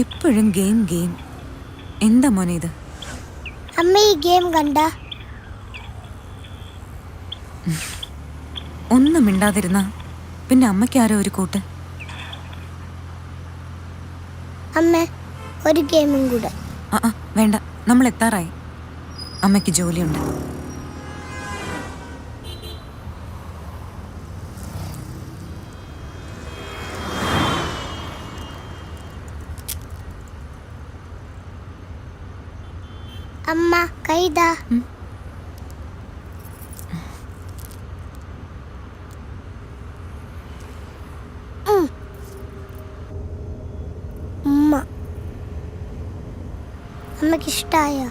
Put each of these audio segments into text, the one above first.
എപ്പോഴും game game. എന്താ മോനെ ഇത്? അമ്മ ഈ ഗെയിം കണ്ട? ഒന്നും മിണ്ടാതിരുന്ന പിന്നെ അമ്മയ്ക്കാരോ ഒരു കൂട്ട്. അമ്മ ഒരു ഗെയിമും കൂടെ. വേണ്ട, നമ്മൾ എത്താറായി. അമ്മയ്ക്ക് ജോലിയുണ്ട്. അമ്മ കൈതാ. അമ്മക്ക് ഇഷ്ടായോ?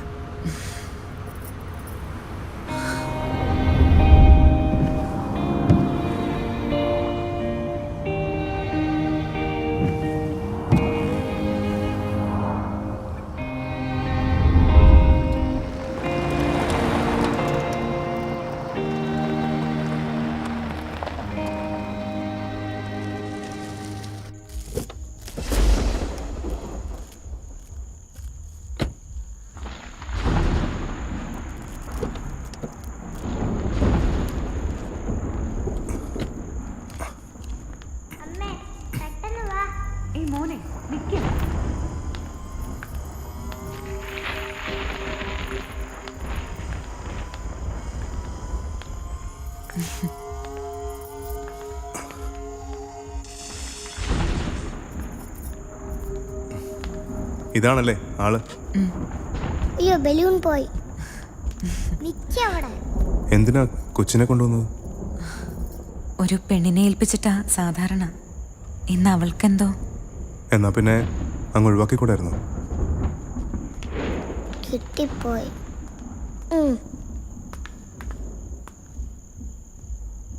മോനെ നിൽക്കുക. ഇതാണല്ലേ ആള്? അയ്യോ, ബലൂൺ പോയി. എന്തിനാ കൊച്ചിനെ കൊണ്ടുവന്നത്? ഒരു പെണ്ണിനെ ഏൽപ്പിച്ചിട്ടാ സാധാരണ. ഇന്ന് അവൾക്കെന്തോ. എന്നാ പിന്നെ അങ്ങ് ഒഴിവാക്കിക്കൂടായിരുന്നു? കിട്ടിപ്പോയി.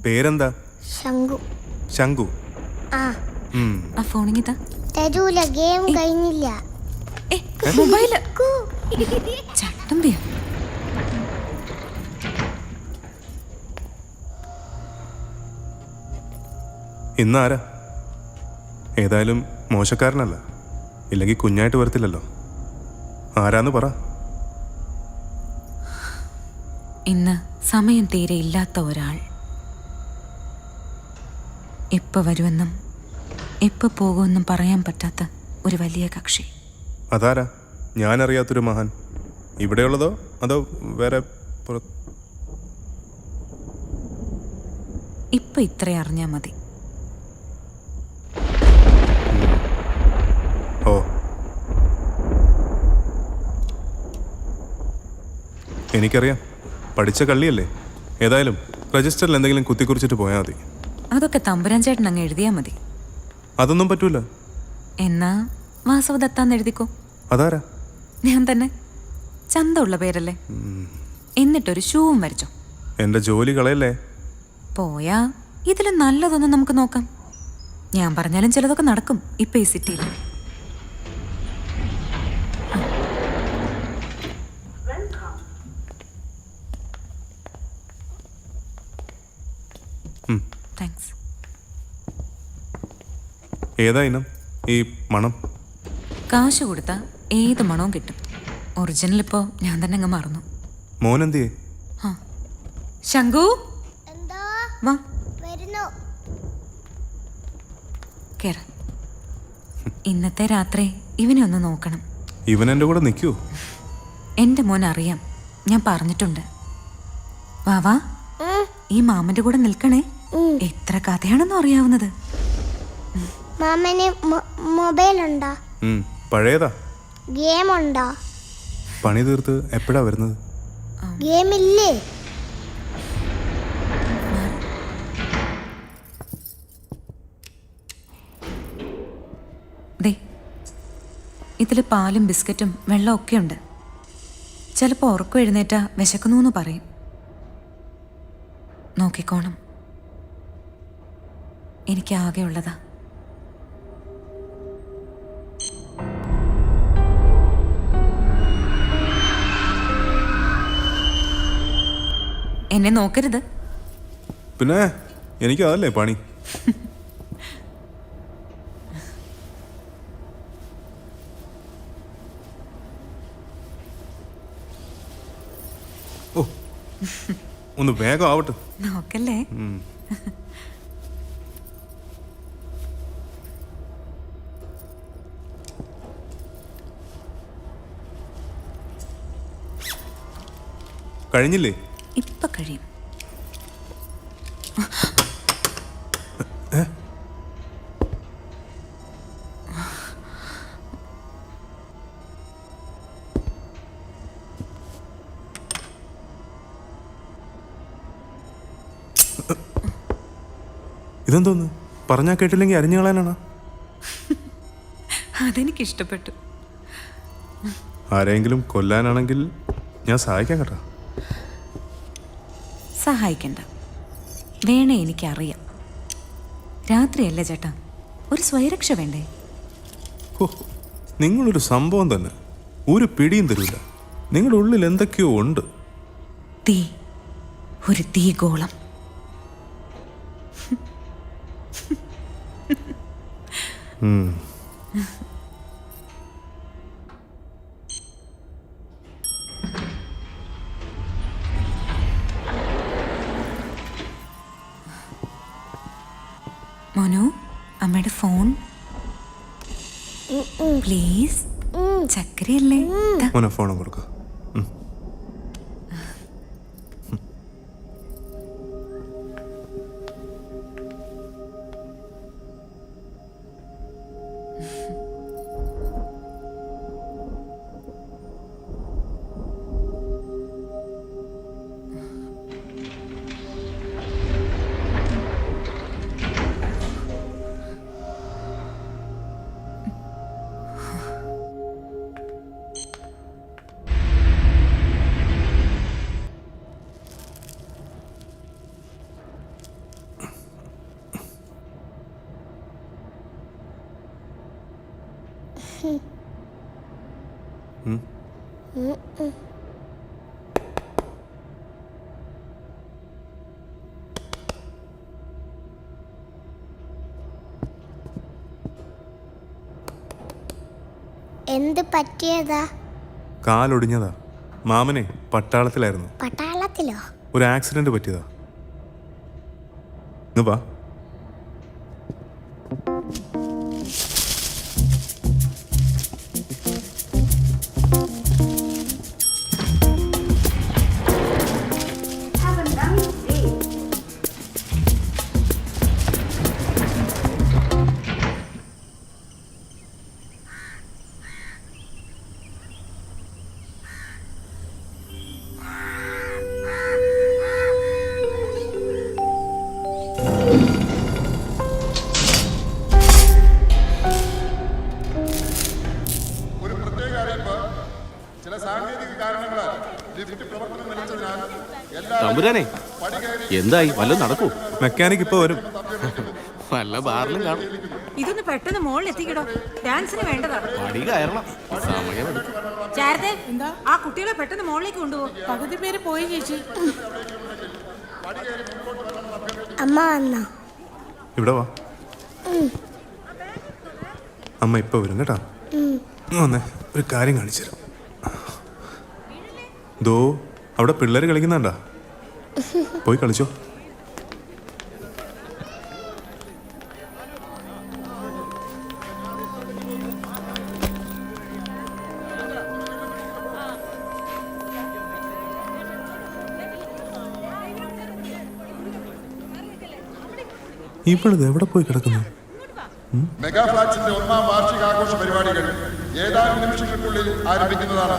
പേരെന്താ? ശംഖു. ശംഖു. ആ ഫോണിങ്ങിതാ. തരൂല, ഗെയിം കഴിഞ്ഞില്ല. മൊബൈല് ചട്ടമ്പിയ. ഇന്നാരാ? ഏതായാലും മോശക്കാരനല്ല, ഇല്ലെങ്കിൽ കുഞ്ഞായിട്ട് വരത്തില്ലല്ലോ. ആരാന്ന് പറ. ഇന്ന് സമയം തീരെ ഇല്ലാത്ത ഒരാൾ. എപ്പോൾ വരുമെന്നും എപ്പോൾ പോകുമെന്നും പറയാൻ പറ്റാത്ത ഒരു വലിയ കക്ഷി. അതാരാ? ഞാനറിയാത്തൊരു മഹാൻ. ഇവിടെയുള്ളതോ അതോ വേറെ? ഇപ്പൊ ഇത്ര അറിഞ്ഞാ മതി. ഓ, എനിക്കറിയാം. പഠിച്ച കള്ളിയല്ലേ. ഏതായാലും രജിസ്റ്ററിൽ എന്തെങ്കിലും കുത്തിക്കുറിച്ചിട്ട് പോയാൽ മതി. അതൊക്കെ തമ്പുരാൻ ചേട്ടൻ അങ്ങ് എഴുതിയാ മതി. അതൊന്നും പറ്റൂല. എന്നാ വാസവദത്താന്ന് എഴുതിക്കോ. അതാരാ? ഞാൻ തന്നെ. ചന്തമുള്ള പേരല്ലേ. എന്നിട്ടൊരു ഷൂവും വരച്ചോ. എന്റെ ജോലി കളയല്ലേ. പോയാ ഇതിലും നല്ലതൊന്നും നമുക്ക് നോക്കാം. ഞാൻ പറഞ്ഞാലും ചിലതൊക്കെ നടക്കും ഇപ്പൊ ഈ സിറ്റിയിൽ. താങ്ക്സ്. ഏതാ ഇനം ഈ മണം? കാശ് കൊടുത്താ ഏത് മണവും കിട്ടും. ഒറിജിനൽ ഇപ്പോ ഞാൻ തന്നെ അങ്ങ് മറന്നു. മോനെന്തിയേ? ശംഖു, വാ കേറ. ഇന്നത്തെ രാത്രി ഇവനെ ഒന്ന് നോക്കണം. ഇവൻ എൻ്റെ കൂടെ നിൽക്കൂ? എന്റെ മോൻ അറിയാം, ഞാൻ പറഞ്ഞിട്ടുണ്ട്. വാവാ, ഈ മാമന്റെ കൂടെ നിൽക്കണേ. എത്ര കഥയാണെന്നോ അറിയാവുന്നത്. മാമന് മൊബൈൽ ഉണ്ടോ? പഴയതാ. ഗെയിം ഉണ്ടോ? പണി തീർത്ത് എപ്പോഴാ വരുന്നത്? ഗെയിം ഇല്ലേ? ഇതിൽ പാലും ബിസ്ക്കറ്റും വെള്ളവും ഒക്കെ ഉണ്ട്. ചിലപ്പോൾ ഉറക്കം എഴുന്നേറ്റാ വിശക്കുന്നു എന്ന് പറയും. നോക്കിക്കോണം, എനിക്കാകെ ഉള്ളതാ. എന്നെ നോക്കരുത്. പിന്നെ എനിക്ക് അതല്ലേ പണി. ഒന്ന് വേഗം ആവട്ടെ. നോക്കല്ലേ. കഴിഞ്ഞില്ലേ? ഇപ്പൊ കഴിയും. ഇതെന്തോന്ന്? പറഞ്ഞാ കേട്ടില്ലെങ്കിൽ അരിഞ്ഞു കളയാനാണോ? അതെനിക്കിഷ്ടപ്പെട്ടു. ആരെങ്കിലും കൊല്ലാനാണെങ്കിൽ ഞാൻ സഹായിക്കാൻ കേട്ടോ. സഹായിക്കണ്ട, വേണേ എനിക്കറിയാം. രാത്രിയല്ലേ ചേട്ടാ, ഒരു സ്വയരക്ഷ വേണ്ടേ? ഓ, നിങ്ങളൊരു സംഭവം തന്നെ. ഒരു പിടിയും തരൂല. നിങ്ങളുടെ ഉള്ളിൽ എന്തൊക്കെയോ ഉണ്ട്. തീ, ഒരു തീഗോളം. മോനു, അമ്മയുടെ ഫോൺ പ്ലീസ്. ചക്കരയല്ലേ? മോനെ ഫോൺ കൊടുക്ക. എന്ത് പറ്റിയതാ? കാലൊടിഞ്ഞതാ. മാമനെ പട്ടാളത്തിലായിരുന്നു. പട്ടാളത്തിലോ? ഒരു ആക്സിഡന്റ് പറ്റിയതാ. ഇങ്ങ് വാ. തമ്പുരാനെ, എന്തായി? വല്ലതും നടക്കൂ? മെക്കാനിക് ഇപ്പൊ വരും. വല്ല ബാറിലും കാണും. ഇതൊന്ന് പെട്ടെന്ന് മോളിൽ എത്തിക്കടോ. ഡാൻസിന് വേണ്ടതാണ്. പടി കയറണം, സമയമെടുക്കും. ചാരത്തെ, ആ കുട്ടികളെ പെട്ടെന്ന് മോളിലേക്ക് കൊണ്ടുപോകും. പകുതി പേര് പോയി ചേച്ചി. അമ്മ വന്നോ? ഇവിടെ വാ. അമ്മ ഇപ്പൊ വരും കേട്ടാ. വന്നേ, ഒരു കാര്യം കാണിച്ചു തരാം. ദോ, അവിടെ പിള്ളേര് കളിക്കുന്നുണ്ടാ? പോയി കളിച്ചോ. ഇവളിത് എവിടെ പോയി കിടക്കുന്നു? മെഗാ ഫ്ലാറ്റ്സിന്റെ 1ാം വാർഷികാഘോഷ പരിപാടികൾ ഏതാനും നിമിഷങ്ങൾക്കുള്ളിൽ ആരംഭിക്കുന്നതാണ്.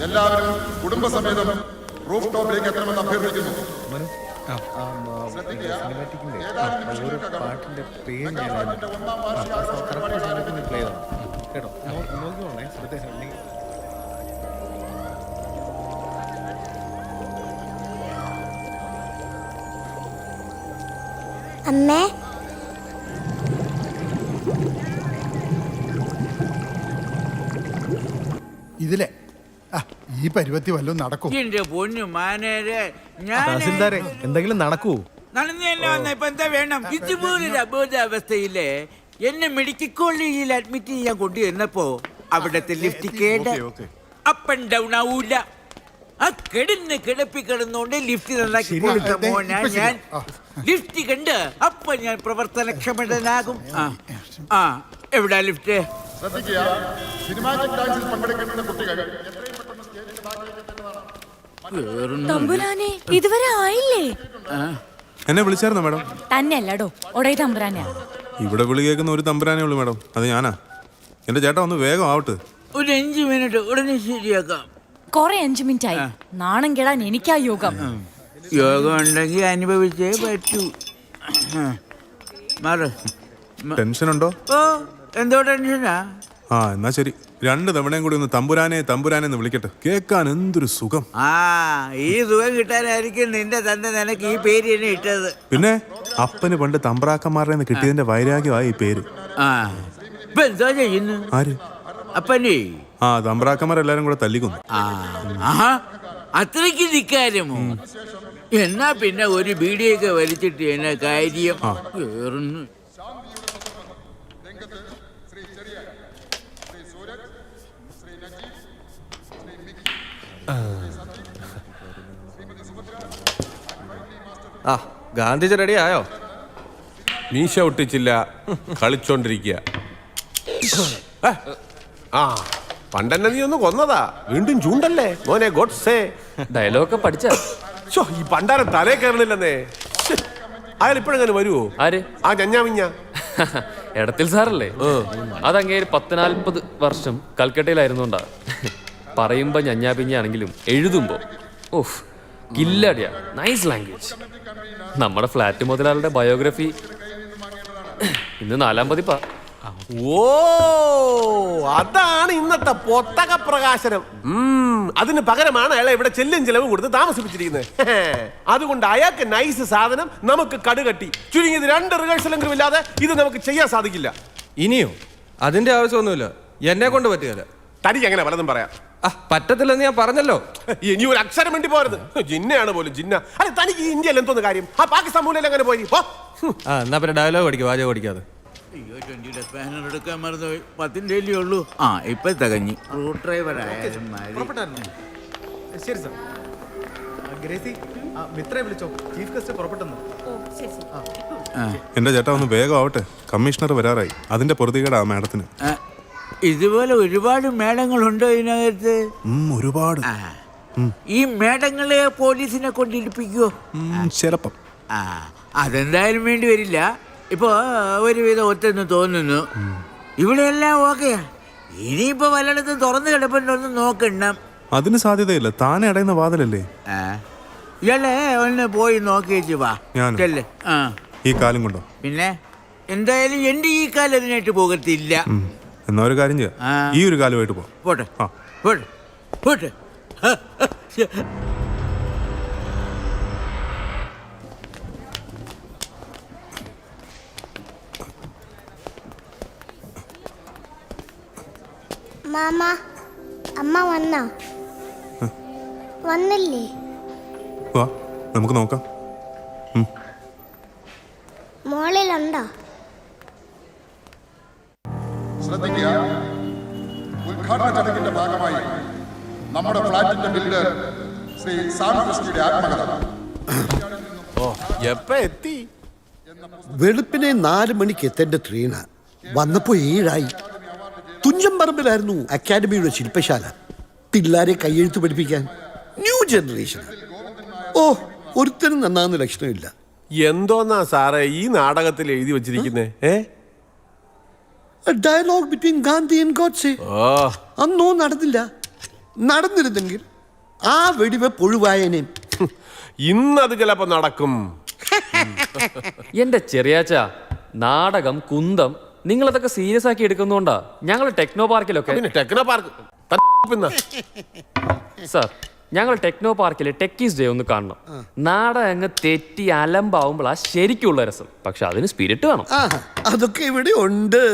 എല്ലാവരും കുടുംബസമേതം റൂഫ് ടോപ്പിലേക്ക് എത്തണമെന്ന് അഭ്യർത്ഥിക്കുന്നു. ശ്രദ്ധിക്കുക, ഏതാനും നിമിഷങ്ങൾക്കകം മെഗാ ഫ്ലാറ്റിന്റെ 1ാം വാർഷികാഘോഷ പരിപാടികൾ ആരംഭിക്കുന്നു. അമ്മേ, ഇതിലെ ഈ പരുവത്തി വല്ലതും നടക്കും? എന്റെ പൊന്നു മാനേരെ, തഹസിൽദാരെ, എന്തെങ്കിലും നടക്കൂ? നടന്നല്ലേ വന്ന ഇപ്പൊ എന്താ വേണം? ഇതുപോലൊരു അബോധാവസ്ഥയില് എന്നെ മെഡിക്കൽ കോളേജിൽ അഡ്മിറ്റ് ചെയ്യാൻ കൊണ്ടുവന്നപ്പോ അവിടത്തെ ലിഫ്റ്റ് കേട് അപ്പ് ആൻഡ് ഡൗൺ ആവൂല. ആ കിടന്ന് കിടപ്പി കിടന്നുകൊണ്ട് ലിഫ്റ്റ് നന്നാക്കി ശരി, കൊടുത്ത ദേ, മോനാ ഇപ്പൊ ഞാൻ. ശരി. ആ. ലിഫ്റ്റ് കണ്ട് അപ്പൊ ഞാൻ പ്രവർത്തനക്ഷമതനാകും. ആ എവിടാ ലിഫ്റ്റ്? ശ്രദ്ധിക്കുക, സിനിമാറ്റിക് ഡാൻസിൽ പങ്കെടുക്കുന്ന കുട്ടികൾ എത്രയും പെട്ടെന്ന് സ്റ്റേജിന്റെ ഭാഗത്തേക്ക് എത്തേണ്ടതാണ്. തമ്പുരാനെ ഇതുവരെ ആയില്ലേ? എന്നെ വിളിച്ചായിരുന്നോ മാഡം? തന്നെയല്ലടോ ഒടേ തമ്പുരാനെ. ഇവിടെ വിളി കേൾക്കുന്ന ഒരു തമ്പുരാനേ ഉള്ളൂ മാഡം, അത് ഞാനാ. എന്റെ ചേട്ടാ ഒന്ന് വേഗം ആവട്ടെ. ഒരു 5 മിനിറ്റ് ഉടനെ ശരിയാക്കാം. കൊറേ 5 മിനിറ്റ് ആയി. നാണം കെടാൻ എനിക്കാ യോഗം. യോഗം ഉണ്ടെങ്കിൽ അനുഭവിച്ചേ പറ്റൂ. മാറ്. ടെൻഷൻ ഉണ്ടോ? ഓ എന്തോ ടെൻഷനാ? ആ എന്നാ ശരി, 2 തവണയും കൂടി ഒന്ന് തമ്പുരാനെ തമ്പുരാനെ എന്ന് വിളിക്കട്ടെ. കേൾക്കാൻ എന്തൊരു സുഖം. ആ ഈ സുഖം കിട്ടാനായിരിക്കും നിന്റെ തന്നെ നിനക്ക് ഈ പേര് തന്നെ ഇട്ടത്. പിന്നെ അപ്പന് പണ്ട് തമ്പ്രാക്കന്മാരുടെ കിട്ടിയതിന്റെ വൈരാഗ്യമായി ഈ പേര്. ആ ഇപ്പൊ എന്തോ ചെയ്യുന്നു? ആര്? അപ്പനെ. ആ തമ്പ്രാക്കന്മാരെല്ലാരും കൂടെ തല്ലിക്കൊന്നു. ആഹാ അത്രയ്ക്ക് ധിക്കാരമോ? എന്നാ പിന്നെ ഒരു ബീഡിയൊക്കെ വലിച്ചിട്ട് എന്നെ കാര്യം കേറുന്നു. ആ ഗാന്ധിജി റെഡി ആയോ? മീശ ഒട്ടിച്ചില്ല, കളിച്ചോണ്ടിരിക്കുക. ആ പണ്ടെന്നെ നീ ഒന്ന് കൊന്നതാ, വീണ്ടും ചൂണ്ടല്ലേ മോനെ ഗോഡ്സേ. ഡയലോഗൊക്കെ പഠിച്ച ഈ പണ്ടാരം തലേ കയറണില്ലെന്നേ. അയാൾ ഇപ്പോഴെങ്ങനെ വരുവോ? ആര്? ആ ഞഞ്ഞാമിഞ്ഞ എടത്തിൽ സാറല്ലേ? അതങ്ങേര് 40-40 വർഷം കൽക്കട്ടയിലായിരുന്നുണ്ടാ. പറയുമ്പോ ഞഞ്ഞാ പിഞ്ഞാണെങ്കിലും എഴുതുമ്പോ ഓഫ് കില്ലടിയാ. Nice language. നമ്മുടെ ഫ്ലാറ്റ് മുതലാളുടെ ബയോഗ്രഫി ഇന്ന് 4-ാം പതിപ്പാ. ഓ അതാണ് ഇന്നത്തെ പൊത്തക പ്രകാശനം. അതിന് പകരമാണ് അയാളെ ഇവിടെ ചെല്ലും ചെലവും കൊടുത്ത് താമസിപ്പിച്ചിരിക്കുന്നത്. അതുകൊണ്ട് അയാൾക്ക് നൈസ് സാധനം നമുക്ക് കടുകട്ടി. ചുരുങ്ങിയത് 2 റിഹേഴ്സലെങ്കിലും ഇല്ലാതെ ഇത് നമുക്ക് ചെയ്യാൻ സാധിക്കില്ല. ഇനിയോ? അതിന്റെ ആവശ്യമൊന്നുമില്ല, എന്നെ കൊണ്ട് പറ്റുകയില്ല. തനിക്ക് എങ്ങനെ പലതും പറയാം? പറ്റത്തില്ലെന്ന് ഞാൻ പറഞ്ഞല്ലോ. ഇനി ഒരു അക്ഷരം വേണ്ടി പോരുത്. ജിന്നയാണ് പോലും ജിന്ന. അല്ല തനിക്ക് ഈ ഇന്ത്യയിൽ എന്തോന്ന് കാര്യം? ആ പാകിസ്ഥാൻ മൂലയിൽ അങ്ങനെ പോയി. എന്നാ പിന്നെ ഡയലോഗ് അടിക്കും, വാചകം അടിക്കാതെ. അയ്യോ 20 സ്പാനർ എടുക്കാൻ മറന്നുപോയി. 10 ഉള്ളൂ. ആ ഇപ്പൊ തകഞ്ഞി. റൂട്ട് ഡ്രൈവർ ആയാലും ശരി സാർ. ഗ്രേസി മിത്രയെ വിളിച്ചോ, ചീഫ് ഗസ്റ്റ് പുറപ്പെട്ടെന്ന്. എന്റെ ചേട്ടാ ഒന്ന് വേഗം ആവട്ടെ, കമ്മീഷണർ വരാറായി. അതിന്റെ പൊറുതികേടാ മാഡത്തിന്. ഇതുപോലെ ഒരുപാട് മേടങ്ങളുണ്ടോ ഇതിനകത്ത്? ഒരുപാട്. ഈ മേടങ്ങളെ പോലീസിനെ കൊണ്ടിരിപ്പിക്കുവോ? ചിലപ്പം. അതെന്തായാലും വേണ്ടി വരില്ല. ഇപ്പൊ ഒരുവിധം ഒത്തെന്ന് തോന്നുന്നു. ഇവിടെ എല്ലാം ഓക്കെയാ. ഇനിയിപ്പോ വല്ലയിടത്തും തുറന്നു കിടപ്പുണ്ടോന്ന് നോക്കണം. അതിന് സാധ്യതയില്ല, താനെ അടയുന്ന വാതിലല്ലേ. ഇയാളെ ഒന്ന് പോയി നോക്കിയേച്ചു വാ. ചെല്ല്. ഈ കാലം കൊണ്ടോ? പിന്നെ എന്തായാലും എന്റെ ഈ കാലം അതിനായിട്ട് പോകത്തില്ല. എന്നാ ഒരു കാര്യം ചെയ്യാം, ഈ ഒരു കാലമായിട്ട് പോ. പോട്ടെ പോട്ടെ പോട്ടെ. മാമ അമ്മ വന്നോ? വന്നില്ലേ? വാ നമുക്ക് നോക്കാം. മോളിലുണ്ടോ? ശ്രദ്ധിക്കുക, ഉദ്ഘാടന ചടങ്ങിന്റെ ഭാഗമായി നമ്മുടെ ഫ്ലാറ്റിന്റെ ബിൽഡർ ശ്രീ സാം ക്രിസ്റ്റിയുടെ ആത്മകഥ എപ്പ എത്തി? വെളുപ്പിനെ 4 മണിക്ക് എത്തേണ്ട ട്രെയിന് വന്നപ്പോ 7 തുഞ്ചൻ പറമ്പിലായിരുന്നു അക്കാഡമിയുടെ ശില്പശാല. പിള്ളേരെ കയ്യെഴുത്ത് പഠിപ്പിക്കാൻ ന്യൂ ജനറേഷൻ. ഓ ഒരുത്തരും നന്നാകുന്ന ലക്ഷണമില്ല. എന്തോന്നാ സാറേ ഈ നാടകത്തിൽ എഴുതി വെച്ചിരിക്കുന്നേ? Dialogue between Gandhi and Godse. അന്നോ നടന്നില്ല. നടന്നിരുന്നെങ്കിൽ ആ വെടിവെപ്പ് ഒഴിവായനേം. ഇന്നത് ചിലപ്പോ നടക്കും. എന്റെ ചെറിയാച്ച, നാടകം കുന്തം നിങ്ങളതൊക്കെ സീരിയസ് ആക്കി എടുക്കുന്നോണ്ടാ ഞങ്ങൾ ടെക്നോ പാർക്കിലൊക്കെ. ടെക്നോ പാർക്ക് സാർ, ഞങ്ങൾ ടെക്നോ പാർക്കിലെ ടെക്കീസ് ഡേ ഒന്ന് കാണണം. നാടകം അങ്ങ് തെറ്റി അലമ്പാവുമ്പോഴാ ശരിക്കുള്ള രസം. പക്ഷെ അതിന് സ്പിരിറ്റ് വേണം. അതൊക്കെ ഇവിടെ ഉണ്ട്.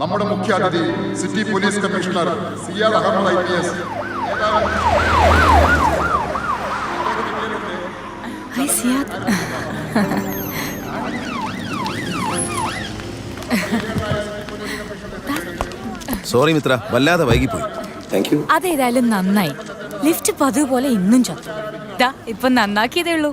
നമ്മുടെ മുഖ്യാതിഥി city police commissioner Siyad Ahmed IPS. Sorry Mitra, വല്ലാതെ വൈകിപ്പോയി. Thank you. അതേതായാലും നന്നായി. ലിഫ്റ്റ് പതിവ് പോലെ ഇന്നും ചത്തു. ദാ ഇപ്പൊ നന്നാക്കിയതേ ഉള്ളൂ.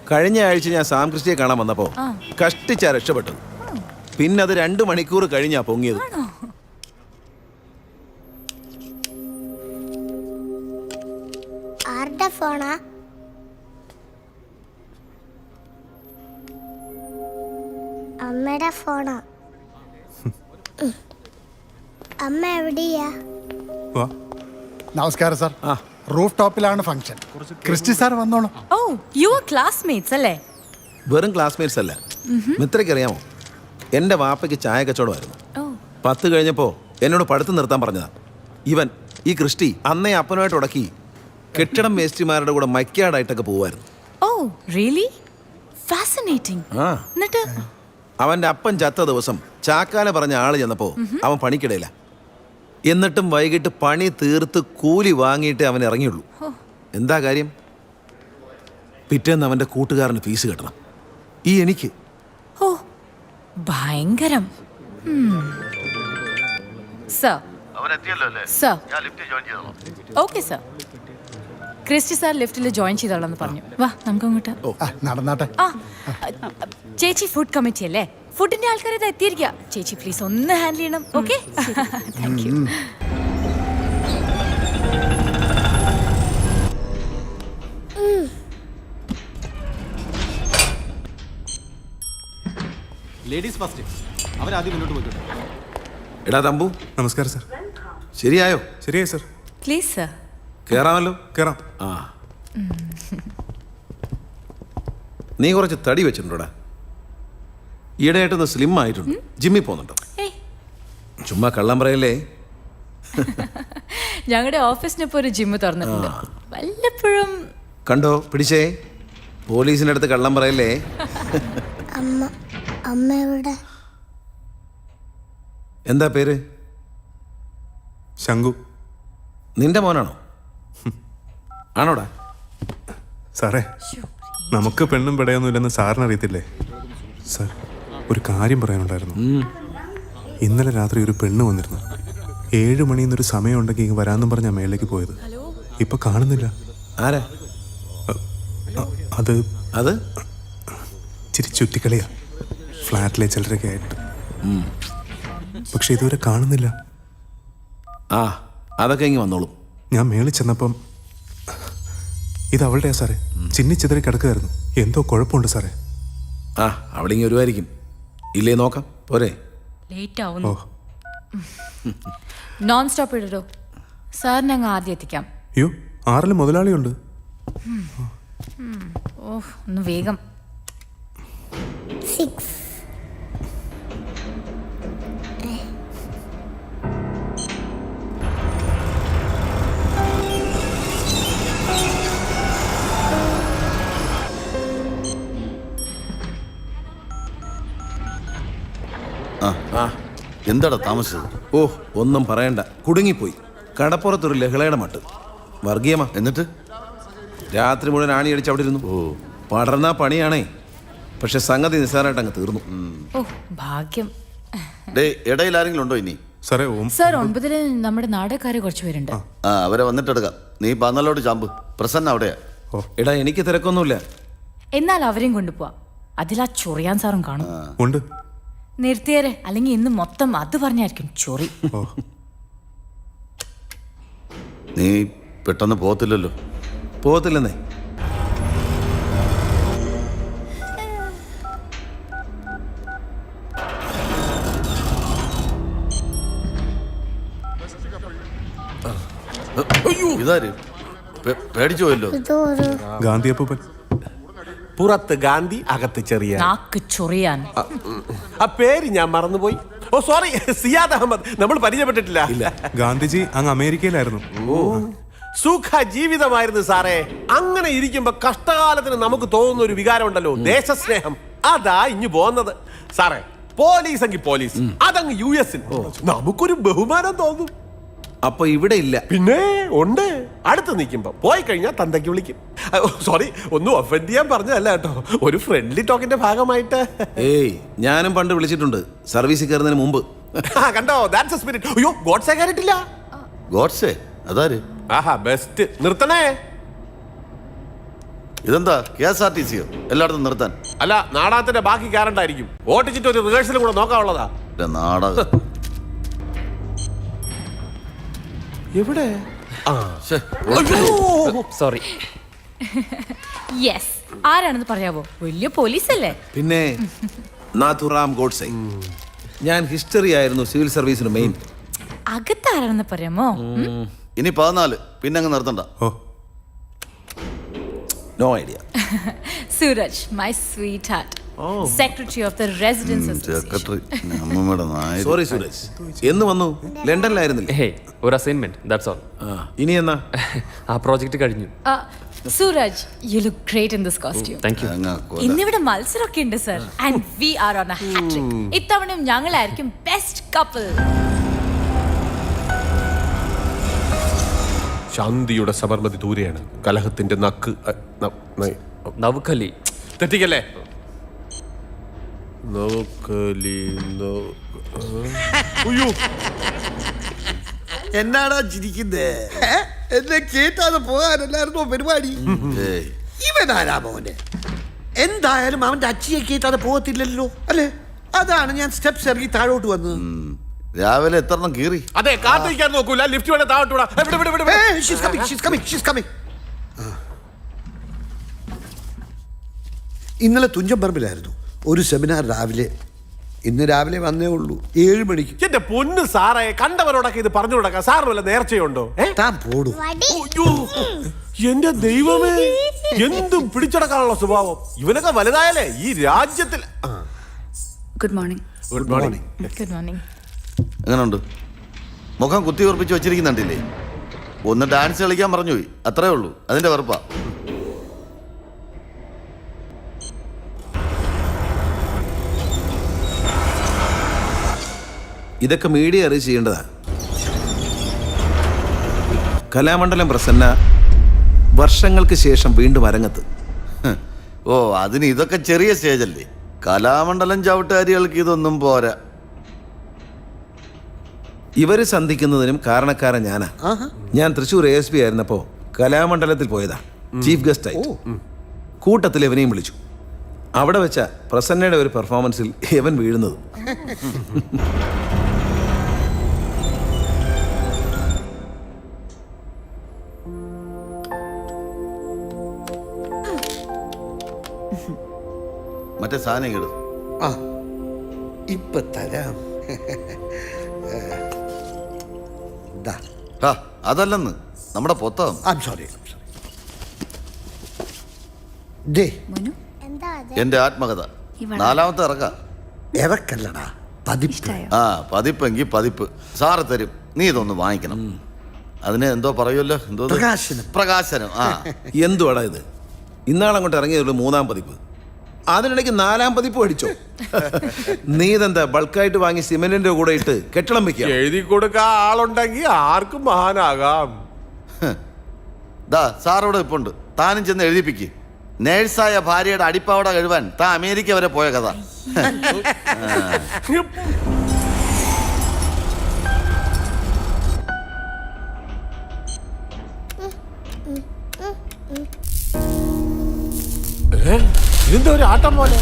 കഴിഞ്ഞ ആഴ്ച ഞാൻ സാം ക്രിസ്റ്റിയെ കാണാൻ വന്നപ്പോ കഷ്ടിച്ചാ രക്ഷപ്പെട്ടത്. പിന്നെ അത് 2 മണിക്കൂർ കഴിഞ്ഞാ പൊങ്ങിയത്. ആരുടെ ഫോണാ? അമ്മയുടെ ഫോണാ. അമ്മ എവിടെയാ? നമസ്കാരം സാർ. റൂഫ് ടോപ്പിലാണ് ഫംഗ്ഷൻ. ക്രിസ്റ്റി സാർ വന്നോളൂ. ഓ, യു ആർ ക്ലാസ്മേറ്റ്സ് അല്ലേ? വെറും ക്ലാസ്മേറ്റ്സ് അല്ല. മിത്രയ്ക്ക് അറിയാമോ, എന്റെ വാപ്പയ്ക്ക് ചായ കച്ചവടമായിരുന്നു. 10 കഴിഞ്ഞപ്പോ എന്നോട് പഠിത്തം നിർത്താൻ പറഞ്ഞതാ. ഇവൻ ഈ ക്രിസ്റ്റി അന്നേ അപ്പനുമായിട്ട് ഉടക്കി കെട്ടിടം മേസ്റ്റിമാരുടെ കൂടെ മൈക്കാടായിട്ടൊക്കെ പോവായിരുന്നു. Oh really? ഫാസിനേറ്റിംഗ്. എന്നിട്ട് അവന്റെ അപ്പൻ ചത്ത ദിവസം ചാക്കാല പറഞ്ഞ ആള് ചെന്നപ്പോ അവൻ പണിക്കിടയില്ല. എന്നിട്ടും വൈകിട്ട് പണി തീർത്ത് കൂലി വാങ്ങിയിട്ട് അവൻ ഇറങ്ങിയുള്ളൂ. എന്താ കാര്യം? പിറ്റേന്ന് അവന്റെ കൂട്ടുകാരന് ഫീസ് കെട്ടണം. ഈ എനിക്ക് ഓ ഭയങ്കരം. Sir okay sir. Christy sir ലിഫ്റ്റിൽ ജോയിൻ ചെയ്തോളാന്ന് പറഞ്ഞു. വാ നമുക്ക് അങ്ങോട്ട് നടന്നാട്ടെ. ചേച്ചി ഫുഡ് കമ്മിറ്റി അല്ലേ? ഫുഡിന്റെ ആൾക്കാരെ എത്തിയിരിക്കുക. ചേച്ചി പ്ലീസ് ഒന്ന് ഹാൻഡിൽ ചെയ്യണം. Okay, thank you. Ladies first. അവരാദ്യം മുന്നോട്ട് പോയിട്ടുണ്ട്. എടാ തമ്പു, നമസ്കാരം സാർ. ശരിയായോ? ശരിയായി സാർ. Please sir. കേറാമല്ലോ. കേറാം. ആ, നീ കുറച്ച് തടി വെച്ചിട്ടുണ്ടോടാ. ഈയിടെയായിട്ടൊന്ന് സ്ലിം ആയിട്ടുണ്ട്. ജിമ്മിൽ പോകുന്നുണ്ടോ? ചുമ്മാ കള്ളം പറയല്ലേ. ഞങ്ങളുടെ ഓഫീസിനിപ്പോ ഒരു ജിമ്മ് തുറന്നിട്ടുണ്ട്. വല്ലപ്പോഴും കണ്ടോ, പിടിച്ചേ. പോലീസിന്റെ അടുത്ത് കള്ളം പറയല്ലേ. അമ്മ എവിടെ? എന്താ പേര്? ശങ്കു. നിന്റെ മോനാണോ? ആണോടാ? സാറേ, നമുക്ക് പെണ്ണും പിടയൊന്നുമില്ലെന്ന് സാറിന് അറിയത്തില്ലേ? സാർ, ഒരു കാര്യം പറയാനുണ്ടായിരുന്നു. ഇന്നലെ രാത്രി ഒരു പെണ്ണ് വന്നിരുന്നു. 7 മണിന്നൊരു സമയം ഉണ്ടെങ്കിൽ ഇങ്ങ് വരാമെന്നും പറഞ്ഞാൽ മേളിലേക്ക് പോയത്. ഇപ്പൊ കാണുന്നില്ല. ആരാ അത്? അത് ഇച്ചിരി ചുറ്റിക്കളിയാ, ഫ്ലാറ്റിലെ ചിലരൊക്കെ ആയിട്ട്. പക്ഷെ ഇതുവരെ കാണുന്നില്ല. ആ, അതൊക്കെ ഇങ്ങ് വന്നോളും. ഞാൻ മേളിൽ ചെന്നപ്പം ഇത് അവളുടെയാ സാറേ. ചിന്നിച്ചിതറി കിടക്കുകയായിരുന്നു. എന്തോ കുഴപ്പമുണ്ട് സാറേ. ആ, അവിടെ ഇങ്ങനെ വരുമായിരിക്കും. ഇല്ലേ നോക്കാം. പോരെ? ലേറ്റ് ആവുന്നു. നോൺ സ്റ്റോപ്പ് ഇടോ. സാറിന് അങ്ങ് ആദ്യം എത്തിക്കാം. അയ്യോ, 6 മുതലാളിയുണ്ട്. ഓ, ഒന്ന് വേഗം. 6. എന്താടാ താമസിച്ചത്? ഓ, ഒന്നും പറയണ്ട. കുടുങ്ങിപ്പോയി. കടപ്പുറത്തൊരു ലഹളയുടെ മട്ട്. വർഗീയമാ. എന്നിട്ട് രാത്രി മുഴുവൻ ആണിയടിച്ച് അവിടെ ഇരുന്നു. ഓ, പടർന്നാ പണിയാണേ. പക്ഷെ സംഗതി നിസ്സാരമായിട്ട് അങ്ങ് തീർന്നു. ഓ ഭാഗ്യം. ഇടയിൽ ആരെങ്കിലും ഉണ്ടോ ഇനി? സാറേ, സാർ 9 നമ്മുടെ നാടകക്കാര് കുറച്ച് പേരുണ്ട്. അവരെ വന്നിട്ടെടുക്കാം. നീ പന്നലോട്ട് ചാമ്പ്. പ്രസന്ന അവിടെയാ. എടാ, എനിക്ക് തിരക്കൊന്നുമില്ല. എന്നാൽ അവരെയും കൊണ്ടുപോവാ. അതിലാ ചൊറിയാൻ സാറും കാണും. ഉണ്ട്. നിർത്തിയേരെ, അല്ലെങ്കിൽ ഇന്ന് മൊത്തം അത് പറഞ്ഞായിരിക്കും ചൊറി. നീ പെട്ടെന്ന് പോകത്തില്ലല്ലോ. പോകത്തില്ലെന്നേ. ഇതാര് പേടിച്ചു പോയല്ലോ. ഗാന്ധി അപ്പൂപ്പൻ. പുറത്ത് ഗാന്ധി, അകത്ത് ചെറിയ. നാക്ക് ചൊറിയാൻ. ആ പേര് ഞാൻ മറന്നുപോയി. ഓ സോറി, സിയാദ് അഹമ്മദ്. നമ്മൾ പരിചയപ്പെട്ടിട്ടില്ല. ഗാന്ധിജി അങ്ങ് അമേരിക്കയിലായിരുന്നു. സുഖ ജീവിതമായിരുന്നു സാറേ. അങ്ങനെ ഇരിക്കുമ്പോ കഷ്ടകാലത്തിന് നമുക്ക് തോന്നുന്ന ഒരു വികാരം ഉണ്ടല്ലോ, ദേശസ്നേഹം. അതാ ഇഞ്ഞു പോന്നത് സാറേ. പോലീസ് എങ്കിൽ പോലീസ്, അതങ്ങ് US-ൽ നമുക്കൊരു ബഹുമാനം തോന്നും. അപ്പൊ ഇവിടെ ഇല്ല. പിന്നെ ഉണ്ട്. അടുത്ത് നിൽക്കുമ്പോ പോയി കഴിഞ്ഞാൽ തന്തയ്ക്ക് വിളിക്കും. സോറി, ഒന്നും ഒഫൻഡ് ചെയ്യാൻ പറഞ്ഞതല്ല കേട്ടോ, ഒരു ഫ്രണ്ട്ലി ടോക്കിന്റെ ഭാഗമായിട്ട്. ഏയ്, ഞാനും പണ്ട് വിളിച്ചിട്ടുണ്ട് സർവീസിൽ കയറുന്നതിന് മുമ്പ്. കണ്ടോ, ദാറ്റ്സ് എ സ്പിരിറ്റ്. അയ്യോ, ഗോഡ്സെ കയറിയിട്ടില്ല. ഗോഡ്സേ അതാര്? ആഹാ, ബെസ്റ്റ്. നിർത്തണേ. ഇതെന്താ KSRTC എല്ലായിടത്തും നിർത്താൻ? അല്ല, നാടകത്തിന്റെ ബാക്കി കയറണ്ടായിരിക്കും. ഓട്ടിച്ചിട്ട് ഒരു റിഹേഴ്സലും കൂടെ നോക്കാനുള്ളതാ. നാടകം എവിടെ? സോറി. യെസ്, ആരാണെന്ന് പറയാവോ? വലിയ പോലീസല്ലേ? പിന്നെ നാഥുറാം ഗോഡ്സെ. ഞാൻ ഹിസ്റ്ററി ആയിരുന്നു സിവിൽ സർവീസിന് മെയിൻ. അകത്താരാണെന്ന് പറയാമോ? ഇനി 14 പിന്നെ അങ്ങ് നിർത്തണ്ട. No idea. Sooraj, my sweetheart, secretary of the residence association. Secretary അമ്മമ്മയുടെ നായ. സോറി സൂരജ്, എന്ന് വന്നു? ലണ്ടനിലായിരുന്നില്ലേ? ഹേ, ഒരു അസൈൻമെന്റ്, ദാറ്റ്സ് ഓൾ. ഇനി എന്നാ? ആ പ്രോജക്റ്റ് കഴിഞ്ഞു. Sooraj, you look great in this costume. Thank you. ഇന്നിവിടെ മത്സരമൊക്കെ ഉണ്ട് sir, and we are on a hat trick. ഇത്തവണയും ഞങ്ങളായിരിക്കും ബെസ്റ്റ് കപ്പിൾ. ശാന്തിയുടെ സബർമതി ദൂരെയാണ്, കലഹത്തിന്റെ നക്ക്. നവുക്കലി. തെറ്റിക്കല്ലേ? എന്നാടാ ചിരിക്കുന്നേ? എന്നെ കേട്ടാതെ പോകാനല്ലായിരുന്നോ പരിപാടി? ഇവനാരാ മോനെ? എന്തായാലും അവന്റെ അച്ഛയെ കേട്ടാതെ പോകത്തില്ലല്ലോ അല്ലേ? അതാണ് ഞാൻ സ്റ്റെപ്സ് ഇറങ്ങി താഴോട്ട് വന്നത്. രാവിലെ എത്രണ്ണം കീറി? അതെ, കാത്തിരിക്കാൻ നോക്കൂല, ലിഫ്റ്റ് വേണേ താഴോട്ട്. ഇന്നലെ തുഞ്ചമ്പറമ്പിലായിരുന്നു ഒരു സെമിനാർ രാവിലെ. ഇന്ന് രാവിലെ വന്നേ ഉള്ളൂ, 7 മണിക്ക്. എന്റെ പൊന്ന് സാറേ, കണ്ടവരോടൊക്കെ ഇത് പറഞ്ഞു കൊടുക്കാം. സാറിന് വല്ല നേർച്ചയുണ്ടോ? താൻ പോടൂ. എന്റെ ദൈവമേ, എന്തും പിടിച്ചടക്കാനുള്ള സ്വഭാവം. ഇവനൊക്കെ വലുതായാലേ ഈ രാജ്യത്തിൽ. Good morning. Good morning. Good morning. എങ്ങനെയുണ്ട്? മുഖം കുത്തി ഉറപ്പിച്ച് വെച്ചിരിക്കുന്നുണ്ടില്ലേ? ഒന്ന് ഡാൻസ് കളിക്കാൻ പറഞ്ഞു പോയി, അത്രേ ഉള്ളൂ. അതിന്റെ വെറുപ്പാ. ഇതൊക്കെ മീഡിയ അറിയിച്ച് ചെയ്യേണ്ടതാ. കലാമണ്ഡലം പ്രസന്ന വർഷങ്ങൾക്ക് ശേഷം വീണ്ടും അരങ്ങത്ത്. ഓ, അതിന് ഇതൊക്കെ ചെറിയ സ്റ്റേജല്ലേ. കലാമണ്ഡലം ചവിട്ടുകാരികൾക്ക് ഇതൊന്നും പോരാ. ഇവര് സന്ധിക്കുന്നതിനും കാരണക്കാരൻ ഞാനാ. ഞാൻ തൃശ്ശൂർ ASP ആയിരുന്നപ്പോ കലാമണ്ഡലത്തിൽ പോയതാ, ചീഫ് ഗസ്റ്റായി. കൂട്ടത്തിൽ ഇവനെയും വിളിച്ചു. അവിടെ വെച്ച പ്രസന്നയുടെ ഒരു പെർഫോമൻസിൽ ഇവൻ വീഴുന്നത്. മറ്റേ സാധനം കേടും. ഇപ്പൊ തരാം. അതല്ലെന്ന് നമ്മുടെ പൊത്തം. സോറി. എന്റെ ആത്മകഥ 4ാമത്തെ ഇറക്കാം. ഇറക്കല്ലടാ, പതിപ്പ്. പതിപ്പെങ്കിൽ പതിപ്പ് സാറ് തരും. നീ ഇതൊന്ന് വാങ്ങിക്കണം. അതിന് എന്തോ പറയുമല്ലോ, എന്തോ പ്രകാശനം. എന്തുവാടാ ഇത്? ഇന്നാളങ്ങോട്ട് ഇറങ്ങിയതുള്ളൂ 3ാം പതിപ്പ്. അതിനിടയ്ക്ക് 4ാം പതിപ്പ് അടിച്ചോ? നീ ഇതെന്താ ബൾക്കായിട്ട് വാങ്ങി സിമെന്റിന്റെ കൂടെ ഇട്ട് കെട്ടിടം വെക്കുക? എഴുതി കൊടുക്കാൻ ആളുണ്ടെങ്കിൽ ആർക്കും മഹാനാകാം. സാറോട് ഇപ്പുണ്ട്, താനും ചെന്ന് എഴുതിപ്പിക്ക്. നേഴ്സായ ഭാര്യയുടെ അടിപ്പാവട കഴിവാൻ താൻ അമേരിക്ക വരെ പോയ കഥ. ഇതെന്താ ഒരു ആട്ടം പോലെ?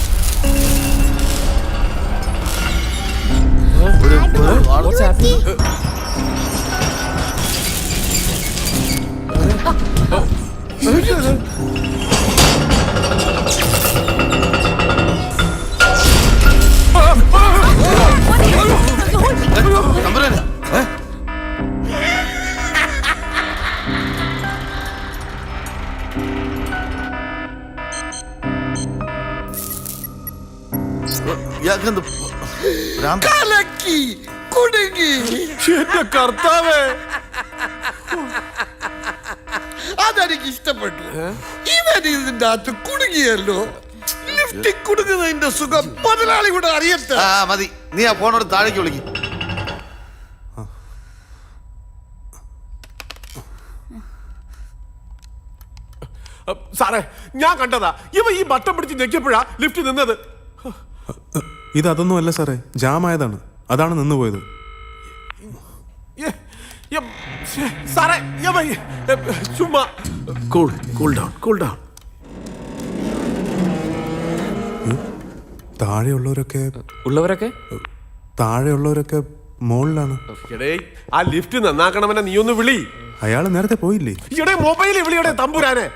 കർത്താവേ, അതെനിക്ക് ഇഷ്ടപ്പെട്ടു. ഇവൻ ഇതിന്റെ അകത്ത് കുടുങ്ങിയല്ലോ. ലിഫ്റ്റിൽ കുടുങ്ങുന്നതിന്റെ സുഖം മുതലാളി കൂടെ അറിയട്ടെ. മതി, നീ ആ ഫോണോട് താഴേക്ക് വിളിക്കും. സാറേ ഞാൻ കണ്ടതാ, ഇവ ഈ ബട്ടൺ പിടിച്ച് ഞെക്കിയപ്പോഴാ ലിഫ്റ്റ് നിന്നത്. ഇതൊന്നും അല്ല സാറേ, ജാമായതാണ്, അതാണ് നിന്നുപോയത്. സാറേ ചുമ്മാ കൂൾ ഡൗൺ. താഴെയുള്ളവരൊക്കെ മുകളിലാണ്. ആ ലിഫ്റ്റ് നന്നാക്കണമെന്നെ നീ ഒന്ന് വിളി. അയാള് നേരത്തെ പോയില്ലേ? ഇവിടെ മൊബൈലിൽ വിളിയുടെ തമ്പുരാനെ.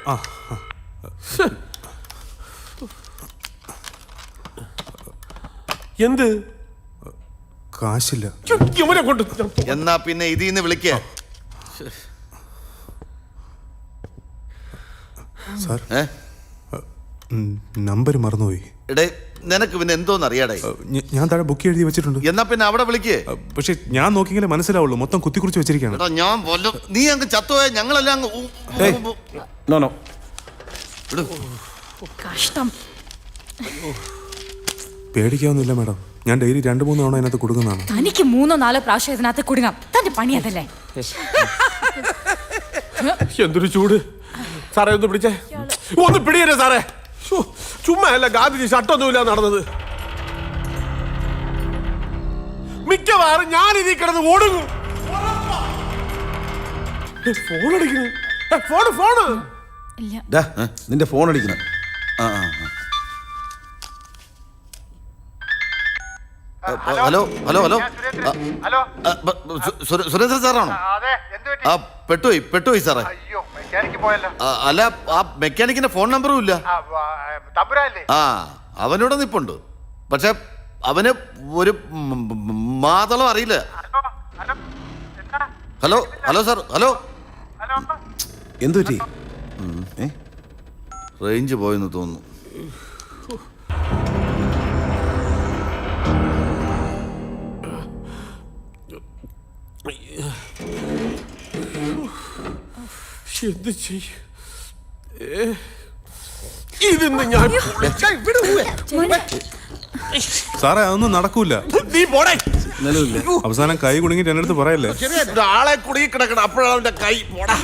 എന്ത് കാശില്ല. ഇവനെ കൊണ്ട് എന്നാ പിന്നെ ഇതിന്ന് വിളിക്കേ. സാർ നമ്പർ മറന്നുപോയി. എടേ നിനക്ക് പിന്നെ എന്തോന്ന് അറിയാടേ? ഞാൻ താഴെ ബുക്ക് എഴുതി വെച്ചിട്ടുണ്ട്. എന്നാ പിന്നെ അവിടെ വിളിക്കേ. പക്ഷെ ഞാൻ നോക്കിയെങ്കിലേ മനസ്സിലാവുള്ളൂ, മൊത്തം കുത്തിക്കുറിച്ച് വെച്ചിരിക്കുകയാണ്. ഞാൻ നീ അങ്ങ് ചത്തുപോയ ഞങ്ങളെല്ലാം കഷ്ടം. പേടിക്കാവുന്നില്ല മാഡം, ഞാൻ ഡെയിലി 2-3 തവണ അതിനകത്ത് കൊടുക്കുന്നതാണ്. തനിക്ക് 3-4 പ്രാവശ്യം ഇതിനകത്ത് കുടുങ്ങാം. തന്റെ പണി അതല്ലേ? എന്തൊരു ചൂട്. സാറേ ഒന്ന് പിടിച്ചേ, ഒന്ന് പിടിയല്ലേ സാറേ. ചുമ്മാ അല്ല ഗാന്ധിജി ഷട്ടൊന്നുമില്ല നടന്നത്. മിക്കവാറും ഞാൻ ഇതിൽ കിടന്ന് ഓടുന്നു. ഫോൺ അടിക്കുന്നു. ഫോണ് നിന്റെ ഫോൺ അടിക്കണം. ഹലോ ഹലോ ഹലോ സുരേന്ദ്രൻ സാറാണോ? ആ പെട്ടുപോയി സാറേ. അല്ല ആ മെക്കാനിക്കിന്റെ ഫോൺ നമ്പറും ഇല്ല. ആ അവനോട് നിപ്പുണ്ട്, പക്ഷെ അവന് ഒരു മാതളം അറിയില്ല. Hello hello sir, hello. എന്തു പറ്റി? റേഞ്ച് പോയെന്ന് തോന്നുന്നു. എന്ത് ചെയ്യും ഇതിന്ന് ഞാൻ? സാറേ അതൊന്നും നടക്കൂല. നീ പോടേ. അവസാനം കൈ കുടുങ്ങിട്ട് എന്റെ അടുത്ത് പറയല്ലേ. ആളെ കുടുങ്ങി കിടക്കണം, അപ്പോഴാണ് അവന്റെ കൈ. പോടാ.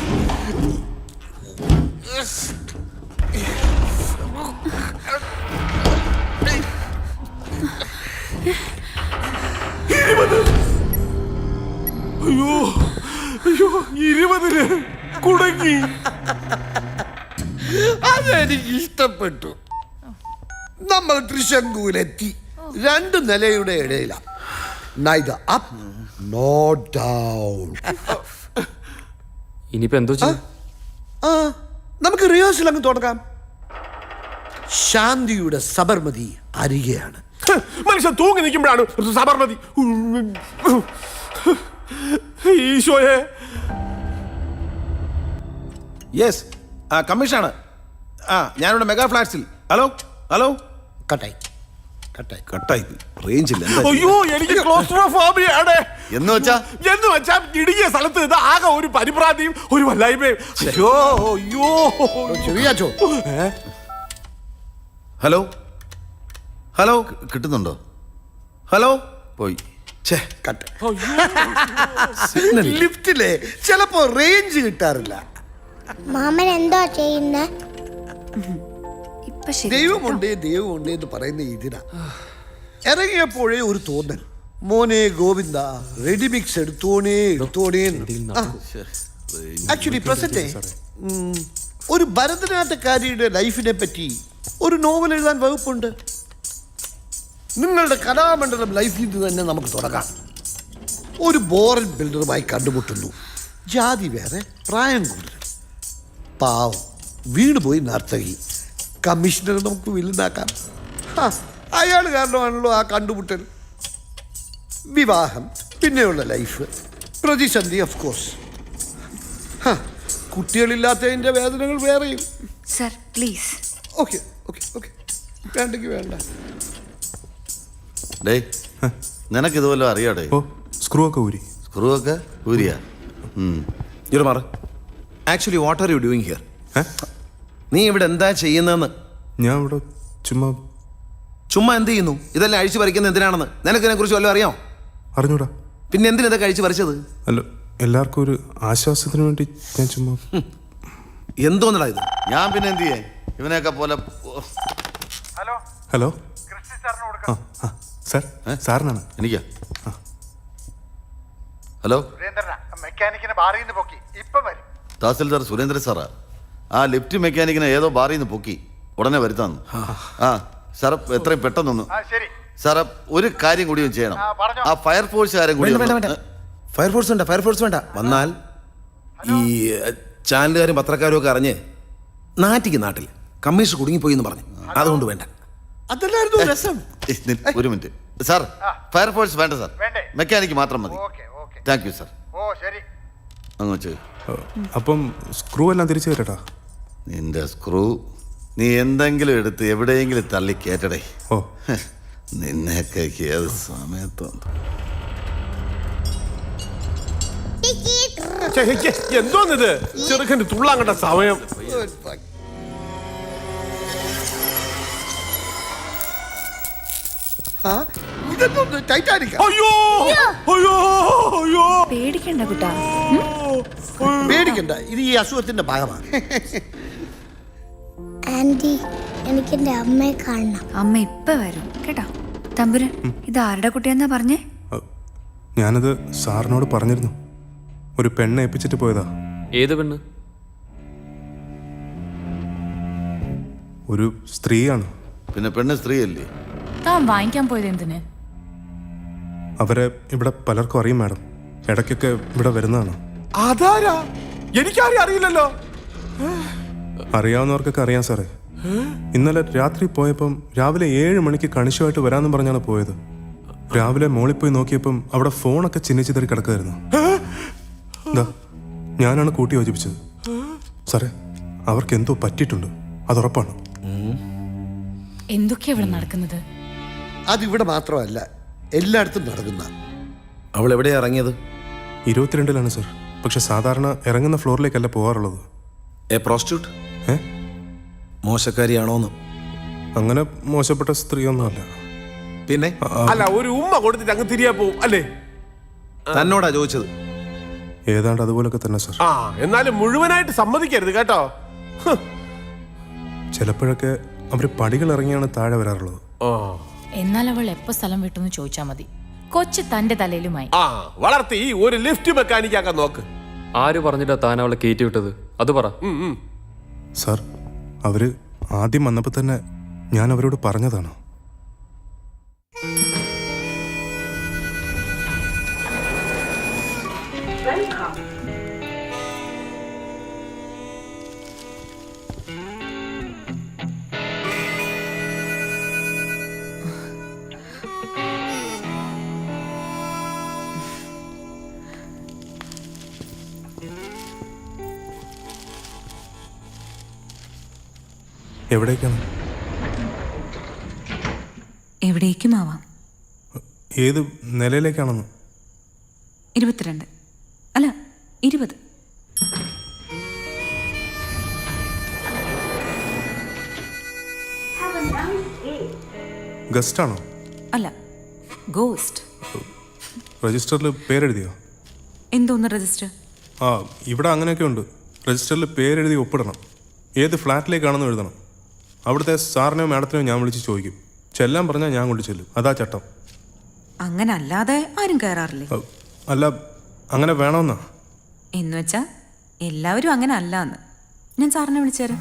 അയ്യോ 20 കുടുങ്ങി. അതെനിക്ക് ഇഷ്ടപ്പെട്ടു. നമ്മൾ തൃശങ്കൂലെത്തി. 2 നിലയുടെ ഇടയിലാണ്. Neither up nor down. ഇനിയിപ്പോ എന്തോ ചെയ്യും? നമുക്ക് റിഹേഴ്സൽ അങ്ങ് തുടങ്ങാം. ശാന്തിയുടെ സബർമതി അരികെയാണ്. മനുഷ്യൻ തൂങ്ങി നിൽക്കുമ്പോഴാണ് സബർമതി. ഈശോയെ. യെസ്, കമ്മീഷനാണ്. ഞാനിവിടെ മെഗാ ഫ്ലാറ്റ്സിൽ. Hello hello. കട്ടായി. റേഞ്ച് ഇല്ല. അയ്യോ എനിക്ക് ക്ലോസ്ട്രോഫോബിയാണ്. എന്ന് വെച്ചാ ഇടുങ്ങിയ സ്ഥലത്ത് ഇത് ആകെ ഒരു പരിഭ്രാന്തിയും ഒരു വല്ലായ്മയും. അയ്യോ അയ്യോ. ഹലോ ഹലോ, കിട്ടുന്നുണ്ടോ? ഹലോ. പോയി. ലിഫ്റ്റിലെ ചിലപ്പോ റേഞ്ച് കിട്ടാറില്ല. മാമൻ എന്തോ ചെയ്യുന്ന? ദൈവമുണ്ടേ എന്ന് പറയുന്ന ഇതിനാ. ഇറങ്ങിയപ്പോഴേ ഒരു തോന്നൽ, മോനെ ഗോവിന്ദ റെഡിമിക്സ് എടുത്തോണേ. ആക്ച്വലി പ്രസന്റ് ഒരു ഭരതനാട്യക്കാരിയുടെ ലൈഫിനെ പറ്റി ഒരു നോവൽ എഴുതാൻ വകുപ്പുണ്ട്. നിങ്ങളുടെ കലാമണ്ഡലം ലൈഫിൽ നിന്ന് തന്നെ നമുക്ക് തുടങ്ങാം. ഒരു ബോറൻ ബിൽഡറുമായി കണ്ടുമുട്ടുന്നു. ജാതി വേറെ, പ്രായം കൂടുതൽ, പാവം, വീണുപോയി നർത്തകി. കമ്മീഷണർ നമുക്ക് വില്ലുണ്ടാക്കാം. അയാൾ കാരണമാണല്ലോ ആ കണ്ടുമുട്ടൽ. വിവാഹം, പിന്നെയുള്ള ലൈഫ്, പ്രതിസന്ധി ഓഫ് കോഴ്സ്. കുട്ടികളില്ലാത്തതിൻ്റെ വേദനകൾ വേറെയും. Sir please. Okay okay okay, വേണ്ടെങ്കിൽ വേണ്ട. ഡേ നിനക്ക് ഇതുവല്ലോ അറിയാടേ? സ്ക്രൂ ഒക്കെ ഊരിയാ? Actually what are you doing here? നീ ഇവിടെ എന്താ ചെയ്യുന്നതെന്ന്? ഞാൻ ഇവിടെ ചുമ്മാ എന്ത് ചെയ്യുന്നു? ഇതെല്ലാം അഴിച്ചു പറിക്കുന്നത് എന്തിനാണെന്ന് നിനക്കിനെ കുറിച്ച് വല്ലതും അറിയാമോ? അറിഞ്ഞൂടാ. പിന്നെ എന്തിനാ ഇതൊക്കെ അഴിച്ചു പറിച്ചത്? അല്ല, എല്ലാവർക്കും ഒരു ആശ്വാസത്തിന് വേണ്ടി ഞാൻ ചുമ്മാ. എന്തോന്നടാ ഇത്? ഞാൻ പിന്നെ എന്ത് ചെയ്യേ ഇവനെയൊക്കെ പോലെ. ഹലോ ആ ആ സാർ സാറിനാണ്. എനിക്കാ? ഹലോ, മെക്കാനിക്കിനെ ബാറിൽ നിന്ന് പൊക്കി ഇപ്പം വരും. തഹസിൽദാർ സുരേന്ദ്രൻ സാറാ. ആ ലിഫ്റ്റ് മെക്കാനിക്കിനെ ഏതോ ബാറിൽ നിന്ന് പൊക്കി ഉടനെ വരുത്താന്ന്. ആ സാറെ എത്രയും പെട്ടെന്നൊന്ന്. സാറെ ഒരു കാര്യം കൂടി ചെയ്യണം. ആ ഫയർഫോഴ്സുകാരൻ കൂടി. ഫയർഫോഴ്സ് വേണ്ട, ഫയർഫോഴ്സ് വേണ്ട. വന്നാൽ ഈ ചാനലുകാരും പത്രക്കാരും ഒക്കെ അറിഞ്ഞ് നാട്ടിക്ക് നാട്ടിൽ കമ്മീഷൻ കുടുങ്ങിപ്പോയി എന്ന് പറഞ്ഞു. അതുകൊണ്ട് വേണ്ട. അതല്ലായിരുന്നു രസം. ഒരു മിനിറ്റ് സാർ, ഫയർഫോഴ്സ് വേണ്ട സാർ, മെക്കാനിക്ക് മാത്രം മതി. Thank you sir. അങ്ങ് വെച്ച്. അപ്പം സ്ക്രൂ എല്ലാം തിരിച്ചു തരട്ടാ. നിന്റെ സ്ക്രൂ നീ എന്തെങ്കിലും എടുത്ത് എവിടെയെങ്കിലും തള്ളി കേറ്റടേ. ഓ നിന്നെയൊക്കെ ഏത് സമയത്തും. എന്തോന്നിത്? ചെറുക്കൻ്റെ തുള്ളാൻ കണ്ട സമയം. അയ്യോ അയ്യോ അയ്യോ, പേടിക്കണ്ട കുട്ടാ. പേടിക്കണ്ട, ഇത് ഈ അസുഖത്തിന്റെ ഭാഗമാണ്. ആന്റി എനിക്ക് എൻ്റെ അമ്മയെ കാണണം. അമ്മ ഇപ്പൊ വരും കേട്ടോ. തമ്പുരൻ, ഇത് ആരുടെ കുട്ടിയെന്നാ പറഞ്ഞേ? ഞാനത് സാറിനോട് പറഞ്ഞിരുന്നു. ഒരു പെണ്ണെ ഏൽപ്പിച്ചിട്ട് പോയതാ. ഏത് പെണ്ണ്? ഒരു സ്ത്രീയാണ്. പിന്നെ പെണ്ണ് സ്ത്രീയല്ലേ? താൻ വാങ്ങിക്കാൻ പോയത് എന്തിന്? അവരെ ഇവിടെ പലർക്കും അറിയും മാഡം. ഇടയ്ക്കൊക്കെ ഇവിടെ വരുന്നതാണ്. അതാരാ? എനിക്കാരും അറിയില്ലല്ലോ. അറിയാവുന്നവർക്കൊക്കെ അറിയാം സാറേ. ഇന്നലെ രാത്രി പോയപ്പം രാവിലെ 7 മണിക്ക് കണിശമായിട്ട് വരാമെന്ന് പറഞ്ഞാണ് പോയത്. രാവിലെ മോളിൽ പോയി നോക്കിയപ്പം അവിടെ ഫോണൊക്കെ ചിന്നിച്ചിതറി കിടക്കുമായിരുന്നു. എന്താ ഞാനാണ് കൂട്ടി യോജിപ്പിച്ചത്. സാറേ, അവർക്ക് എന്തോ പറ്റിയിട്ടുണ്ട്, അതുറപ്പാണ്. എന്തൊക്കെയാ ഇവിടെ നടക്കുന്നത്? അതിവിടെ മാത്രമല്ല, എല്ലായിടത്തും നടക്കുന്ന. അവൾ എവിടെയാ ഇറങ്ങിയത്? 22-ലാണ് സാർ. പക്ഷെ സാധാരണ ഇറങ്ങുന്ന ഫ്ലോറിലേക്കല്ല പോകാറുള്ളത്. A prostitute? മോശക്കാരിയാണോന്ന്? അങ്ങനെ മോശപ്പെട്ട സ്ത്രീയൊന്നുമല്ല. പിന്നെ അല്ല, ഒരു ഉമ്മ കൊടുത്തിട്ട് അങ്ങ് തിരിയാ പോവും അല്ലേ? തന്നോടാ ചോദിച്ചത്. ഏതാണ്ട് അതുപോലൊക്കെ തന്നെ സാർ. ആ, എന്നാലും മുഴുവനായിട്ട് സമ്മതിക്കരുത് കേട്ടോ. ചിലപ്പോഴൊക്കെ അവർ പടികൾ ഇറങ്ങിയാണ് താഴെ വരാറുള്ളത്. എന്നാൽ അവൾ എപ്പോ സ്ഥലം വിട്ടെന്ന് ചോദിച്ചാ മതി. കൊച്ചു തന്റെ തലയിലുമായി. ആ, വളർത്തി ഒരു ലിഫ്റ്റ് മെക്കാനിക്കാക്കാൻ നോക്ക്. ആര് പറഞ്ഞിട്ടാ താൻ അവളെ കയറ്റി വിട്ടത്? അത് പറ. സാർ, അവര് ആദ്യം വന്നപ്പോൾ തന്നെ ഞാൻ അവരോട് പറഞ്ഞതാണ്. എവിടേക്കാണ്? എവിടേക്കും ആവാം. ഏത് നിലയിലേക്കാണെന്ന്? 22 അല്ല 20. ഗസ്റ്റാണോ? അല്ല, ഗോസ്റ്റ്. രജിസ്റ്ററിൽ പേരെഴുതിയോ? എന്തോന്ന് രജിസ്റ്റർ? ആ, ഇവിടെ അങ്ങനെയൊക്കെ ഉണ്ട്. രജിസ്റ്ററിൽ പേരെഴുതി ഒപ്പിടണം. ഏത് ഫ്ലാറ്റിലേക്കാണെന്ന് എഴുതണം. അവിടുത്തെ സാറിനെയോ മാഡത്തിനെയോ ഞാൻ വിളിച്ച് ചോദിക്കും. ചെല്ലാൻ പറഞ്ഞാൽ ഞാൻ കൊണ്ട് ചെല്ലും. അതാ ചട്ടം. അങ്ങനെ അല്ലാതെ ആരും കയറാറില്ലേ? അല്ല, അങ്ങനെ വേണമെന്നാ. എന്ന് വെച്ചാ എല്ലാവരും അങ്ങനെ അല്ല എന്ന്. ഞാൻ സാറിനെ വിളിച്ചേരാം.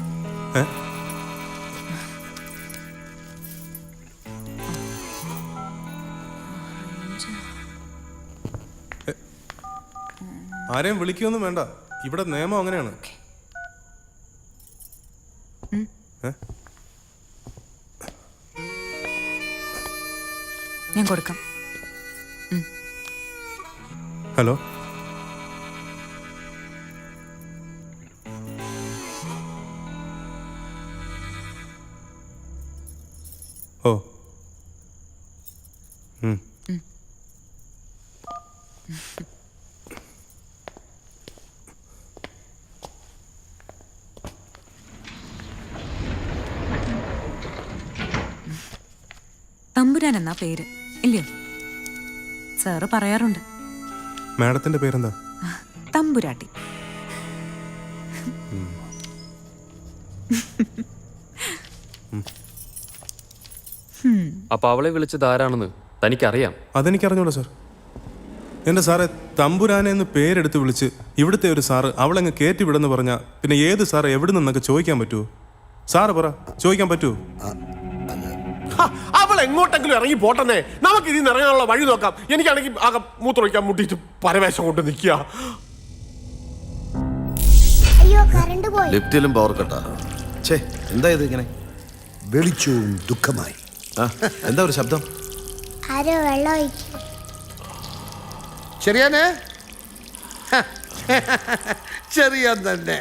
ആരെയും വിളിക്കൊന്നും വേണ്ട. ഇവിടെ നിയമം അങ്ങനെയാണ്. ഞാൻ കൊടുക്കാം. ഹലോ, ഓ തമ്പുരാൻ എന്നാ പേര് ഇല്ലയോ? സാറ് പറയാറുണ്ട്. മാഡത്തിന്റെ പേരെന്താ? തമ്പുരാട്ടി. അപ്പൊ അവളെ വിളിച്ചത് ആരാണെന്ന് തനിക്കറിയാം? അതെനിക്കറിഞ്ഞോളൂ സാർ. എൻ്റെ സാറെ, തമ്പുരാനെ എന്ന് പേരെടുത്ത് വിളിച്ച് ഇവിടുത്തെ ഒരു സാറ് അവളങ്ങ് കയറ്റി വിടെന്ന് പറഞ്ഞാൽ പിന്നെ ഏത് സാറ് എവിടെ നിന്നൊക്കെ ചോദിക്കാൻ പറ്റുമോ? സാറ് പറ, ചോദിക്കാൻ പറ്റുമോ? അവൾ എങ്ങോട്ടെങ്കിലും ഇറങ്ങി പോട്ടെന്നേ, നമുക്ക് ഇതിൽ നിന്ന് ഇറങ്ങാനുള്ള വഴി നോക്കാം. എനിക്കാണെങ്കിൽ ആകെ മൂത്രമൊഴിക്കാൻ മുട്ടിയിട്ട് പരവേശം കൊണ്ട് നിൽക്കുക. അയ്യോ കറണ്ട് പോയി. ലിഫ്റ്റിലും പവർ കട്ടാ. ഛേ, എന്താ ഇത് ഇങ്ങനെ? വെളിച്ചവും ദുഃഖമായി. എന്താ ഒരു ശബ്ദം? ആരോ വെള്ളം ഒഴിക്കും. ശരിയാനേ? ചെറിയാൻ തന്നെ.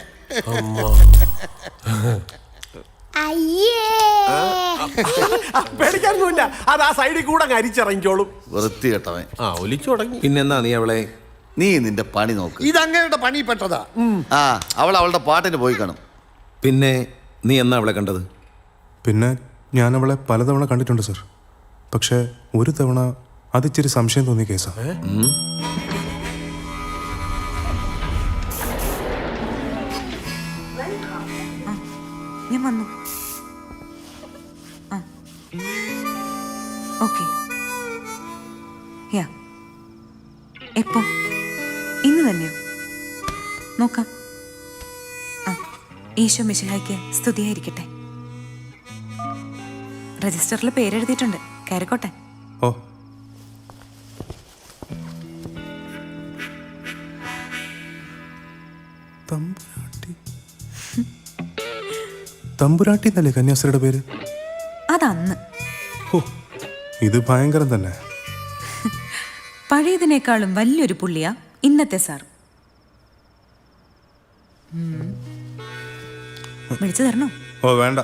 അയ്യേ പേടിക്കാനൊന്നുമില്ല, അത് ആ സൈഡിൽ കൂടെ അങ്ങ് അരിച്ചിറങ്ങിക്കോളും. വൃത്തി കെട്ടവൻ. ഒലിച്ചു തുടങ്ങി. പിന്നെന്താ നീ അവളെ? നീ നിന്റെ പണി നോക്ക്. ഇത് അങ്ങയുടെ പണിപ്പെട്ടതാ. അവൾ അവളുടെ പാട്ടിന് പോയി കാണും. പിന്നെ നീ എന്നാ അവളെ കണ്ടത്? പിന്നെ ഞാൻ അവളെ പലതവണ കണ്ടിട്ടുണ്ട് സർ. പക്ഷേ ഒരു തവണ അതിച്ചിരി സംശയം തോന്നിയ കേസാ. ഞാൻ വന്നു. ഓക്കെ. യാ, എപ്പോ? ഇന്ന് തന്നെയോ? നോക്കാം. ഈശോ മിശിഹായ്ക്ക് സ്തുതിയായിരിക്കട്ടെ. രജിസ്റ്ററിൽ പേരെഴുതിയിട്ടുണ്ട്. കയറിക്കോട്ടെ. ഓ, തമ്പുരാട്ടി എന്നല്ലേ കന്യാസ്ത്രീയുടെ പേര്? അതന്ന്. ഓ, ഇത് ഭയങ്കരം തന്നെ. പഴയതിനേക്കാളും വലിയൊരു പുള്ളിയാ ഇന്നത്തെ സാർ. വിളിച്ചു തരണോ? ഓ വേണ്ട.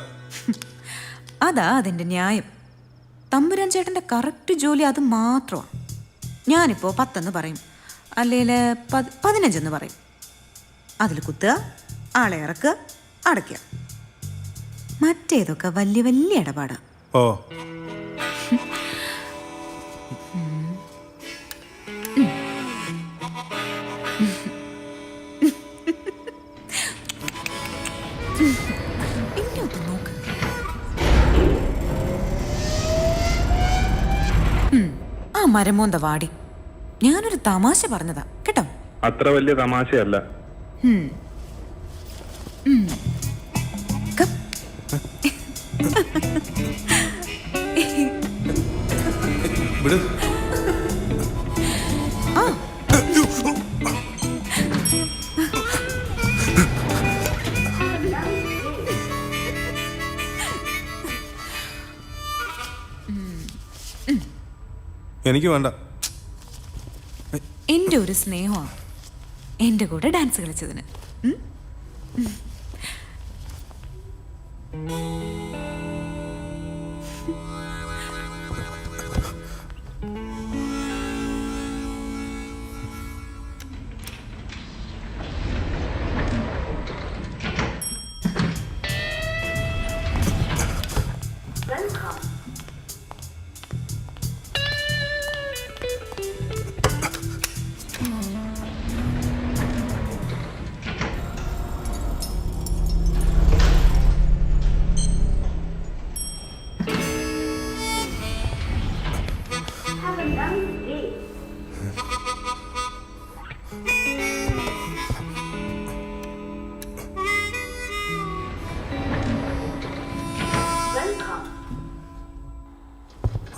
അതാ അതിൻ്റെ ന്യായം. തമ്പുരാൻ ചേട്ടൻ്റെ കറക്റ്റ് ജോലി അത് മാത്രമാണ്. ഞാനിപ്പോൾ 10 പറയും, അല്ലെങ്കിൽ 15 പറയും. അതിൽ കുത്തുക, ആളെ ഇറക്കുക, അടയ്ക്കുക. മറ്റേതൊക്കെ വലിയ വലിയ ഇടപാടാ. ഓ, ഇങ്ങോട്ട് നോക്ക്. ആ മരമോന്ത വാടി. ഞാനൊരു തമാശ പറഞ്ഞതാ കേട്ടോ. അത്ര വലിയ തമാശയല്ല. വിട്. എനിക്ക് വേണ്ട. എൻ്റെ ഒരു സ്നേഹമാണ് എൻ്റെ കൂടെ ഡാൻസ് കളിച്ചതിന്.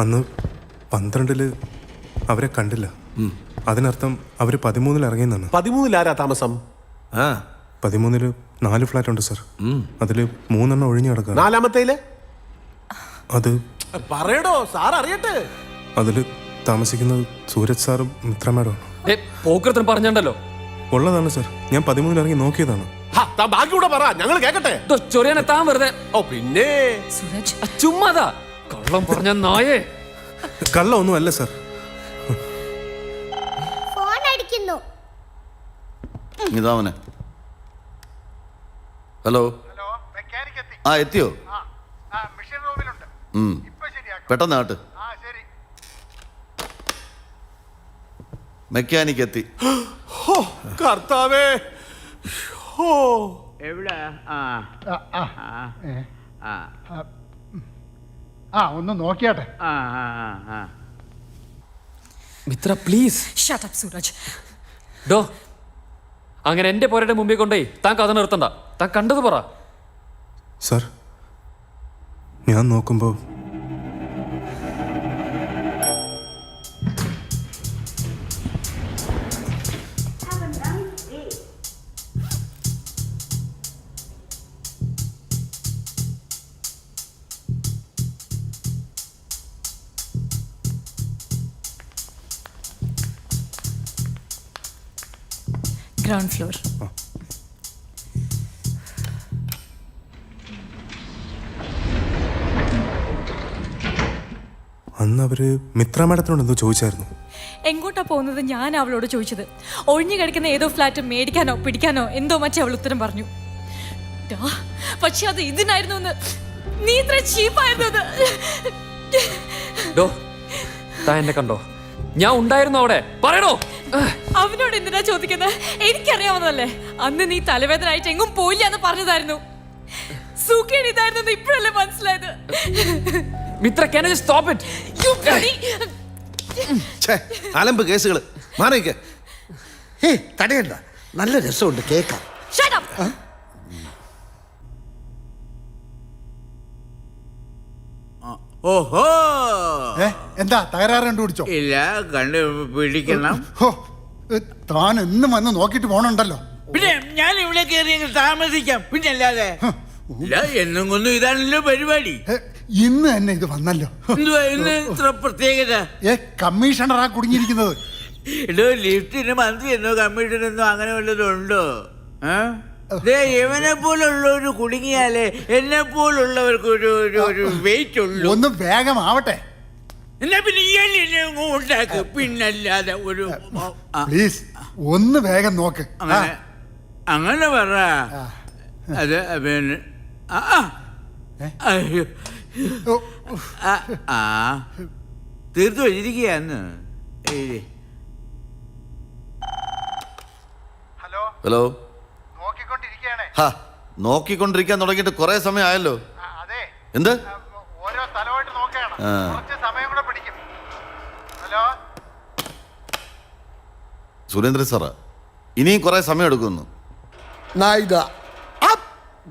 അന്ന് 12 അവരെ കണ്ടില്ല. അതിനർത്ഥം അവർ 13 ഇറങ്ങിയെന്നാണ്. 13 ആരാ താമസം? 13 4 ഫ്ലാറ്റ് ഉണ്ട് സർ. അതിൽ 3 ഒഴിഞ്ഞു കിടക്കുക. 4-മത്തേല് അത് പറയടോ, സാർ അറിയട്ടെ. അതിൽ താമസിക്കുന്നത് സൂരജ് സാറും മിത്ര മാഡമാണ്. പോക്കൃത്തൻ പറഞ്ഞല്ലോ. ഉള്ളതാണ് സർ. ഞാൻ 13 ഇറങ്ങി നോക്കിയതാണ്. ബാക്കി കൂടെ പറ, ഞങ്ങൾ കേക്കട്ടെ. ചൊറിയാനെ താൻ വെറുതെ. ഓ പിന്നെ സൂരജ് ചുമ്മാതാ കള്ളം പറഞ്ഞ നായേ. കള്ളമൊന്നും അല്ല സർ. ഫോൺ അടിക്കുന്നു. ഇതാവനെ. ഹലോ. ആ എത്തിയോ? പെട്ടെന്ന് ആട്ട്. മെക്കാനിക് എത്തി. കർത്താവേ. എവിടെ? ആ ഒന്ന് നോക്കിയാട്ടെ. Mitra please. Shut up Suraj. ഡോ അങ്ങനെ എന്റെ പോരയുടെ മുമ്പിൽ കൊണ്ടേ താൻ കഥ നിർത്തണ്ട. താൻ കണ്ടത് പറ. സാർ ഞാൻ നോക്കുമ്പോൾ ഗ്രൗണ്ട് ഫ്ലോർ. അന്ന് അവര് മിത്ര മാഡത്തിനോട് എന്തോ ചോദിച്ചായിരുന്നു. എങ്ങോട്ടാ പോകുന്നത് ഞാൻ അവളോട് ചോദിച്ചത്. ഒഴിഞ്ഞു കിടക്കുന്ന ഏതോ ഫ്ലാറ്റ് മേടിക്കാനോ പിടിക്കാനോ എന്തോ മറ്റേ അവൾ ഉത്തരം പറഞ്ഞു. പക്ഷെ അത് ഇതിനായിരുന്നു എന്ന്. നീ ഇത്ര ചീപ്പായിരുന്നു. ഡോ താൻ എന്നെ കണ്ടോ? ഞാൻ ഉണ്ടായിരുന്നു അവിടെ. പറയണോ? അവനോട് എന്തിനാ ചോദിക്കുന്നത്? എനിക്കറിയാവുന്നതല്ലേ. അന്ന് നീ തലവേദനായിട്ട് എങ്ങും പോയില്ല എന്ന് പറഞ്ഞതായിരുന്നു. സുഖേട് ഇതായിരുന്നു ഇപ്പോഴല്ലേ മനസ്സിലായത്. Mitra, can you stop it? അലമ്പ് കേസുകൾ മാറിക്ക്. തടയണ്ട, നല്ല രസമുണ്ട് കേൾക്കാം. Shut up. ഓഹോ, എന്താ തകരാറ് കണ്ടുപിടിച്ചോ? ഇല്ല, കണ്ടുപിടിക്കണം. താൻ എന്നും വന്ന് നോക്കിട്ട് പോണുണ്ടല്ലോ. പിന്നെ ഞാൻ ഇവിടെ കയറി താമസിക്കാം, പിന്നെ അല്ലാതെ. എന്നും കൊന്നും ഇതാണല്ലോ പരിപാടി. ഇന്ന് തന്നെ ഇത് വന്നല്ലോ. എന്തുവാ ഇന്ന് ഇത്ര പ്രത്യേകത? കമ്മീഷണറാ കുടുങ്ങിയിരിക്കുന്നത്. എടോ, ലിഫ്റ്റിന് മന്ത്രി എന്നോ കമ്മീഷനെന്നോ അങ്ങനെ വല്ലതുണ്ടോ? ഇവനെ പോലുള്ളവര് കുടുങ്ങിയാലേ എന്നെ പോലുള്ളവർക്ക് ഒരു വെയിറ്റ് ഉള്ളൂ. ഒന്ന് വേഗമാവട്ടെ. എന്നാ പിന്നെ ഇയാളെ ഉണ്ടാക്ക്, പിന്നല്ലാതെ ഒരു പ്ലീസ് ഒന്ന് വേഗം നോക്ക്. അങ്ങനെ പറ. അത് പിന്നെ തീർത്തു വച്ചിരിക്കുകയാന്ന്. ഹലോ. നോക്കിക്കൊണ്ടിരിക്കാൻ തുടങ്ങിയിട്ട് കുറെ സമയം ആയല്ലോ. എന്ത്? സുരേന്ദ്രൻ സാറാ, ഇനിയും കുറെ സമയം എടുക്കുന്നു. Neither up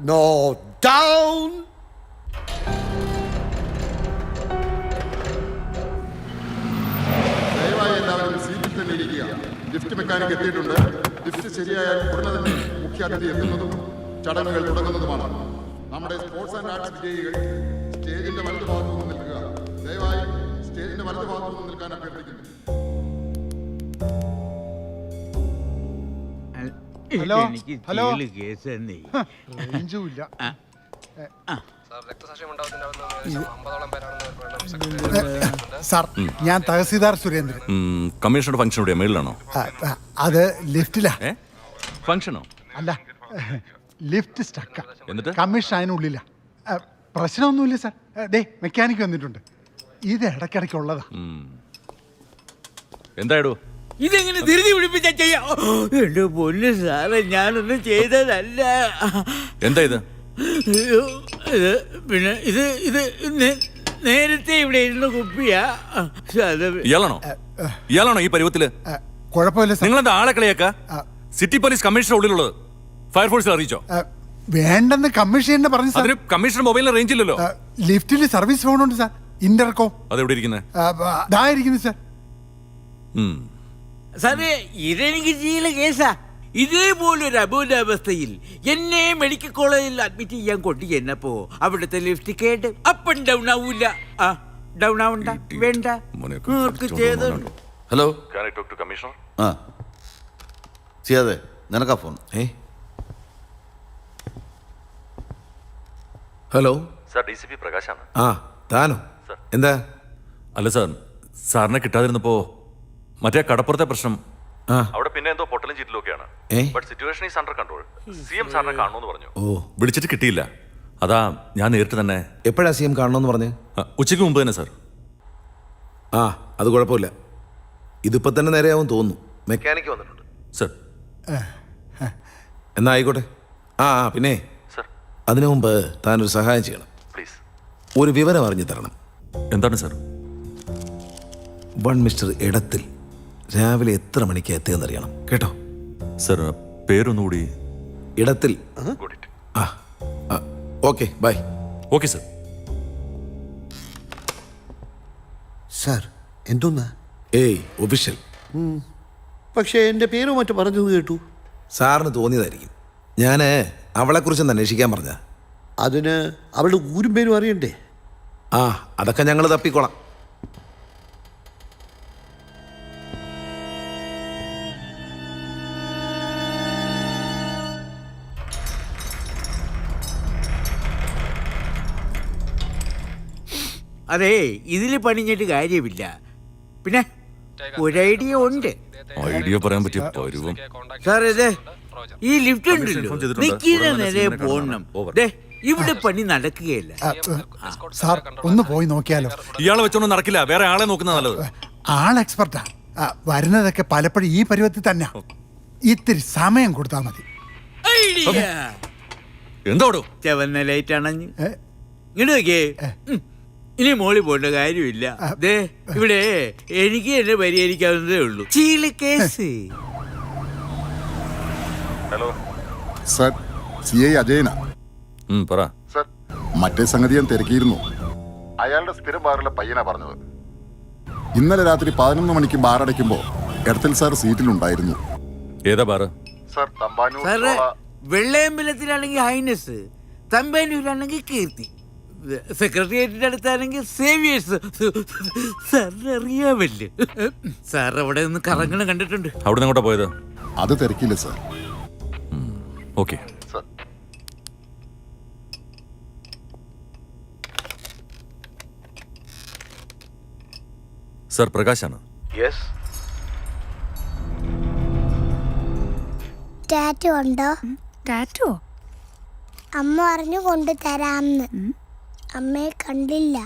nor down. ദയവായി എല്ലാവരും സീറ്റിൽ തന്നെ ഇരിക്കുക. ലിഫ്റ്റ് മെക്കാനിക് എത്തിയിട്ടുണ്ട്. ലിഫ്റ്റ് ശരിയായാൽ ഉടനെ തന്നെ മുഖ്യാതിഥി എത്തുന്നതും ചടങ്ങുകൾ തുടങ്ങുന്നതുമാണ്. നമ്മുടെ സ്പോർട്സ് ആൻഡ് ആർട്സ് വിജയികൾ സ്റ്റേജിന്റെ വലതു ഭാഗത്തു നിന്ന് നിൽക്കുക. ദയവായി സ്റ്റേജിന്റെ വലതു ഭാഗത്തു നിന്ന് നിൽക്കാൻ അഭ്യർത്ഥിക്കുന്നു. Hello hello. സാർ, ഞാൻ തഹസീൽദാർ സുരേന്ദ്രൻ. കമ്മീഷണർ ഫംഗ്ഷൻ എവിടെയാ? മേളിലാണോ? അത് ലിഫ്റ്റിലാ. ഫംഗ്ഷനോ? അല്ല, ലിഫ്റ്റ് സ്റ്റക്കാ. എന്നിട്ട് കമ്മീഷൻ അതിനുള്ളിലാ. പ്രശ്നമൊന്നുമില്ല സാർ. മെക്കാനിക്ക് വന്നിട്ടുണ്ട്. ഇത് ഇടയ്ക്കിടയ്ക്കുള്ളതാ. എന്തായിടോ ഇതെങ്ങനെ ധൃതി പിടിപ്പിച്ചാ ചെയ്യാം? എന്റെ പൊന്ന് സാറേ, ഞാനൊന്നും ചെയ്തതല്ല. എന്താ ഇത്? പിന്നെ ഇത് നേരത്തെ ഇവിടെ ഇരുന്ന് കുപ്പിയാ. ഇയാളാണോ ഈ പരുവത്തില്? കുഴപ്പമില്ല സാർ. നിങ്ങളെന്താ ആളെ കളിയാക്ക? സിറ്റി പോലീസ് കമ്മീഷണർ ഉള്ളിലുള്ളത്. ഫയർഫോഴ്സിൽ അറിയിച്ചോ? വേണ്ടെന്ന് കമ്മീഷണർ പറഞ്ഞു സാർ. കമ്മീഷണർ മൊബൈലിന് റേഞ്ച് ഇല്ലല്ലോ. ലിഫ്റ്റിൽ സർവീസ് ഫോണുണ്ട് സാർ, ഇന്റർകോം. അതെവിടെ ഇരിക്കുന്നത്? സാർ. സാറേ, ഇതെനിക്ക് ചെയ്യല കേസാ. ഇതേപോലൊരു അബോധാവസ്ഥയിൽ എന്നെ മെഡിക്കൽ കോളേജിൽ അഡ്മിറ്റ് ചെയ്യാൻ കൊണ്ടു ചെന്നപ്പോ അവിടുത്തെ ലിഫ്റ്റ് കേട്ട് അപ്പ് ആൻഡ് ഡൗൺ ആവൂല. ഡൗൺ ആവണ്ട, വേണ്ട. ഹലോ. കമ്മീഷണർ. ചെയ്യാതെ നിനക്കാ ഫോൺ. Hello sir, DCP പ്രകാശാണ്. താനോ? എന്താ? അല്ല സാർ, സാറിനെ കിട്ടാതിരുന്നപ്പോ മറ്റേ കടപ്പുറത്തെ പ്രശ്നം അവിടെ പിന്നെ എന്തോ പൊട്ടലും ചീറ്റലൊക്കെയാണ്. But situation is under control. CM സാറിനെ കാണണമെന്ന് പറഞ്ഞു. വിളിച്ചിട്ട് കിട്ടിയില്ല. അതാ ഞാൻ നേരിട്ട് തന്നെ. എപ്പോഴാ CM കാണണമെന്ന് പറഞ്ഞു? ഉച്ചയ്ക്ക് മുമ്പ് തന്നെ സാർ. അത് കുഴപ്പമില്ല. ഇതിപ്പോ തന്നെ നേരെയാവും തോന്നുന്നു. മെക്കാനിക്ക് വന്നിട്ടുണ്ട് സാർ. എന്നാ ആയിക്കോട്ടെ. പിന്നെ സാർ, അതിനു മുമ്പ് താനൊരു സഹായം ചെയ്യണം പ്ലീസ്. ഒരു വിവരം അറിഞ്ഞു തരണം. എന്താണ് സാർ? വൺ മിസ്റ്റർ ഇടത്തിൽ രാവിലെ എത്ര മണിക്ക് എത്തിയെന്നറിയണം കേട്ടോ. സാർ പേരൊന്നുകൂടി. ഇടത്തിൽ. Okay bye. Okay sir. Sir എന്തോന്നാ? ഏയ് ഒഫീഷ്യൽ. പക്ഷേ എൻ്റെ പേരോ മറ്റു പറഞ്ഞത് കേട്ടു. സാറിന് തോന്നിയതായിരിക്കും. ഞാൻ അവളെക്കുറിച്ചൊന്ന് അന്വേഷിക്കാൻ പറഞ്ഞ. അതിന് അവളുടെ ഊരും പേരും അറിയണ്ടേ? അതൊക്കെ ഞങ്ങൾ തപ്പിക്കോളാം. അതെ, ഇതിൽ പണിഞ്ഞിട്ട് കാര്യമില്ല. പിന്നെ ഒരു ഐഡിയ ഉണ്ട്. ഐഡിയ പറയാൻ പറ്റിയ പരുവം. സാർ ഇത് ഈ ലിഫ്റ്റ് ഉണ്ടല്ലോ, നിൽക്കുന്ന നിലയെ പോകണം. ഇവിടെ പണി നടക്കുകയില്ല. സാർ ഒന്ന് പോയി നോക്കിയാലോ? ഇയാളെ വെച്ചോണ്ട് നടക്കില്ല, വേറെ ആളെ നോക്കുന്ന നല്ലത്. ആൾ എക്സ്പെർട്ടാ. വരുന്നതൊക്കെ പലപ്പോഴും ഈ പരുവത്തിൽ തന്നെ. ഇത്തിരി സമയം കൊടുത്താൽ മതി. എന്തോടോ ചവന്ന ലൈറ്റ് അണഞ്ഞു. ഇങ്ങോട്ട് നോക്കിയേ. ഇനി മോളിൽ പോകേണ്ട കാര്യമില്ല. ഇവിടെ എനിക്ക് എന്നെ പരിഹരിക്കാവുന്നതേ ഉള്ളൂ. Cheela case. Hello sir, CI അജയനാ. പറ സർ, മറ്റേ സംഗതി ഞാൻ തിരക്കിയിരുന്നു. അയാളുടെ സ്ഥിരം ബാറിലെ പയ്യനാ പറഞ്ഞത്. ഇന്നലെ രാത്രി 11 മണിക്ക് ബാർ അടയ്ക്കുമ്പോൾ എടത്തിൽ സാർ സീറ്റിലുണ്ടായിരുന്നു. ഏതാ ബാറ്? സർ, തമ്പാനൂർ. സാറ് വെള്ളയമ്പലത്തിലാണെങ്കിൽ ഹൈനസ്, തമ്പാനൂരാണെങ്കിൽ കീർത്തി, സെക്രട്ടേറിയറ്റിന്റെ അടുത്താണെങ്കിൽ സേവിയേഴ്സ്. സാറിന് അറിയാമല്ലോ. സാർ അവിടെ നിന്ന് കറങ്ങണം കണ്ടിട്ടുണ്ട്. അവിടെ നിന്ന് പോയത്? അത് തിരക്കില്ല സാർ. Okay sir. സാർ പ്രകാശാണ്. ടാറ്റു ഉണ്ടോ? ടാറ്റോ? അമ്മ പറഞ്ഞു കൊണ്ടു തരാമെന്ന്. അമ്മയെ കണ്ടില്ല.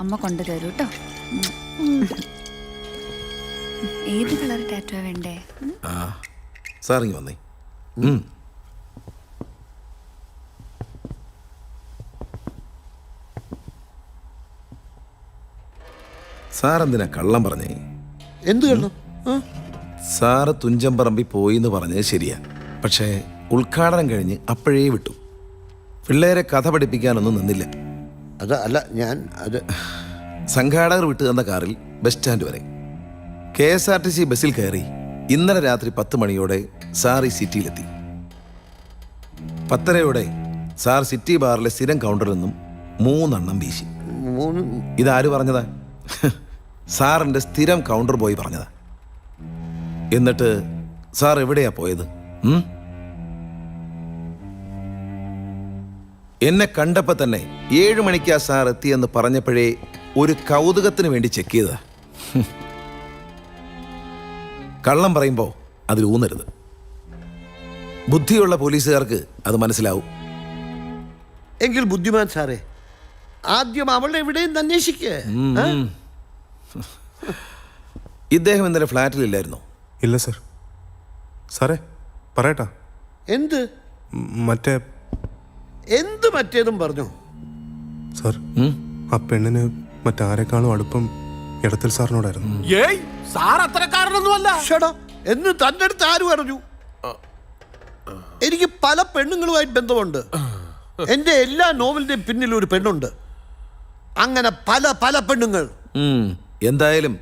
അമ്മ കൊണ്ടു തരൂ കേട്ടോ. ഏത് കളർ ടാറ്റോ വേണ്ടേ? സാർ ഇങ്ങ് വന്നേ. സാർ എന്തിനാ കള്ളം പറഞ്ഞേ? എന്ത് കള്ളം? സാറ് തുഞ്ചമ്പറമ്പി പോയിന്ന് പറഞ്ഞത് ശരിയാ. പക്ഷേ ഉദ്ഘാടനം കഴിഞ്ഞ് അപ്പോഴേ വിട്ടു. പിള്ളേരെ കഥ പഠിപ്പിക്കാനൊന്നും നിന്നില്ല. അല്ല ഞാൻ അത് സംഘാടകർ വിട്ടു തന്ന കാറിൽ ബസ് സ്റ്റാൻഡ് വരെ KSRTC ബസ്സിൽ കയറി ഇന്നലെ രാത്രി 10 മണിയോടെ സാർ ഈ സിറ്റിയിലെത്തി. 10:30 സാർ സിറ്റി ബാറിലെ സ്ഥിരം കൗണ്ടറിൽ നിന്നും 3 എണ്ണം വീശി. ഇതാര് പറഞ്ഞതാ? സാറിൻ്റെ സ്ഥിരം കൗണ്ടർ ബോയ് പറഞ്ഞതാ. എന്നിട്ട് സാർ എവിടെയാ പോയത്? എന്നെ കണ്ടപ്പോൾ തന്നെ 7 മണിക്കാ സാർ എത്തിയെന്ന് പറഞ്ഞപ്പോഴേ ഒരു കൗതുകത്തിന് വേണ്ടി ചെക്ക് ചെയ്തതാ. കള്ളം പറയുമ്പോൾ അതിൽ ഊന്നരുത്. ബുദ്ധിയുള്ള പോലീസുകാർക്ക് അത് മനസ്സിലാവും. എങ്കിൽ ബുദ്ധിമാൻ സാറേ, ആദ്യം അവളെ എവിടെയും അന്വേഷിക്കേ. ഇദ്ദേഹം ഇന്നലെ ഫ്ലാറ്റിലില്ലായിരുന്നോ? ഇല്ല സർ. സാറേ പറയട്ടാ. എന്ത് മറ്റേതും പറഞ്ഞു? സാർ, ആ പെണ്ണിന് മറ്റാരെക്കാളും അടുപ്പം എടത്തിൽ സാറിനോടായിരുന്നു. ഏയ് സാർ അത്രക്കാരനൊന്നുമല്ല. എന്ന് തന്റെ അടുത്ത് ആര് പറഞ്ഞു? എനിക്ക് പല പെണ്ണുങ്ങളുമായിട്ട് ബന്ധമുണ്ട്. എന്റെ എല്ലാ നോവലിന്റെയും പിന്നിൽ ഒരു പെണ്ണുണ്ട്. അങ്ങനെ പല പല പെണ്ണുങ്ങൾ. എന്തായാലും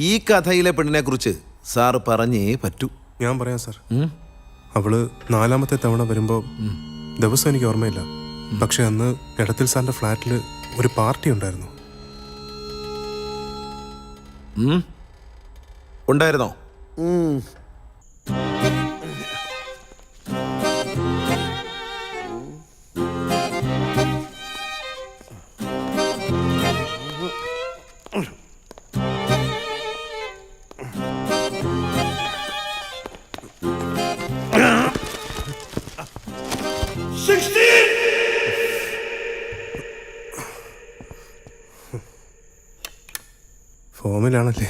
ഈ കഥയിലെ പെണ്ണിനെ കുറിച്ച് സാറ് പറഞ്ഞേ പറ്റൂ. ഞാൻ പറയാം സാർ. അവള് 4ാമത്തെ തവണ വരുമ്പോൾ ദിവസം എനിക്ക് ഓർമ്മയില്ല. പക്ഷെ അന്ന് എടത്തിൽ സാറിന്റെ ഫ്ലാറ്റിൽ ഒരു പാർട്ടി ഉണ്ടായിരുന്നു. ഉണ്ടായിരുന്നോ? ഫോമിലാണല്ലേ?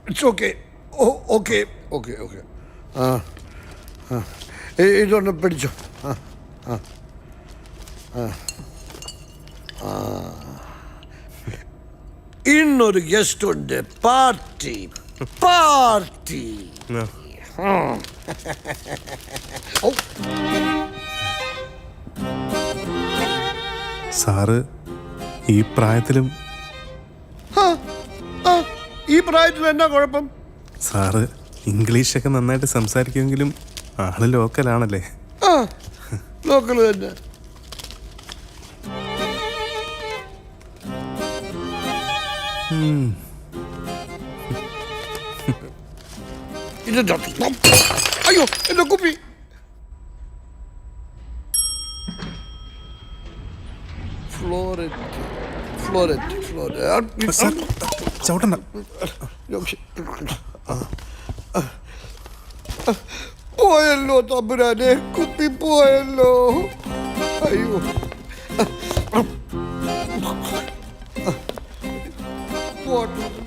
It's okay. Okay okay okay ആ ആ ഇതൊന്ന് പിടിച്ചോ ആ ആ ആ ആ ഇന്നൊരു ഗസ്റ്റ് ഉണ്ട് പാർട്ടി പാർട്ടി സാറ് ഈ പ്രായത്തിലും ഈ പ്രായത്തിൽ എന്നാ കുഴപ്പം? സാറ് ഇംഗ്ലീഷൊക്കെ നന്നായിട്ട് സംസാരിക്കുമെങ്കിലും ആള് ലോക്കലാണല്ലേ? ആ ലോക്കൽ തന്നെ. അയ്യോ എന്റെ കുപ്പി. ചവിട്ടണ്ട. പോയല്ലോ തമ്പുരാനെ, കുപ്പി പോയല്ലോ. അയ്യോ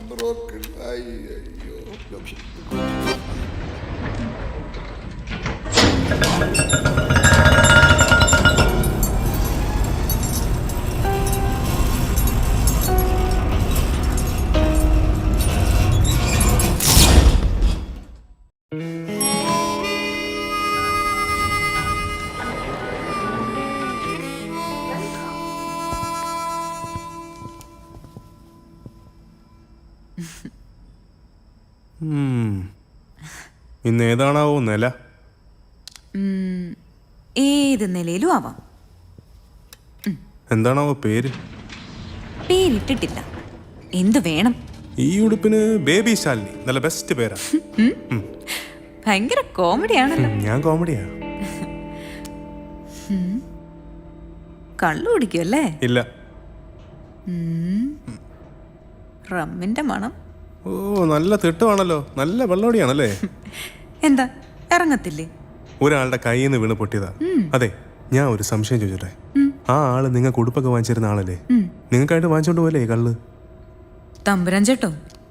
broken. അയ്യോ ഇന്ന് ഏതാണാവോ നില? ഏത് നിലയിലും ആവാം. എന്താണാവോ പേര്? പേരിട്ടിട്ടില്ല. എന്ത് വേണം? ഈ ഉടുപ്പിന് ബേബി ശാലിനി നല്ല ബെസ്റ്റ് പേരാ. ഭയങ്കര കോമഡിയാണല്ലോ. ഞാൻ കോമഡിയാ. കള്ളു കുടിക്കുമല്ലേ? ഇല്ല. റമ്മിന്റെ മണം. ഓ നല്ല തിട്ടുവാണല്ലോ, നല്ല വെള്ളോടിയാണല്ലേ? എന്താ ഇറങ്ങത്തില്ലേ? ഒരാളുടെ കയ്യിൽ നിന്ന് വീണ് പൊട്ടിയതാ. അതെ, ഞാൻ ഒരു സംശയം ചോദിച്ചോട്ടെ. ആ ആള് നിങ്ങൾക്ക് ഉടുപ്പൊക്കെ വാങ്ങിച്ചിരുന്ന ആളല്ലേ? നിങ്ങൾക്കായിട്ട് വാങ്ങിച്ചോണ്ട് പോയല്ലേ ഈ കള്ള്? തമ്പുരാൻ ചേട്ടോ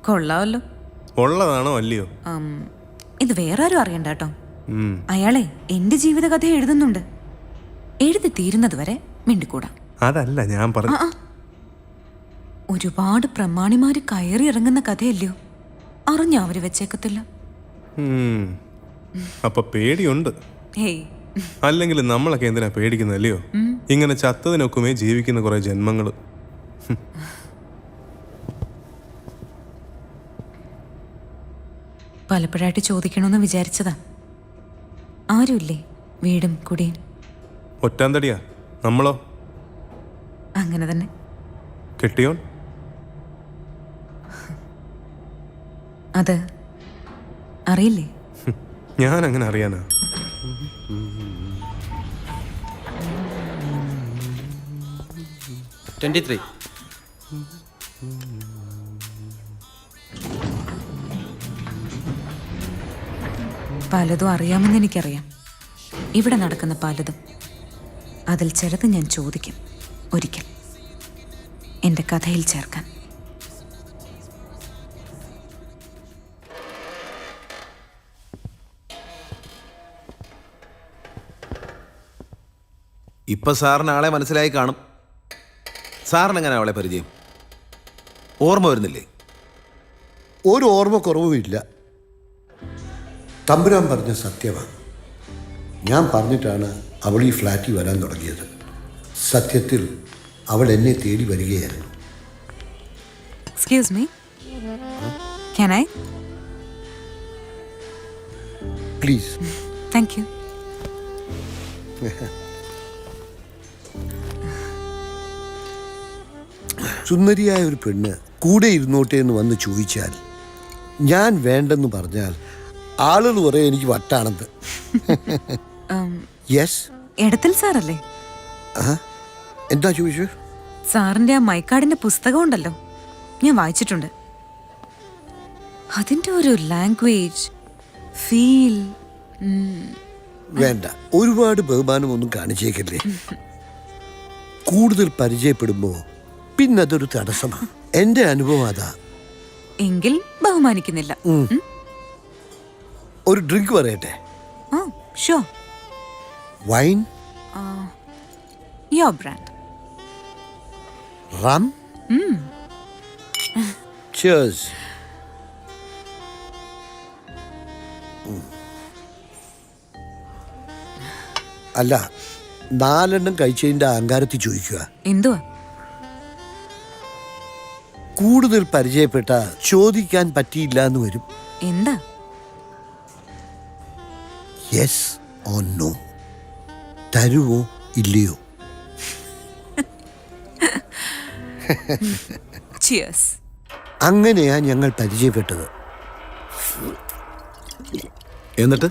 കൊള്ളാവല്ലോ. ഉള്ളതാണോ അല്ലയോ? ഇത് വേറെ ആരും അറിയണ്ട കേട്ടോ. അയാളെ എന്റെ ജീവിതകഥ എഴുതുന്നുണ്ട്. എഴുതി തീരുന്നത് വരെ മിണ്ടിക്കൂടാ. അതല്ല ഞാൻ പറഞ്ഞു. ഒരുപാട് പ്രമാണിമാര് കയറി ഇറങ്ങുന്ന കഥയല്ലയോ? അറിഞ്ഞ അവര് വെച്ചേക്കത്തില്ല. അപ്പൊ പേടിയുണ്ട്. അല്ലെങ്കിൽ നമ്മളൊക്കെ എന്തിനാ പേടിക്കുന്നല്ലയോ? ഇങ്ങനെ ചത്തതിനൊക്കുമേ ജീവിക്കുന്ന കുറെ ജന്മങ്ങള്. പലപ്പോഴായിട്ട് ചോദിക്കണമെന്ന് വിചാരിച്ചതാ. ആരുമില്ലേ വീടും കുടിയും? ഒറ്റാന്തടിയാ. നമ്മളോ? അങ്ങനെ തന്നെ. കെട്ടിയോൻ? അത് അറിയില്ലേ? ഞാൻ അങ്ങനെ അറിയാനാ? പലതും അറിയാമെന്ന് എനിക്കറിയാം. ഇവിടെ നടക്കുന്ന പലതും. അതിൽ ചിലത് ഞാൻ ചോദിക്കും ഒരിക്കൽ എൻ്റെ കഥയിൽ ചേർക്കാൻ. ഇപ്പൊ സാറിന് ആളെ മനസ്സിലായി കാണും. സാറിന് എങ്ങനെ അവളെ പരിചയം? ഓർമ്മ വരുന്നില്ലേ? ഒരു ഓർമ്മ കുറവുമില്ല. തമ്പുരാൻ പറഞ്ഞ സത്യമാണ്. ഞാൻ പറഞ്ഞിട്ടാണ് അവൾ ഈ ഫ്ലാറ്റിൽ വരാൻ തുടങ്ങിയത്. സത്യത്തിൽ അവൾ എന്നെ തേടി വരികയായിരുന്നു. Excuse me, can I? Please. Thank you. സുന്ദരിയായ ഒരു പെണ്ണ് കൂടെ ഇരുന്നോട്ടെ എന്ന് വന്ന് ചോദിച്ചാൽ ഞാൻ വേണ്ടെന്ന് പറഞ്ഞാൽ ആളുകൾ പറയും എനിക്ക് വട്ടാണെന്ന്. യെസ്. എടത്തിൽ സാറല്ലേ? എന്താ ചോദിച്ചു? സാറിന്റെ ആ മൈക്കാടിന്റെ പുസ്തകം ഉണ്ടല്ലോ, ഞാൻ വായിച്ചിട്ടുണ്ട്. അതിന്റെ ഒരു ലാംഗ്വേജ് ഫീൽ. വേണ്ട, ഒരുപാട് ബഹുമാനമൊന്നും കാണിച്ചേക്കല്ലേ. കൂടുതൽ പരിചയപ്പെടുമ്പോ പിന്നതൊരു തടസ്സമാണ്. എന്റെ അനുഭവം അതാ. എങ്കിൽ ബഹുമാനിക്കുന്നില്ല. ഒരു ഡ്രിങ്ക് പറയട്ടെ? Sure. Wine? Your brand. Rum? Cheers. അല്ല, 4 കഴിച്ചതിന്റെ അഹങ്കാരത്തിൽ ചോദിക്കുക. എന്തുവാ? കൂടുതൽ പരിചയപ്പെട്ട ചോദിക്കാൻ പറ്റിയില്ല എന്ന് വരും. എന്താ? യെസ് ഓർ നോ, തരുവോ ഇല്ലയോ? ചിയേഴ്സ്. അങ്ങനെയാ ഞങ്ങൾ പരിചയപ്പെട്ടത്. എന്നിട്ട്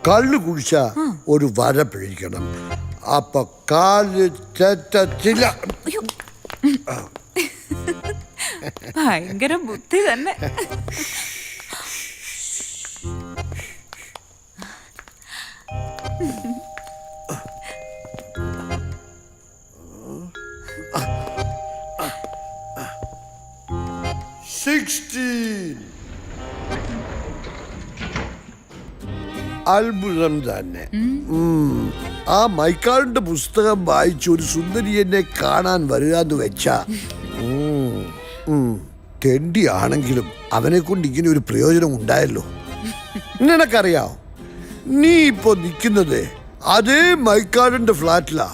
കള്ളു കുടിച്ച ഒരു വര പിഴിക്കണം. അപ്പൊ കാല് തെറ്റത്തില്ല. ഭയങ്കര ബുദ്ധി തന്നെ. അത്ഭുതം തന്നെ. ആ മൈക്കാളിന്റെ പുസ്തകം വായിച്ച് ഒരു സുന്ദരി എന്നെ കാണാൻ വരിക എന്ന് വെച്ചാ തെണ്ടിയാണെങ്കിലും അവനെ കൊണ്ട് ഇങ്ങനെ ഒരു പ്രയോജനം ഉണ്ടായല്ലോ. നിനക്കറിയാം, നീ ഇപ്പൊ നിൽക്കുന്നത് അതേ മൈക്കാളിന്റെ ഫ്ലാറ്റിലാ.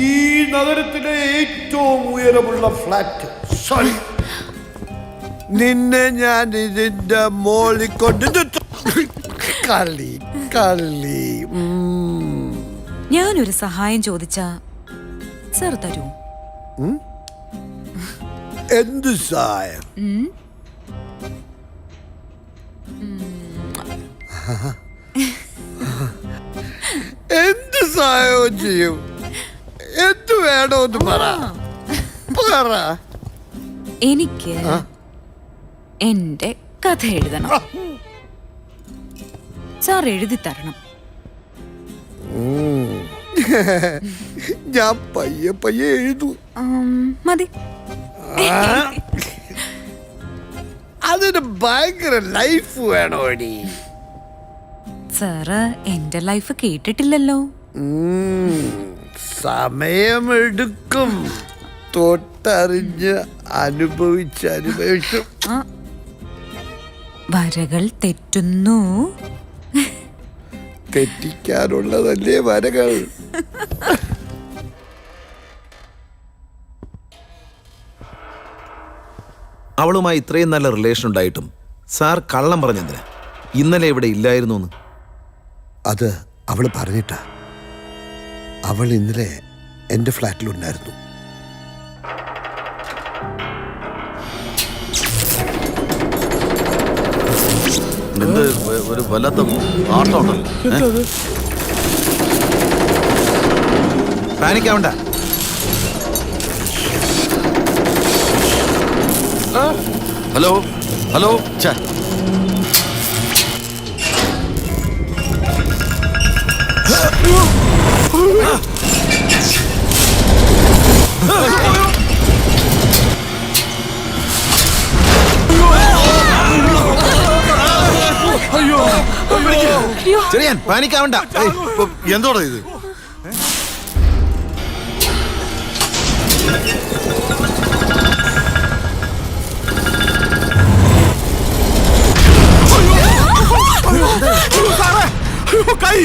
ഈ നഗരത്തിലെ ഏറ്റവും ഉയരമുള്ള ഫ്ലാറ്റ്. സോറി, നിന്നെ ഞാൻ ഇതിന്റെ മോളിൽ കൊണ്ട് കളി കളി. ഞാനൊരു സഹായം ചോദിച്ചാ സർ തരൂ? എന്ത് സഹായം? എന്ത് സഹായവും ചെയ്യും. എന്ത് വേണമെന്ന് പറ. എനിക്ക് എന്റെ കഥ എഴുതണം. സാർ എഴുതി തരണം. ഞാൻ പയ്യെ പയ്യെ എഴുതു. മതി. അതിന് ഭയങ്കര ലൈഫ് വേണോടി. സാറ് എന്റെ ലൈഫ് കേട്ടിട്ടില്ലല്ലോ. സമയമെടുക്കും. തൊട്ടറിഞ്ഞ് അനുഭവിച്ചു. വരകൾ തെറ്റുന്നു. തെറ്റിക്കാനുള്ളതല്ലേ വരകൾ. അവളുമായി ഇത്രയും നല്ല റിലേഷൻ ഉണ്ടായിട്ടും സാർ കള്ളം പറഞ്ഞെന്തിനാ ഇന്നലെ ഇവിടെ ഇല്ലായിരുന്നു എന്ന്? അത് അവള് പറഞ്ഞിട്ടാ. അവൾ ഇന്നലെ എൻ്റെ ഫ്ലാറ്റിലുണ്ടായിരുന്നു. എന്ത് ഒരു വല്ലാത്ത ആട്ടം ഉണ്ടല്ലോ. പാനിക്കാവണ്ട. Hello hello. ചെറിയാൻ പാനിക്കാവണ്ട. എന്തോടാ ഇത്? കൈ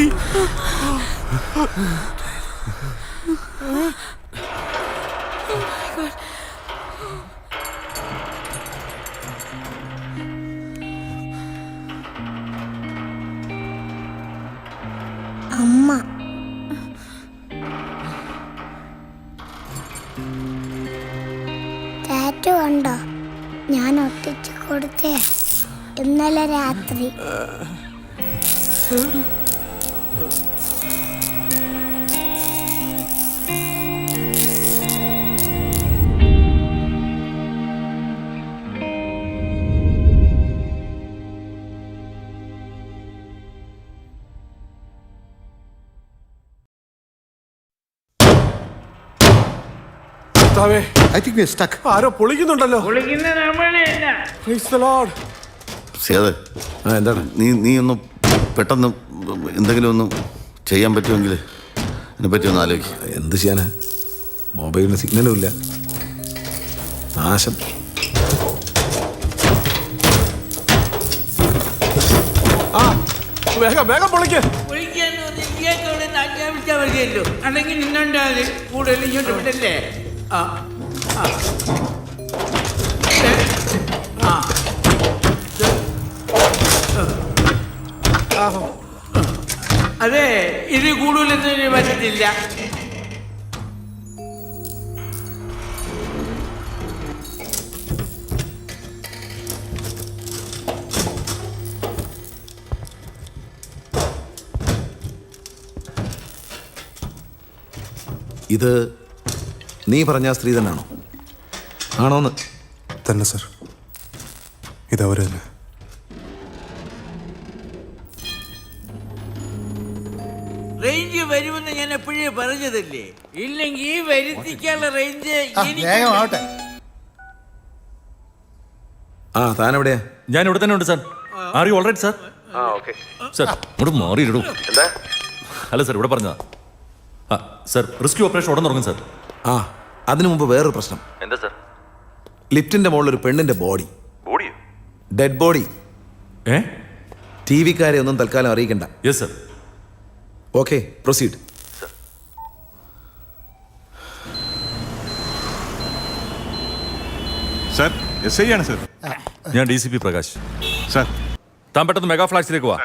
അമ്മ. ടാറ്റു കണ്ടോ? ഞാൻ ഒട്ടിച്ചു കൊടുത്തേ ഇന്നലെ രാത്രി. കർത്താവേ, I think we are stuck. ആരോ പൊളിക്കുന്നുണ്ടല്ലോ. Praise the Lord. സേത്, എന്താണ്? നീ ഒന്ന് പെട്ടെന്ന് എന്തെങ്കിലും ഒന്ന് ചെയ്യാൻ പറ്റുമെങ്കിൽ ഇതിനെപ്പറ്റി ഒന്ന് ആലോചിക്കും. എന്ത് ചെയ്യാനാ? മൊബൈലിന് സിഗ്നലും ഇല്ല. നാശം. ആ, വേഗം വേഗം പൊളിക്ക്. അല്ലെങ്കിൽ നിന്നുണ്ടാല് കൂടുതൽ ഇങ്ങോട്ട് വിട്ടല്ലേ. ആ ആ അതെ, ഇത് കൂടുതലൊന്നും പറ്റത്തില്ല. ഇത് നീ പറഞ്ഞ സ്ത്രീ തന്നെയാണോ? ആണോന്ന്? തന്നെ സർ, ഇതവർ തന്നെ. റേഞ്ച് വരുമെന്ന് ഞാൻ എപ്പോഴേ പറഞ്ഞതല്ലേ. ഇല്ലെങ്കിൽ വരുത്തിക്കാനുള്ള റേഞ്ച് വേഗമാവട്ടെ. ആ, താനെവിടെയാ? ഞാൻ ഇവിടെ തന്നെ ഉണ്ട് sir. Are you alright sir? Sir ഇങ്ങോട്ട് മാറിയിടൂ. അല്ല സാർ, ഇവിടെ പറഞ്ഞതാ. ആ സാർ, റെസ്ക്യൂ ഓപ്പറേഷൻ ഉടൻ തുടങ്ങും സാർ. ആ, അതിനു മുമ്പ് വേറൊരു പ്രശ്നം. എന്താ സാർ? ലിഫ്റ്റിന്റെ മുകളിൽ ഒരു പെണ്ണിന്റെ ബോഡി. ബോഡിയോ? Dead body. ഏ? ടി വിക്കാരെ ഒന്നും തൽക്കാലം അറിയിക്കണ്ട. Yes sir. Okay, proceed. Sir, S I ആണ് സാർ. ഞാൻ DCP പ്രകാശ്. സാർ, താൻ പെട്ടെന്ന് മെഗാ ഫ്ലാറ്റ്സിലേക്ക് വാ.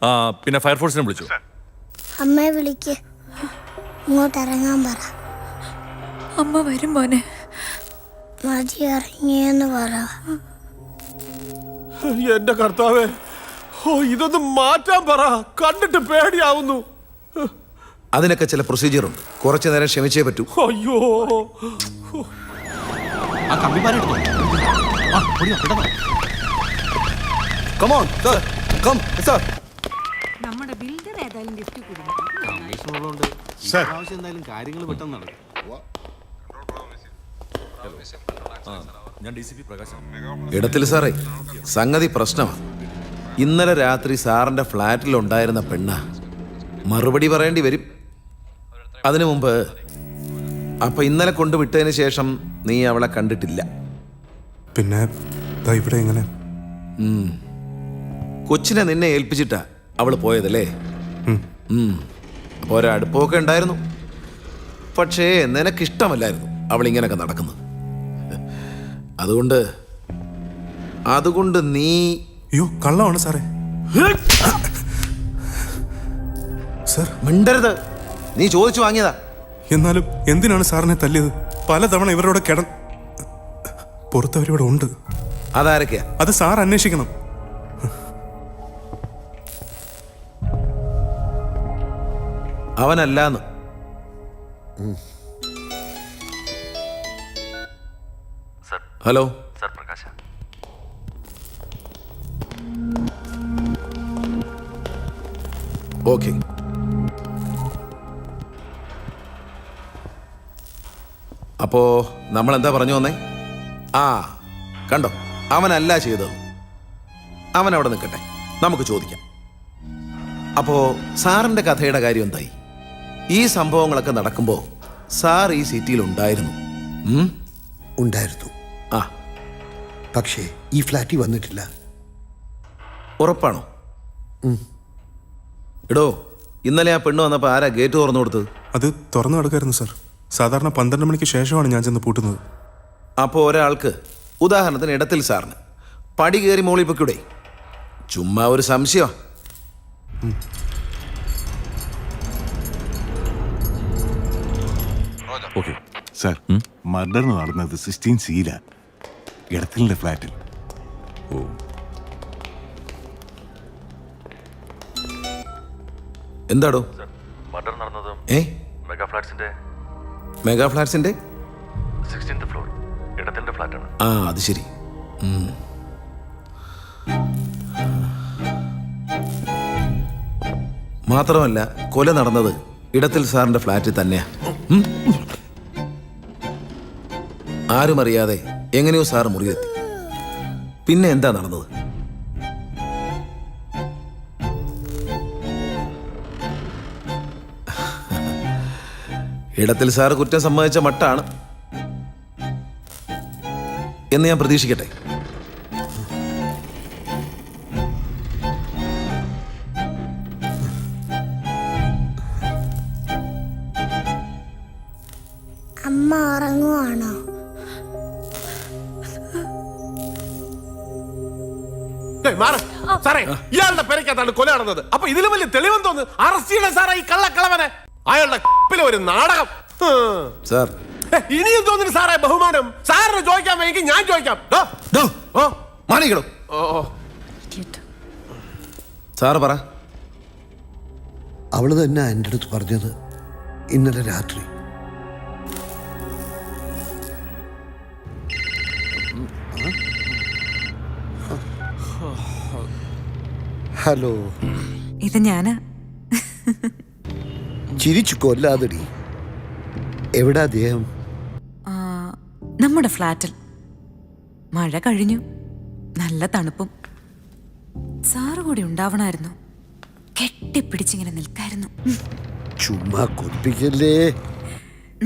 ആ, പിന്നെ ഫയർഫോഴ്സിനെ വിളിച്ചു. അമ്മയെ വിളിക്ക്, ഇങ്ങോട്ട് ഇറങ്ങാൻ പറ. അമ്മ വരും മോനെ. മതി ഇറങ്ങിയെന്ന് പറ. എന്റെ കർത്താവേ, ഓ ഇതൊന്ന് മാറ്റാൻ പറ. കണ്ടിട്ട് പേടിയാവുന്നു. അതിനൊക്കെ ചില പ്രൊസീജിയർ ഉണ്ട്. കുറച്ചു നേരം ക്ഷമിച്ചേ പറ്റൂ. അയ്യോ, ആ കമ്പിമാരെടുത്തോ. ആ, ഓടിയോ, പെട്ടെന്ന്. Come on, sir. Come, sir. നമ്മുടെ ബിൽഡർ ഏതായാലും ലിഫ്റ്റ് കൊടുക്കും. കമ്മീഷനുള്ളതുകൊണ്ട് ആവശ്യം എന്തായാലും കാര്യങ്ങൾ പെട്ടെന്ന് നടക്കും. ഞാൻ DCP പ്രകാശ്. ഇടത്തിൽ സാറേ, സംഗതി പ്രശ്നമാണ്. ഇന്നലെ രാത്രി സാറിന്റെ ഫ്ലാറ്റിലുണ്ടായിരുന്ന പെണ്ണ. മറുപടി പറയേണ്ടി വരും. അതിനു മുമ്പ്, അപ്പൊ ഇന്നലെ കൊണ്ടുവിട്ടതിന് ശേഷം നീ അവളെ കണ്ടിട്ടില്ല? പിന്നെ ഇവിടെ എങ്ങനെ? കൊച്ചിനെ നിന്നെ ഏൽപ്പിച്ചിട്ടാ അവള് പോയതല്ലേ? അപ്പോൾ ഒരടുപ്പമൊക്കെ ഉണ്ടായിരുന്നു. പക്ഷേ നിനക്കിഷ്ടമല്ലായിരുന്നു അവളിങ്ങനൊക്കെ നടക്കുന്നത്. അതുകൊണ്ട് നീ... അയ്യോ, കള്ളമാണ് സാറേ. സാർ, മിണ്ടരുത്. നീ ചോദിച്ചു വാങ്ങിയതാ. എന്നാലും എന്തിനാണ് സാറിനെ തല്ലിയത്? പലതവണ ഇവരോട് പുറത്തവരിവിടെ ഉണ്ട്. അതാരൊക്കെയാ? അത് സാർ അന്വേഷിക്കണം. അവനല്ലാന്ന്. ഹലോ സാർ, പ്രകാശ. ഓക്കെ. അപ്പോ നമ്മൾ എന്താ പറഞ്ഞു വന്നേ? ആ, കണ്ടോ, അവനല്ല ചെയ്തത്. അവൻ അവിടെ നിൽക്കട്ടെ, നമുക്ക് ചോദിക്കാം. അപ്പോ സാറിന്റെ കഥയുടെ കാര്യം എന്തായി? ഈ സംഭവങ്ങളൊക്കെ നടക്കുമ്പോൾ സാർ ഈ സിറ്റിയിൽ ഉണ്ടായിരുന്നു. ഉണ്ടായിരുന്നു. ആ, പക്ഷേ ഈ ഫ്ലാറ്റിൽ വന്നിട്ടില്ല. ഉറപ്പാണോ? എടോ, ഇന്നലെ ആ പെണ്ണ് വന്നപ്പോൾ ആരാ ഗേറ്റ് തുറന്നു കൊടുത്തത്? അത് തുറന്നു കിടക്കായിരുന്നു സാർ. സാധാരണ 12 മണിക്ക് ശേഷമാണ് ഞാൻ ചെന്ന് പൂട്ടുന്നത്. അപ്പോൾ ഒരാൾക്ക്, ഉദാഹരണത്തിന് ഇടത്തിൽ സാറിന്, പടി കയറി മോളിൽ പൊക്കൂടെ? ചുമ്മാ ഒരു സംശയം. ഓക്കെ സാർ, മർഡർ നടന്നത് 16C ഇടത്തിലിന്റെ ഫ്ലാറ്റിൽ. ഓ, എന്താടോ മർഡർ നടന്നത് മെഗാ ഫ്ലാറ്റ്സിന്റെ മെഗാ ഫ്ലാറ്റ്സിന്റെ 16th ഫ്ലോർ ഇടത്തിന്റെ ഫ്ലാറ്റാണ്. ആ, അത് ശരി. മാത്രമല്ല, കൊല നടന്നത് ഇടത്തിൽ സാറിന്റെ ഫ്ലാറ്റിൽ തന്നെയാ. ആരും അറിയാതെ എങ്ങനെയോ സാർ മുറിയെത്തി. പിന്നെ എന്താ നടന്നത്? ഇടത്തിൽ സാർ കുറ്റം സമ്മതിച്ച മട്ടാണ് എന്ന് ഞാൻ പ്രതീക്ഷിക്കട്ടെ. അമ്മ ഉറങ്ങുവാണോ? സാറേ, ഇയാളുടെ പെരക്കകത്താണ് കൊല നടന്നത്. അപ്പൊ ഇതിലും വലിയ തെളിവെന്തോന്ന്? അറസ്റ്റ് ചെയ്യണം സാറേ ഈ കള്ളക്കളവനെ. അയാളുടെ ഒരു നാടകം. സാർ, ഇനിയും തോന്നുന്നു സാറേ ബഹുമാനം. സാറിന് ചോദിക്കാൻ വേണ്ടി ഞാൻ ചോദിക്കാം. മാണിക്കടോ സാറ് പറ. അവള് തന്നെ എൻ്റെ അടുത്ത് പറഞ്ഞത് ഇന്നലെ രാത്രി. ഹലോ, ഇത് ഞാനാ. ചിരിച്ചു കൊല്ലാതടി. എവിടാ അദ്ദേഹം? നമ്മുടെ ഫ്ലാറ്റിൽ. മഴ കഴിഞ്ഞു, നല്ല തണുപ്പും. സാറ് കൂടി ഉണ്ടാവണമായിരുന്നു. കെട്ടിപ്പിടിച്ചിങ്ങനെ നിൽക്കായിരുന്നു. ചുമ്മാ കൊതിപ്പിക്കല്ലേ.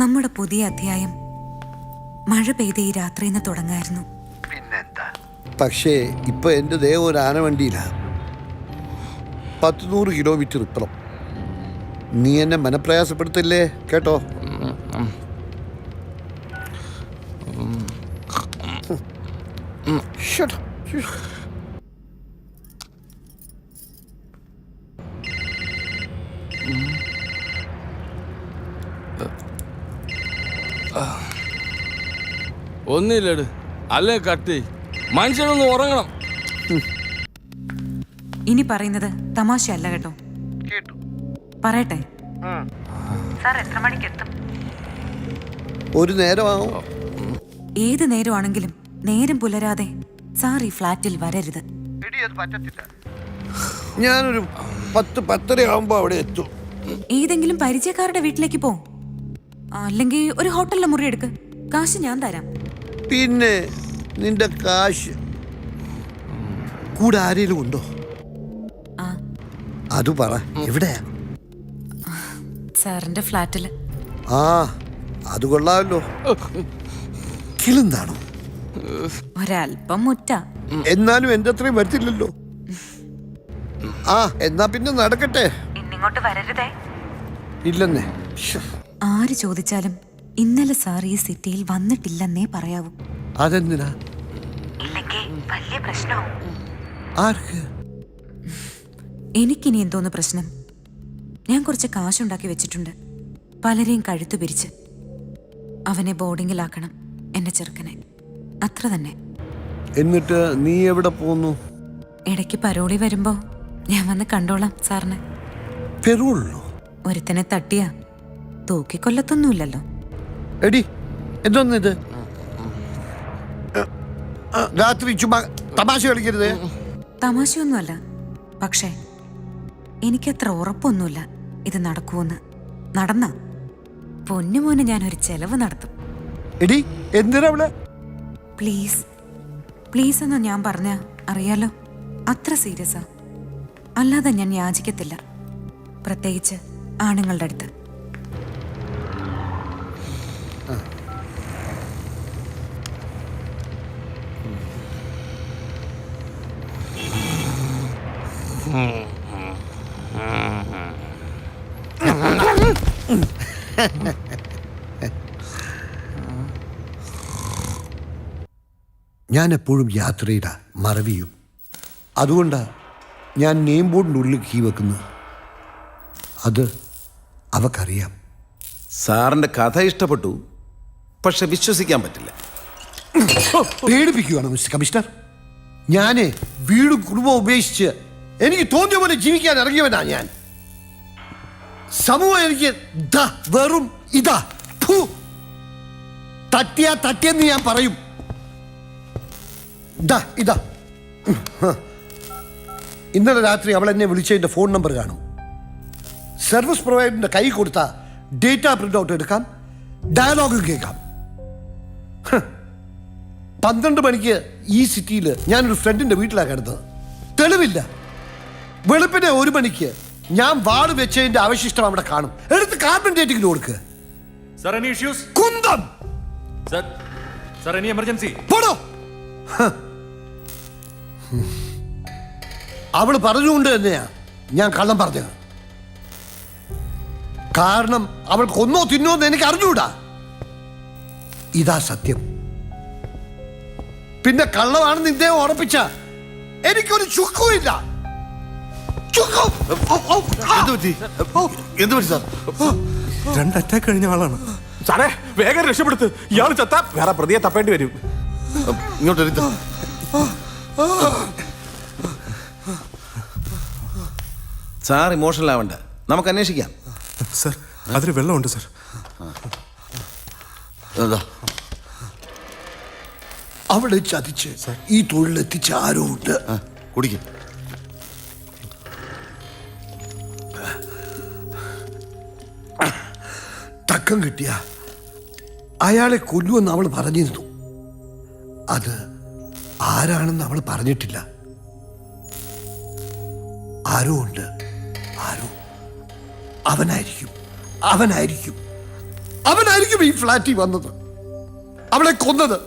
നമ്മുടെ പുതിയ അധ്യായം മഴ പെയ്ത ഈ രാത്രിന്ന് തുടങ്ങായിരുന്നു. പക്ഷേ ഇപ്പൊ എൻ്റെ ദേഹം ഒരു ആനവണ്ടിയിലാ. 100 കിലോമീറ്റർ ഇപ്പുറം. നീ എന്നെ മനപ്രയാസപ്പെടുത്തില്ലേ കേട്ടോ. ഒന്നില്ലട് അല്ലേ കട്ടി. മനുഷ്യനൊന്ന് ഉറങ്ങണം. ഇനി പറയുന്നത് തമാശയല്ല കേട്ടോ. പറയട്ടെ, സാർ എത്ര മണിക്ക് എത്തും? ഒരു നേരമാവും. ഏത് നേരമാണെങ്കിലും നേരം പുലരാതെ സാർ ഈ ഫ്ലാറ്റിൽ വരരുത്. ഞാനൊരു 10-10:30 ആവുമ്പോ അവിടെ എത്തും. ഏതെങ്കിലും പരിചയക്കാരുടെ വീട്ടിലേക്ക് പോ, അല്ലെങ്കിൽ ഒരു ഹോട്ടലിലെ മുറി എടുക്ക്. കാശ് ഞാൻ തരാം. പിന്നെ നിന്റെ കാശ് കൂടെ ആരെങ്കിലും ഉണ്ടോ? അത് പറ. എവിടെയാ? സാറിന്റെ ഫ്ലാറ്റില്. ആ, അത് കൊള്ളാമല്ലോ. കിളുന്താണോ? ഒരൽപ്പം മുറ്റ. എന്നാലും എന്റെ അത്രയും വരത്തില്ലല്ലോ. ആ, എന്നാ പിന്നെ നടക്കട്ടെ. ഇന്നിങ്ങോട്ട് വരരുതേ. ഇല്ലെന്നേ. ആര് ചോദിച്ചാലും ഇന്നലെ സാർ ഈ സിറ്റിയിൽ വന്നിട്ടില്ലെന്നേ പറയാവൂ. അതെന്തിനാ? ഇല്ലെങ്കിൽ വലിയ പ്രശ്നവും. ആർക്ക്? എനിക്കിനി എന്തോന്ന് പ്രശ്നം? ഞാൻ കുറച്ച് കാശുണ്ടാക്കി വെച്ചിട്ടുണ്ട്. പലരെയും കഴുത്തു പിരിച്ച് അവനെ ബോർഡിങ്ങിലാക്കണം, എന്റെ ചെറുക്കനെ. അത്ര തന്നെ. എന്നിട്ട് നീ എവിടെ പോന്നു? ഇടയ്ക്ക് പരോളി വരുമ്പോ ഞാൻ വന്ന് കണ്ടോളാം സാറിനെ. പെരുള്ളോ? ഒരുത്തനെ തട്ടിയ തൂക്കിക്കൊല്ലത്തൊന്നുമില്ലല്ലോ. എടി, എന്തോന്നിത്? രാത്രി ചുമ്മാ തമാശ കളിക്കരുത്. തമാശയൊന്നുമല്ല, പക്ഷേ എനിക്കത്ര ഉറപ്പൊന്നുമില്ല ഇത് നടക്കുമെന്ന്. നടന്ന പൊന്നുമോന് ഞാനൊരു ചെലവ് നടത്തും. എടി, എന്തിനാ? പ്ലീസ് പ്ലീസ് എന്ന് ഞാൻ പറഞ്ഞ അറിയാലോ, അത്ര സീരിയസാ. അല്ലാതെ ഞാൻ യാചിക്കത്തില്ല, പ്രത്യേകിച്ച് ആണുങ്ങളുടെ അടുത്ത്. ഞാൻ എപ്പോഴും യാത്രയുടെ മറവിയും. അതുകൊണ്ടാണ് ഞാൻ നെയിം ബോർഡിൻ്റെ ഉള്ളിൽ കീ വെക്കുന്നത്. അത് അവക്കറിയാം. സാറിന്റെ കഥ ഇഷ്ടപ്പെട്ടു, പക്ഷെ വിശ്വസിക്കാൻ പറ്റില്ല. പേടിപ്പിക്കുകയാണ് മിസ്റ്റർ കമ്മീഷണർ. ഞാൻ വീടും കുടുംബവും ഉപേക്ഷിച്ച് എനിക്ക് തോന്നിയ പോലെ ജീവിക്കാൻ ഇറങ്ങിയവനാ ഞാൻ. സമൂഹം എനിക്ക് വെറും ഇതാ തട്ടിയെന്ന് ഞാൻ പറയും. ഇതാ ഇന്നലെ രാത്രി അവൾ എന്നെ വിളിച്ചതിന്റെ ഫോൺ നമ്പർ കാണും. സർവീസ് പ്രൊവൈഡറിന്റെ കൈ കൊടുത്ത ഡേറ്റ പ്രിന്റ് ഔട്ട് എടുക്കാം, ഡയലോഗും കേൾക്കാം. 12 മണിക്ക് ഈ സിറ്റിയിൽ ഞാനൊരു ഫ്രണ്ടിന്റെ വീട്ടിലാണ് കിടന്നത്. തെളിവില്ല. വെളുപ്പിനെ 1 മണിക്ക് ഞാൻ വാട് വെച്ചതിന്റെ അവശിഷ്ടം അവിടെ കാണും. എടുത്ത് കാർബൺ ഡേറ്റിംഗിന് കൊടുക്കുക. Sir any issues? കുന്തം. Sir any emergency? പോടോ. അവള് പറഞ്ഞുകൊണ്ട് തന്നെയാ ഞാൻ കള്ളം പറഞ്ഞത്. കാരണം അവൾ കൊന്നോ തിന്നോ എന്ന് എനിക്ക് അറിഞ്ഞൂടാ. ഇതാ സത്യം. പിന്നെ കള്ളമാണെന്ന് ഇദ്ദേഹം ഉറപ്പിച്ച എനിക്കൊരു ചുക്കുമില്ല. എന്ത് പറ്റി സാർ? 2 അറ്റാക്ക് കഴിഞ്ഞ ആളാണ് സാറേ. വേഗം രക്ഷപ്പെടുത്ത്. ഇയാൾ ചത്ത വേറെ പ്രതിയെ തപ്പേണ്ടി വരും. ഇങ്ങോട്ട് എടുത്ത്. സാർ ഇമോഷണൽ ആവണ്ട, നമുക്ക് അന്വേഷിക്കാം. സർ അതിൽ വെള്ളമുണ്ട് സർ. അവളെ ചതിച്ച് ഈ തൊഴിലെത്തിച്ച ആരോ ഉണ്ട്. കുടിക്കും. തക്കം കിട്ടിയ അയാളെ കൊല്ലുമെന്ന് അവൾ പറഞ്ഞിരുന്നു. അത് ആരാണെന്ന് അവൾ പറഞ്ഞിട്ടില്ല. ആരോ ഉണ്ട്. ആരോ. അവനായിരിക്കും അവനായിരിക്കും അവനായിരിക്കും ഈ ഫ്ലാറ്റിൽ വന്നത്, അവളെ കൊന്നത്.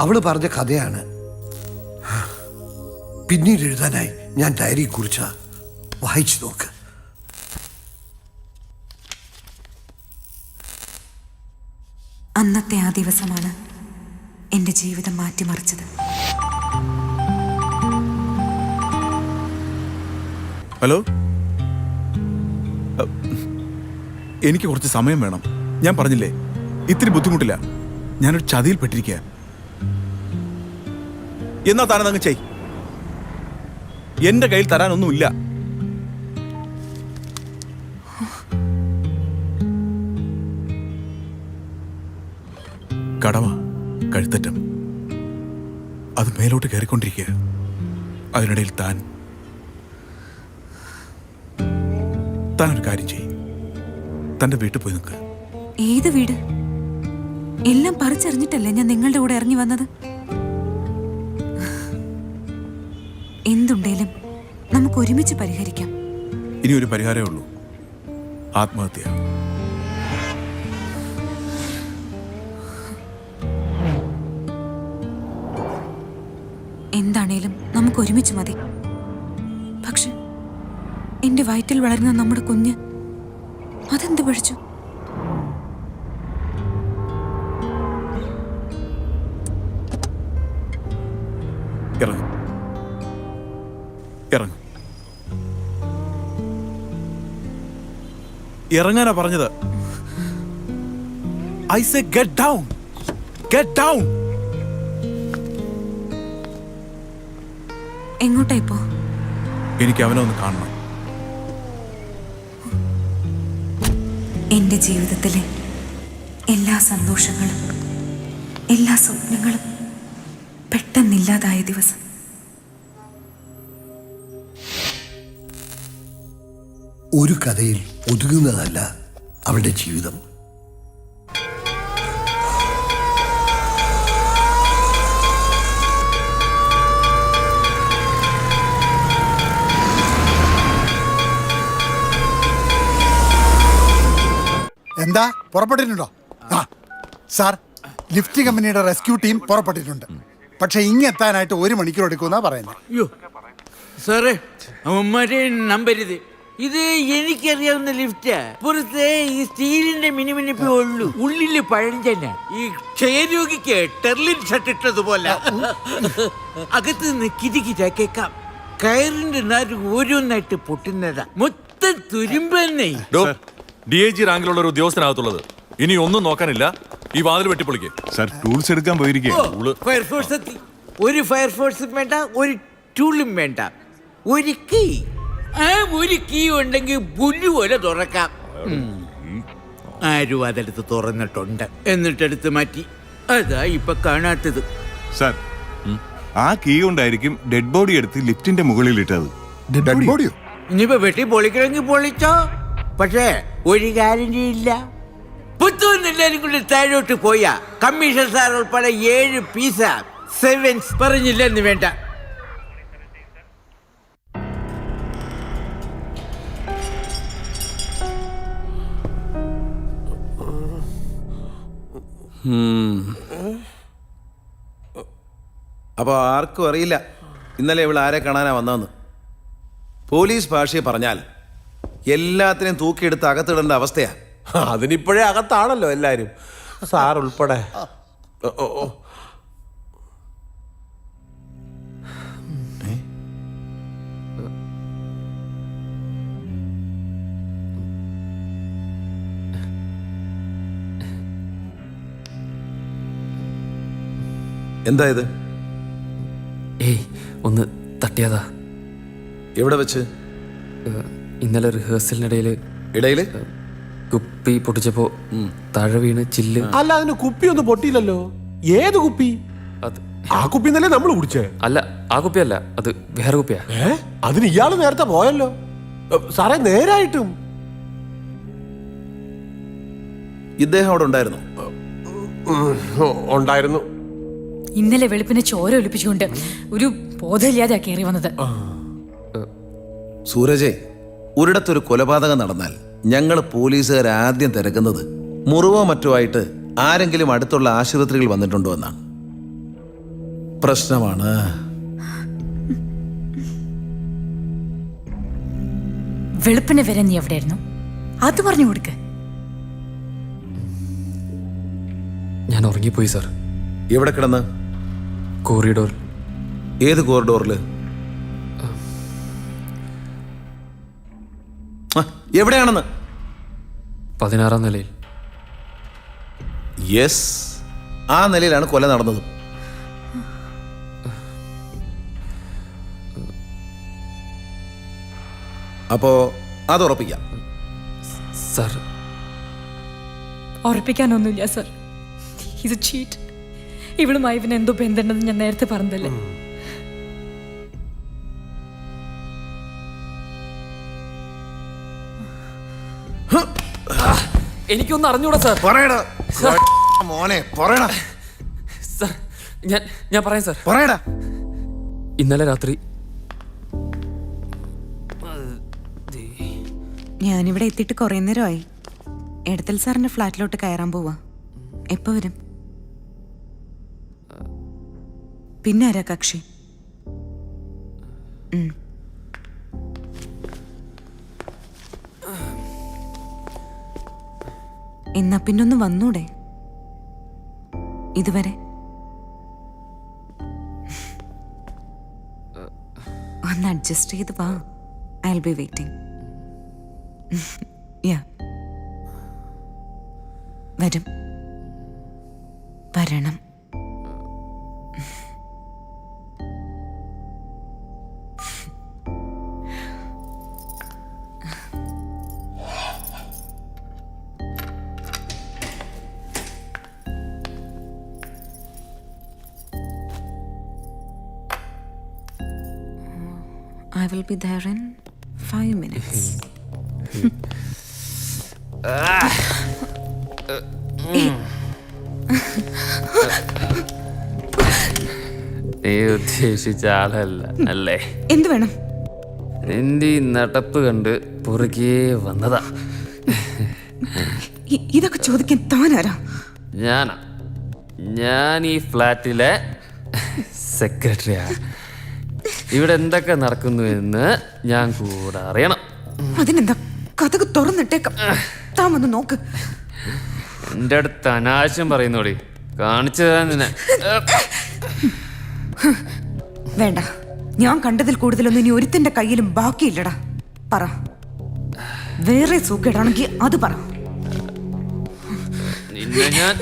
അവള് പറഞ്ഞ കഥയാണ് പിന്നീട് എഴുതാനായി ഞാൻ ഡയറി കുറിച്ച. വായിച്ചു നോക്ക്. അന്നത്തെ ആ ദിവസമാണ് എൻ്റെ ജീവിതം മാറ്റിമറിച്ചത്. ഹലോ, എനിക്ക് കുറച്ച് സമയം വേണം. ഞാൻ പറഞ്ഞില്ലേ ഇത്തിരി ബുദ്ധിമുട്ടില്ല. ഞാനൊരു ചതിയിൽപ്പെട്ടിരിക്കുക. എന്നാ താനതങ്ങ് ചെയ്. എന്റെ കയ്യിൽ തരാനൊന്നുമില്ല. കടമ കഴുത്തറ്റം അത് മേലോട്ട് കയറിക്കൊണ്ടിരിക്കുക. അതിനിടയിൽ താനൊരു കാര്യം ചെയ്യും. തന്റെ വീട്ടിൽ പോയി നിൽക്കുക. ഏത് വീട്? എല്ലാം പറിച്ചറിഞ്ഞിട്ടല്ലേ ഞാൻ നിങ്ങളുടെ കൂടെ ഇറങ്ങി വന്നത്. എന്തുണ്ടേലും നമുക്ക് ഒരുമിച്ച് പരിഹരിക്കാം. ഇനി ഒരു പരിഹാരമേ ഉള്ളൂ, ആത്മഹത്യ. എന്താണേലും നമുക്ക് ഒരുമിച്ച് മതി. പക്ഷെ എന്റെ വയറ്റിൽ വളരുന്ന നമ്മുടെ കുഞ്ഞ് അതെന്ത് പഠിച്ചു? ഇറങ്ങും ഇറങ്ങും ഇറങ്ങാനാ പറഞ്ഞത്. I say get down, get down. എങ്ങോട്ടാ ഇപ്പോ? എനിക്ക് അവനെ ഒന്ന് കാണണം. എന്റെ ജീവിതത്തിലെ എല്ലാ സന്തോഷങ്ങളും എല്ലാ സ്വപ്നങ്ങളും പെട്ടെന്നില്ലാതായ ദിവസം. ഒരു കഥയിൽ ഒതുങ്ങുന്നതല്ല അവളുടെ ജീവിതം. എന്താ പുറപ്പെട്ടിട്ടുണ്ടോ? ആ സാർ, ലിഫ്റ്റ് കമ്പനിയുടെ റെസ്ക്യൂ ടീം പുറപ്പെട്ടിട്ടുണ്ട്. പക്ഷെ ഇങ്ങെത്താനായിട്ട് 1 മണിക്കൂർ എടുക്കുമെന്നാ പറയുന്നത്. അയ്യോ സാറേ, അവന്മാരെ നമ്പരുത്. ഇത് എനിക്കറിയാവുന്ന ലിഫ്റ്റാ. പുറത്തെ ഈ സ്റ്റീലിന്റെ മിനിമിനിപ്പേ ഉള്ളൂ, ഉള്ളില് പഴഞ്ചന. ഈ ക്ഷയരോഗിക്ക് ടെർലിൻ ഷർട്ട് ഇട്ടതുപോലെ അകത്ത് നിന്ന് കിരികിര കേക്കാം. കയറിന്റെ നാര് ഓരോന്നായിട്ട് പൊട്ടുന്നതാ. മൊത്തം തുരുമ്പന്നെ. DIG റാങ്കിലുള്ള ഒരു ഉദ്യോഗസ്ഥനകത്തുള്ളത്. ഇനി ഒന്നും നോക്കാനില്ല, ഈ വാതിൽ വെട്ടിപ്പൊളിക്ക്. സാർ ടൂൾസ് എടുക്കാൻ പോയിരിക്കുക. ഫയർഫോഴ്സ് എത്തി. ഒരു ഫയർഫോഴ്സും വേണ്ട, ഒരു ടൂളും വേണ്ട, ഒരു കീ. ആ ഒരു കീ ഉണ്ടെങ്കിൽ പുല്ല് പോലെ തുറക്കാം. ആരും അതെടുത്ത് തുറന്നിട്ടുണ്ട്, എന്നിട്ടെടുത്ത് മാറ്റി. അതാ ഇപ്പൊ കാണാത്തത്. സാർ ആ കീ കൊണ്ടായിരിക്കും ഡെഡ് ബോഡി എടുത്ത് ലിഫ്റ്റിന്റെ മുകളിൽ ഇട്ടത്. ഡെഡ് ബോഡിയോ? ഇനിയിപ്പോ വെട്ടി പൊളിക്കണമെങ്കിൽ പൊളിച്ചോ. പക്ഷേ ഒരു ഗ്യാരണ്ടി ഇല്ല. പുത്തൂന്ന് എല്ലാവരും കൂടി താഴോട്ട് പോയാ കമ്മീഷൻ സാർ ഉൾപ്പെടെ 7 പീസ സെവൻസ് പറഞ്ഞില്ലെന്ന് വേണ്ട. അപ്പോൾ ആർക്കും അറിയില്ല ഇന്നലെ ഇവൾ ആരെ കാണാനാ വന്നതെന്ന്. പോലീസ് ഭാഷയെ പറഞ്ഞാൽ എല്ലാത്തിനെയും തൂക്കിയെടുത്ത് അകത്തിടേണ്ട അവസ്ഥയാ. അതിനിപ്പോഴേ അകത്താണല്ലോ എല്ലാരും, സാർ ഉൾപ്പെടെ. എന്താ ഇത്? ഏയ് ഒന്ന് തട്ടിയതാ. എവിടെ വെച്ച്? ഇന്നലെ റിഹേഴ്സലിനിടയിൽ ഇടയില് കുപ്പി പൊട്ടിച്ചപ്പോ താഴെ വീണ് ചില്ല്. അല്ല, അതിന് കുപ്പി ഒന്നും പൊട്ടിയില്ലല്ലോ. ഏത് കുപ്പി? അത് ആ കുപ്പി ഇന്നലെ നമ്മൾ കുടിച്ചേ. അല്ല, ആ കുപ്പിയല്ല, അത് വേറെ കുപ്പിയാ. അതിന് ഇയാള് നേരത്തെ പോയല്ലോ സാറേ. നേരായിട്ടും ഇദ്ദേഹം അവിടെ ഉണ്ടായിരുന്നു? ഉണ്ടായിരുന്നു. ഇന്നലെ വെളുപ്പിനെ ചോര ഒലിപ്പിച്ചുകൊണ്ട് ഒരു ബോധമില്ലാതെ കയറി വന്നത്. സൂരജെ, ഒരിടത്തൊരു കൊലപാതകം നടന്നാൽ ഞങ്ങൾ പോലീസുകാർ ആദ്യം തിരക്കുന്നത് മുറിവോ മറ്റോ ആയിട്ട് ആരെങ്കിലും അടുത്തുള്ള ആശുപത്രികൾ വന്നിട്ടുണ്ടോ എന്നാണ്. പ്രശ്നമാണ്. വെളുപ്പിനെ വരെ നീ എവിടെയായിരുന്നു? അത് പറഞ്ഞു കൊടുക്ക്. ഞാൻ ഉറങ്ങിപ്പോയി സാർ. എവിടെ കിടന്ന്? കോറിഡോർ. ഏത് കോറിഡോറിൽ? എവിടെയാണെന്ന്? 16-ാം നിലയിൽ. യെസ്, ആ നിലയിലാണ് കൊല നടന്നത്. അപ്പോ അത് ഉറപ്പിക്കാം സാർ. ഉറപ്പിക്കാനൊന്നുമില്ല സാർ. ഇത് ചീറ്റ്. ഇവളുമായി ഇവന് എന്തോ ബന്ധമുണ്ടെന്ന് ഞാൻ നേരത്തെ പറഞ്ഞതല്ലേ. എനിക്കൊന്നും അറിഞ്ഞൂടാ സാർ. പറയടാ മോനെ, പറയടാ സാർ. ഞാൻ പറയാം സാർ. പറയടാ. ഇന്നലെ രാത്രി ഞാനിവിടെ എത്തിയിട്ട് കുറേ നേരമായി. എടത്തൽ സാറിന്റെ ഫ്ലാറ്റിലോട്ട് കയറാൻ പോവാ. എപ്പോ വരും? പിന്നെ ആരാ കക്ഷി? എന്നാ പിന്നൊന്ന് വന്നൂടെ? ഇതുവരെ ഒന്ന് അഡ്ജസ്റ്റ് ചെയ്ത് വാ. I will be waiting. Yeah, വരും, വരണം. I will be there in 5 minutes. നീ ഉദ്ദേശിച്ച ആളല്ല അല്ലേ? എന്ത് വേണം? നിന്റെ ഈ നടപ്പ് കണ്ട് പുറകെ വന്നതാ. ഇതൊക്കെ ചോദിക്കാൻ താനാരാ? ഞാൻ ഈ ഫ്ലാറ്റിലെ സെക്രട്ടറിയാ. ഇവിടെ എന്തൊക്കെ നടക്കുന്നു എന്ന് ഞാൻ കൂടെ അറിയണം. അതിനെന്താ, കഥക് തുറന്നിട്ടേക്കാം. താൻ വന്ന് നോക്ക്. എന്റെ അടുത്ത് അനാവശ്യം പറയുന്നോടി. കാണിച്ചു തരാൻ നിന്നെ. വേണ്ട, ഞാൻ കണ്ടതിൽ കൂടുതലൊന്നും ഇനി ഒരുത്തിന്റെ കയ്യിലും ബാക്കിയില്ലടാ. പറ, വേറെ സുഖേടാണെങ്കിൽ അത് പറ. നിന്നെ ഞാൻ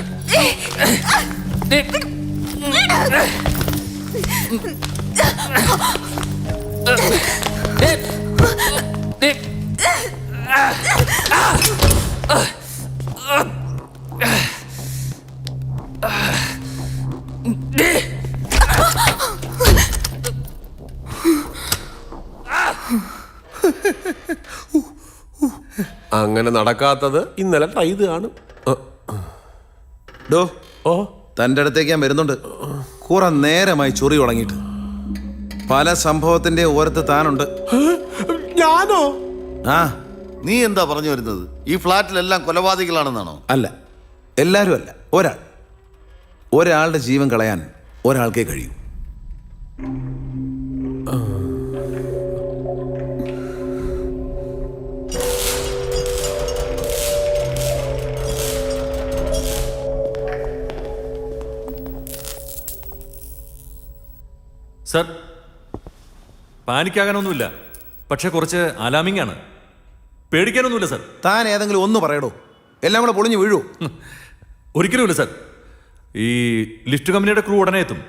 അങ്ങനെ നടക്കാത്തത് ഇന്നലെ ട്രൈ ചെയ്ത് കാണും. ഡോ തൻ്റെ അടുത്തേക്ക് ഞാൻ വരുന്നുണ്ട്. കുറെ നേരമായി ചൊറി തുടങ്ങിയിട്ട്. പല സംഭവത്തിന്റെ ഓരത്ത് താനുണ്ട്. ഞാനോ? ആ, നീ എന്താ പറഞ്ഞു വരുന്നത്? ഈ ഫ്ലാറ്റിലെല്ലാം കൊലപാതകികളാണെന്നാണോ? അല്ല, എല്ലാവരും അല്ല. ഒരാളുടെ ജീവൻ കളയാൻ ഒരാൾക്കേ കഴിയൂ. സർ, പാനിക്കാകാനൊന്നുമില്ല, പക്ഷെ കുറച്ച് അലാമിംഗ് ആണ്. പേടിക്കാനൊന്നുമില്ല സർ. താൻ ഏതെങ്കിലും ഒന്ന് പറയടോ, എല്ലാം കൂടെ പൊളിഞ്ഞു വീഴൂ. ഒരിക്കലുമില്ല സർ. ഈ ലിഫ്റ്റ് കമ്പനിയുടെ ക്രൂ ഉടനെ എത്തും.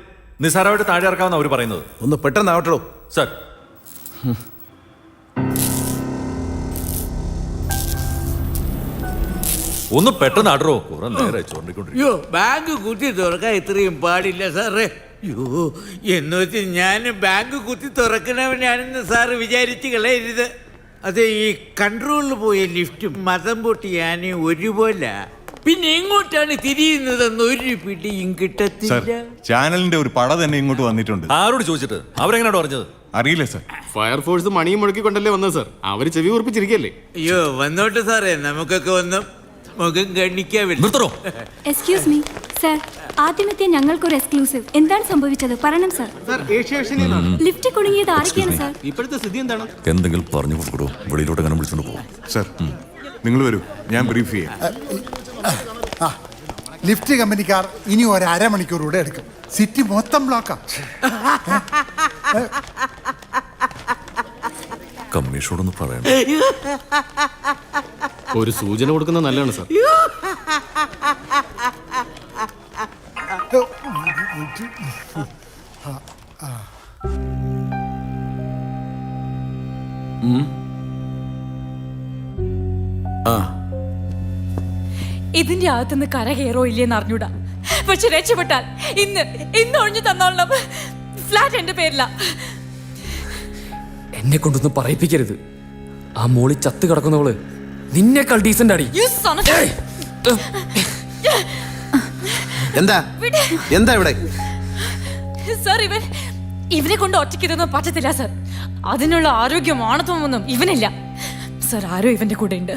നിസ്സാരമായിട്ട് താഴെ ഇറക്കാമെന്ന് അവർ പറയുന്നത്. ഒന്ന് പെട്ടെന്നാവട്ടോ സർ. ഒന്ന് പെട്ടെന്ന് ആടറോ, കുറെ നേരം ചോണ്ടിക്കൊണ്ടിരിക്കും. ബാങ്ക് കുത്തി തുറക്കാൻ ഇത്രയും പാടില്ല സാറേ. യോ, എന്ന് വെച്ച് ഞാൻ ബാങ്ക് കുത്തി തുറക്കണവനാണെന്ന് സാറ് വിചാരിച്ച് കളയരുത്. അതെ, ഈ കൺട്രോളിൽ പോയ ലിഫ്റ്റ് മതം പൊട്ടി ഞാൻ ഒരുപോലെ പിന്നെ എങ്ങോട്ടാണ് തിരിയുന്നതെന്ന് ഒരു പിടിയും കിട്ടത്തില്ല. ചാനലിന്റെ ഒരു പട തന്നെ ഇങ്ങോട്ട് വന്നിട്ടുണ്ട്. ആരോട് ചോദിച്ചിട്ട്? അവരെങ്ങനെയാണ് പറഞ്ഞത്? അറിയില്ല സർ. ഫയർഫോഴ്സ് മണിയും മുടക്കിക്കൊണ്ടല്ലേ വന്നത് സർ. അവര് ചെവി ഉറപ്പിച്ചിരിക്കല്ലേ? അയ്യോ, വന്നോട്ടെ സാറേ, നമുക്കൊക്കെ ഒന്ന് മുഖം കാണിക്കാവില്ല. എക്സ്ക്യൂസ് മീ സർ, ആദ്യമെത്തിയ ഞങ്ങൾക്കൊരു എക്സ്ക്ലൂസീവ്. എന്താണ് സംഭവിച്ചത്? പറയണം സർ. ലിഫ്റ്റ് കുടുങ്ങിയത് ആരൊക്കെയാണ് സർ? ഇപ്പോഴത്തെ സ്ഥിതി എന്താണ്? എന്തെങ്കിലും പറഞ്ഞു കൊടുക്കടോ, വെളിയിലോട്ട് അങ്ങനെ വിളിച്ചോണ്ട് പോകും. സർ, നിങ്ങൾ വരൂ, ഞാൻ ബ്രീഫ് ചെയ്യാം. ലിഫ്റ്റ് കമ്പനിക്കാർ ഇനി ഒരു അരമണിക്കൂർ കൂടെ എടുക്കും. സിറ്റി മൊത്തം ബ്ലോക്കാ. കമ്മീഷനോടൊന്ന് പറയണം. ഒരു സൂചന കൊടുക്കുന്നത് നല്ലതാണ് സർ. ഇതിന്റെ അകത്തുനിന്ന് കര കയറോ ഇല്ലേന്ന് അറിഞ്ഞൂടാ. പക്ഷെ രക്ഷപ്പെട്ടാൽ ഇന്ന് ഒഴിഞ്ഞു തന്നോളണം. ഫ്ലാറ്റ് എന്റെ പേരില. എന്നെ കൊണ്ടൊന്നും പറയിപ്പിക്കരുത്. ആ മോളി ചത്ത് കിടക്കുന്നവള് നിന്നേക്കാൾ ഡീസന്റ് അടി. എന്താ ഇവിടെ? സർ, ഇവനെ കൊണ്ട് ഒറ്റയ്ക്ക് ഇതൊന്നും പറ്റത്തില്ല സർ. അതിനുള്ള ആരോഗ്യം ആണത്വമൊന്നും ഇവനില്ല സർ. ആരോ ഇവന്റെ കൂടെ ഉണ്ട്.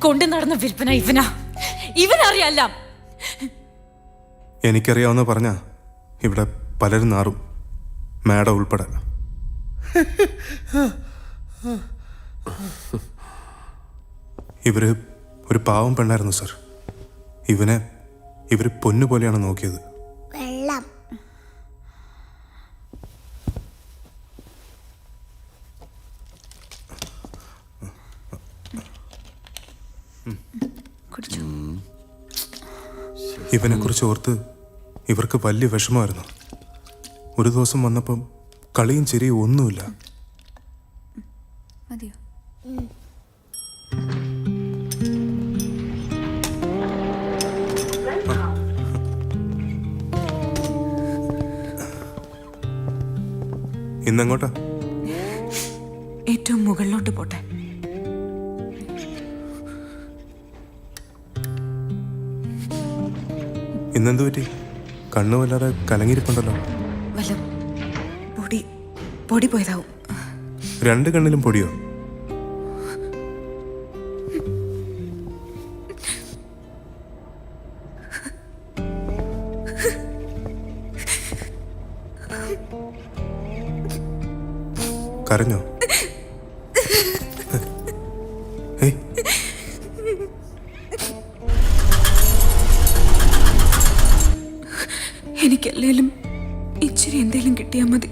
കൊണ്ടു നടന്ന വിൽപ്പന ഇവനറിയാല്ല. എനിക്കറിയാവുന്ന പറഞ്ഞ ഇവിടെ പലരും നാറും, മാഡം ഉൾപ്പെടെ. ഇവര് ഒരു പാവം പെണ്ണായിരുന്നു സർ. ഇവര് പൊന്നുപോലെയാണ് നോക്കിയത്. വെള്ളം. ഇവനെ കുറിച്ച് ഓർത്ത് ഇവർക്ക് വലിയ വിഷമമായിരുന്നു. ഒരു ദിവസം വന്നപ്പം കളിയും ചിരിയും ഒന്നുമില്ല. ഇന്നെങ്ങോട്ടാ? ഏറ്റവും മുകളിലോട്ട് പോട്ടെ. ഇന്നെന്തു പറ്റി? കണ്ണു വല്ലാതെ കലങ്ങിയിരിപ്പുണ്ടല്ലോ. വല്ല പൊടി പോയതാവും. രണ്ട് കണ്ണിലും പൊടിയോ? കരഞ്ഞോ? എനിക്കല്ലേലും ഇച്ചിരി എന്തേലും കിട്ടിയാൽ മതി.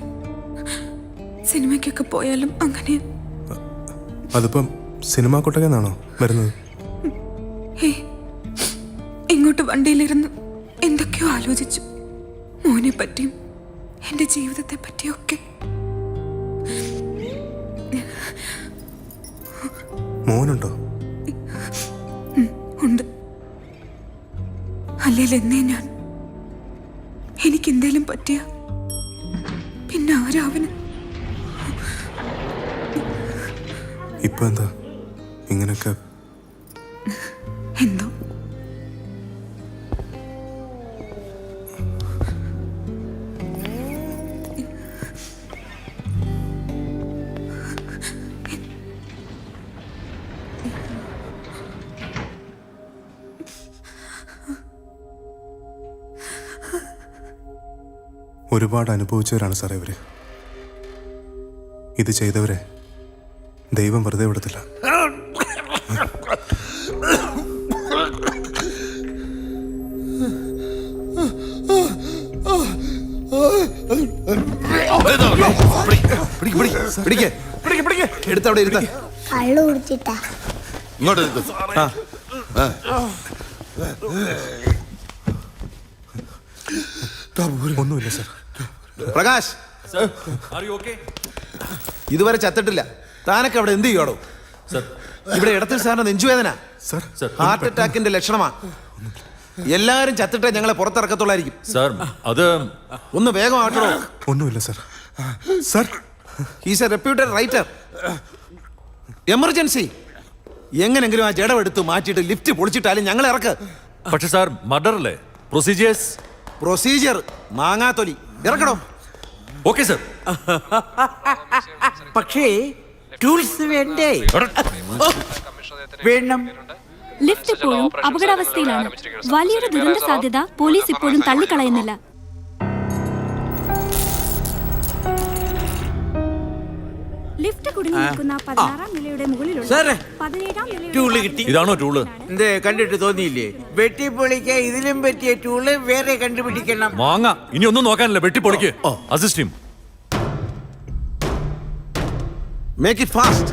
സിനിമയ്ക്കൊക്കെ പോയാലും അങ്ങനെ. അതിപ്പം സിനിമാ കൊട്ടകന്നാണോ വരുന്നത്? ഇങ്ങോട്ട് വണ്ടിയിലിരുന്ന് എന്തൊക്കെയോ ആലോചിച്ചു. മോനെ പറ്റിയും എൻ്റെ ജീവിതത്തെ പറ്റിയൊക്കെ. മോനുണ്ടോ? ഉണ്ട്. അല്ലെങ്കിൽ എന്നേ ഞാൻ എനിക്കെന്തേലും പറ്റിയ പിന്നെ ആരാവന്. ഇപ്പൊ എന്താ ഇങ്ങനൊക്കെ എന്തോ ഒരുപാട് അനുഭവിച്ചവരാണ് സാറേ ഇവര്. ഇത് ചെയ്തവരെ ദൈവം വെറുതെ വിടത്തില്ല. എടുത്തവിടെ ഇരുത്ത കള്ളു കുടിച്ചിട്ടാ ഇങ്ങോട്ട് എടുത്ത്. ഒന്നുമില്ല സാർ. പ്രകാശ് ഇതുവരെ ചത്തിട്ടില്ല. താനൊക്കെ അവിടെ എന്ത് ചെയ്യണോ? ഇവിടെ ഇടത്തിൽ സാറിന് നെഞ്ചുവേദന, ഹാർട്ട് അറ്റാക്കിന്റെ ലക്ഷണമാണ്. എല്ലാരും ചത്തിട്ടേ ഞങ്ങളെ പുറത്തിറക്കത്തുള്ളായിരിക്കും. സാർ അത് ഒന്ന് വേഗം ആക്കണോ? ഒന്നുമില്ല sir. Sir he's a reputed writer. Emergency എങ്ങനെങ്കിലും ആ ജഡമെടുത്ത് മാറ്റിയിട്ട് ലിഫ്റ്റ് പൊളിച്ചിട്ടാലും ഞങ്ങൾ ഇറക്ക്. പക്ഷെ സാർ മർഡർ അല്ലേ? പ്രൊസീജിയർ മാങ്ങാത്തൊലി ഇറക്കണോ? Okay sir. പക്ഷേ ടൂൾസ് വേണ്ടേ? വേണം. ലിഫ്റ്റ് ഇപ്പോഴും അപകടാവസ്ഥയിലാണ്. വലിയൊരു ദുരന്ത സാധ്യത പോലീസ് ഇപ്പോഴും തള്ളിക്കളയുന്നില്ല. ലിഫ്റ്റ് കുടുങ്ങി നിൽക്കുന്ന 16-ാം നിലയുടെ മുകളിലുള്ള 17-ാം നിലയുടെ ഇതാണോ ടൂള്? എന്തേ കണ്ടിട്ട് തോന്നിയില്ലേ? വെട്ടിപ്പൊളിക്കാൻ ഇതിലും പറ്റിയ ടൂള് വേറെ കണ്ടുപിടിക്കണം. മാങ്ങ ഇനി ഒന്നും നോക്കാനില്ല, വെട്ടിപ്പൊളിക്ക്. അസിസ്റ്റ് ചെയ്യും. Make it fast.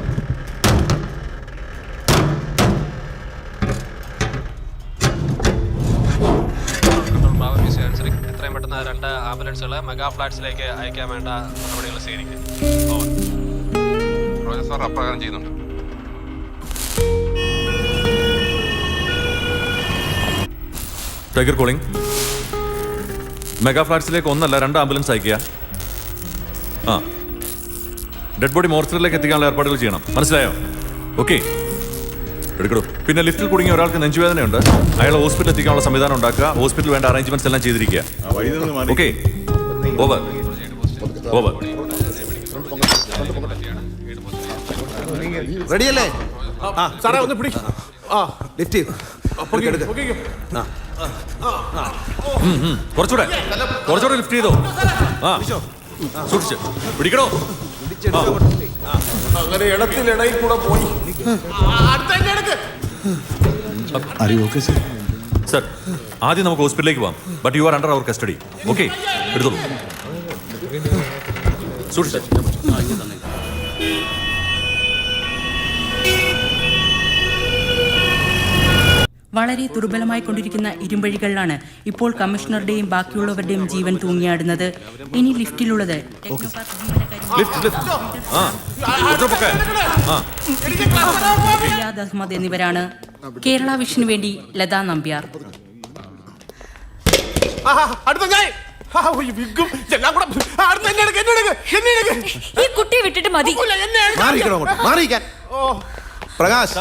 എത്രയും പെട്ടെന്ന് 2 ആംബുലൻസുകളെ മെഗാ ഫ്ലാറ്റ്സിലേക്ക് അയക്കാൻ വേണ്ട നടപടികൾ സ്വീകരിക്കും. സാർ അപ്രകാരം ചെയ്യുന്നുണ്ട്. Tiger calling. മെഗാ ഫ്ലാറ്റ്സിലേക്ക് 1 അല്ല 2 ആംബുലൻസ് അയക്കുക. ആ, ഡെഡ് ബോഡി മോർച്ചറിലേക്ക് എത്തിക്കാനുള്ള ഏർപ്പാടുകൾ ചെയ്യണം. മനസ്സിലായോ? ഓക്കെ, എടുക്കടൂ. പിന്നെ ലിഫ്റ്റിൽ കുടുങ്ങിയ ഒരാൾക്ക് നെഞ്ചുവേദനയുണ്ട്. അയാളെ ഹോസ്പിറ്റലിൽ എത്തിക്കാനുള്ള സംവിധാനം ഉണ്ടാക്കുക. ഹോസ്പിറ്റലിൽ വേണ്ട അറേഞ്ച്മെന്റ്സ് എല്ലാം ചെയ്തിരിക്കുക. Okay, over over. റെഡിയല്ലേ? സാറേ ഒന്ന് പിടിക്കും. ലിഫ്റ്റ് കുറച്ചുകൂടെ ലിഫ്റ്റ് ചെയ്തോ. ആ, സൂക്ഷിച്ച് പിടിക്കണോ. അങ്ങനെ ഇടത്തിലിടയിൽ കൂടെ പോയി. സർ, ആദ്യം നമുക്ക് ഹോസ്പിറ്റലിലേക്ക് പോവാം. But you are under our custody. Okay, എടുത്തോളൂ. സൂക്ഷിച്ച്. വളരെ ദുർബലമായി കൊണ്ടിരിക്കുന്ന ഇരുമ്പഴികളിലാണ് ഇപ്പോൾ കമ്മീഷണറുടെയും ബാക്കിയുള്ളവരുടെയും ജീവൻ തൂങ്ങിയാടുന്നത്. ഇനി ലിഫ്റ്റിലുള്ളത് റിയാദ് അഹമ്മദ് എന്നിവരാണ്. കേരള വിഷന് വേണ്ടി ലതാ നമ്പ്യാർ. ഈ കുട്ടിയെ വിട്ടിട്ട് മതി. പ്രകാശ്,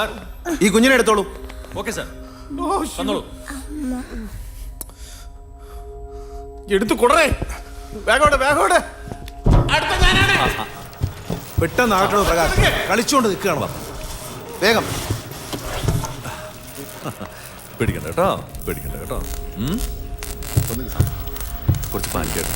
ഈ കുഞ്ഞിനെ എടുത്തോളൂ. ഓക്കെ സാർ, വന്നോളൂ. എടുത്തു കൊടറേ. വേഗോടെ വേഗോടെ. പെട്ടെന്ന് ആകട്ടോ പ്രകാശ്, കളിച്ചുകൊണ്ട് നിൽക്കുകയാണ്. വേഗം. പേടിക്കണ്ട കേട്ടോ, പേടിക്കണ്ട കേട്ടോ. കുറച്ച് പാനിക്കായിട്ട്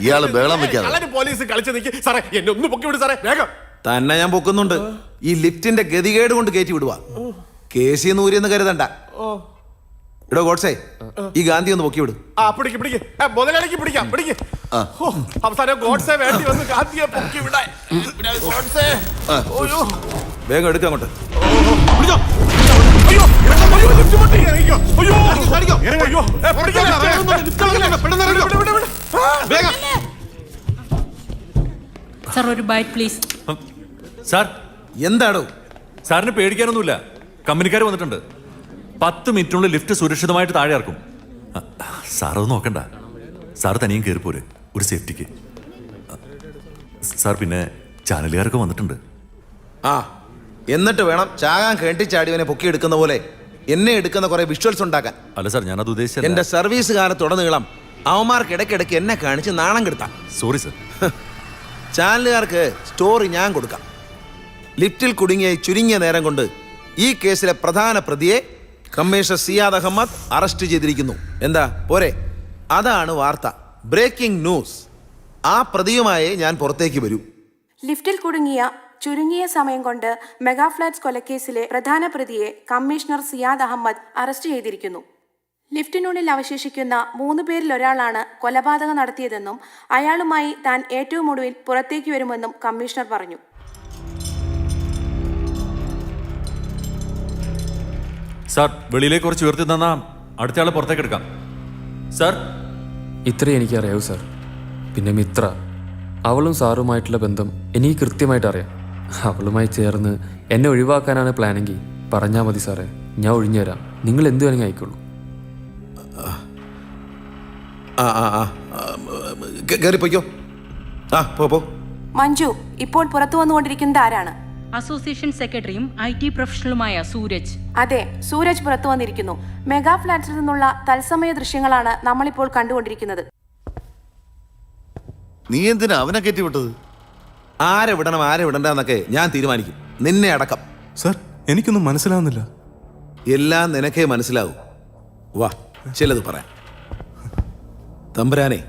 ഇയാള് ബഹളം വെക്കാതെ പോലീസ് കളിച്ചു നിൽക്കി. സാറേ എന്നെ ഒന്ന് പൊക്കി വിട് സാറേ, വേഗം. തന്നെ ഞാൻ പൊക്കുന്നുണ്ട്. ഈ ലിഫ്റ്റിന്റെ ഗതികേട് കൊണ്ട് കയറ്റി വിടുവാ. കേസിന്ന് ഊരിയെന്ന് കരുതണ്ട. എടോ ഗോഡ്സേ, ഈ ഗാന്ധി ഒന്ന് പൊക്കി വിടും. പിടിക്ക് പിടിക്ക്, മുതലാളിക്ക് പിടിക്കാം, പിടിക്ക്. അവസാനം ഗോഡ്സേ വേണ്ടി വന്ന് ഗാന്ധിയെ പൊക്കി വിടാൻ. വേഗം എടുക്കാം അങ്ങോട്ട്. സർ, ഒരു ബൈറ്റ് പ്ലീസ്. സാർ, എന്താണോ? സാറിന് പേടിക്കാനൊന്നുമില്ല. കമ്പനിക്കാർ വന്നിട്ടുണ്ട്. 10 മിനിറ്റിനുള്ളിൽ ലിഫ്റ്റ് സുരക്ഷിതമായിട്ട് താഴെ ഇറക്കും. സാറത് നോക്കണ്ട, സാർ തനിയും കയറിപ്പോര്. ഒരു സേഫ്റ്റിക്ക്. സാർ പിന്നെ ചാനലുകാരൊക്കെ വന്നിട്ടുണ്ട്. ആ എന്നിട്ട് വേണം ചാകാൻ കേട്ടിച്ചാടിയവനെ പൊക്കിയെടുക്കുന്ന പോലെ എന്നെ എടുക്കുന്ന കുറെ വിഷ്വൽസ് ഉണ്ടാക്കാൻ. അല്ല സാർ, ഞാനത് ഉദ്ദേശിച്ചത്. എന്റെ സർവീസ് കാലത്തുടനീളം അവന്മാർക്ക് ഇടയ്ക്കിടയ്ക്ക് എന്നെ കാണിച്ച് നാണം കെടുത്താം. Sorry sir. ചാനലുകാർക്ക് സ്റ്റോറി ഞാൻ കൊടുക്കാം. ലിഫ്റ്റിൽ കുടുങ്ങിയ ചുരുങ്ങിയ നേരം കൊണ്ട് ഈ കേസിലെ പ്രധാന പ്രതിയെ കമ്മീഷണർ സിയാദ് അഹമ്മദ് അറസ്റ്റ് ചെയ്തിരിക്കുന്നു. എന്താ പോരെ? അതാണ് വാർത്ത, ബ്രേക്കിംഗ് ന്യൂസ്. ആ പ്രതിയുമായി ഞാൻ പുറത്തേക്ക് വരൂ. ലിഫ്റ്റിൽ കുടുങ്ങിയ ചുരുങ്ങിയ സമയം കൊണ്ട് മെഗാ ഫ്ലാറ്റ്സ് കൊലക്കേസിലെ പ്രധാന പ്രതിയെ കമ്മീഷണർ സിയാദ് അഹമ്മദ് അറസ്റ്റ് ചെയ്തിരിക്കുന്നു. ലിഫ്റ്റിനുള്ളിൽ അവശേഷിക്കുന്ന 3 പേരിൽ ഒരാളാണ് കൊലപാതകം നടത്തിയതെന്നും അയാളുമായി താൻ ഏറ്റവും ഒടുവിൽ പുറത്തേക്ക് വരുമെന്നും കമ്മീഷണർ പറഞ്ഞു. സാർ, വെളിയിലേക്ക് കുറച്ച് ഉയർത്തി തന്നാ അടുത്ത ആളെ പുറത്തേക്ക് എടുക്കാം. സാർ, ഇത്രയും എനിക്കറിയാവൂ സാർ. പിന്നെ മിത്ര, അവളും സാറുമായിട്ടുള്ള ബന്ധം എനിക്ക് കൃത്യമായിട്ട് അറിയാം. അവളുമായി ചേർന്ന് എന്നെ ഒഴിവാക്കാനാണ് പ്ലാനെങ്കിൽ പറഞ്ഞാൽ മതി സാറേ, ഞാൻ ഒഴിഞ്ഞു തരാം. നിങ്ങൾ എന്ത് വേണമെങ്കിൽ ആയിക്കോളൂ. കയറിപ്പോയ്ക്കോ. ആ പോ. മഞ്ജു, ഇപ്പോൾ പുറത്തു വന്നുകൊണ്ടിരിക്കുന്നത് ആരാണ്? അസോസിയേഷൻ സെക്രട്ടറിയും IT പ്രൊഫഷണലുമായ സൂരജ്. അതെ, സൂരജ് പുറത്തു വന്നിരിക്കുന്നു. മെഗാ ഫ്ലാറ്റ്സിൽ നിന്നുള്ള തത്സമയ ദൃശ്യങ്ങളാണ് നമ്മളിപ്പോൾ കണ്ടുകൊണ്ടിരിക്കുന്നത്. നീ എന്തിനാ അവനെ കയറ്റിവിട്ടത്? ആരെ വിടണം ആരെ വിടണ്ടെന്നൊക്കെ ഞാൻ തീരുമാനിക്കും, നിന്നെ അടക്കം. സാർ, എനിക്കൊന്നും മനസ്സിലാവുന്നില്ല. എല്ലാം നിനക്കേ മനസ്സിലാവൂ. വാ, ചിലത് പറയാം. തമ്പുരാനെ,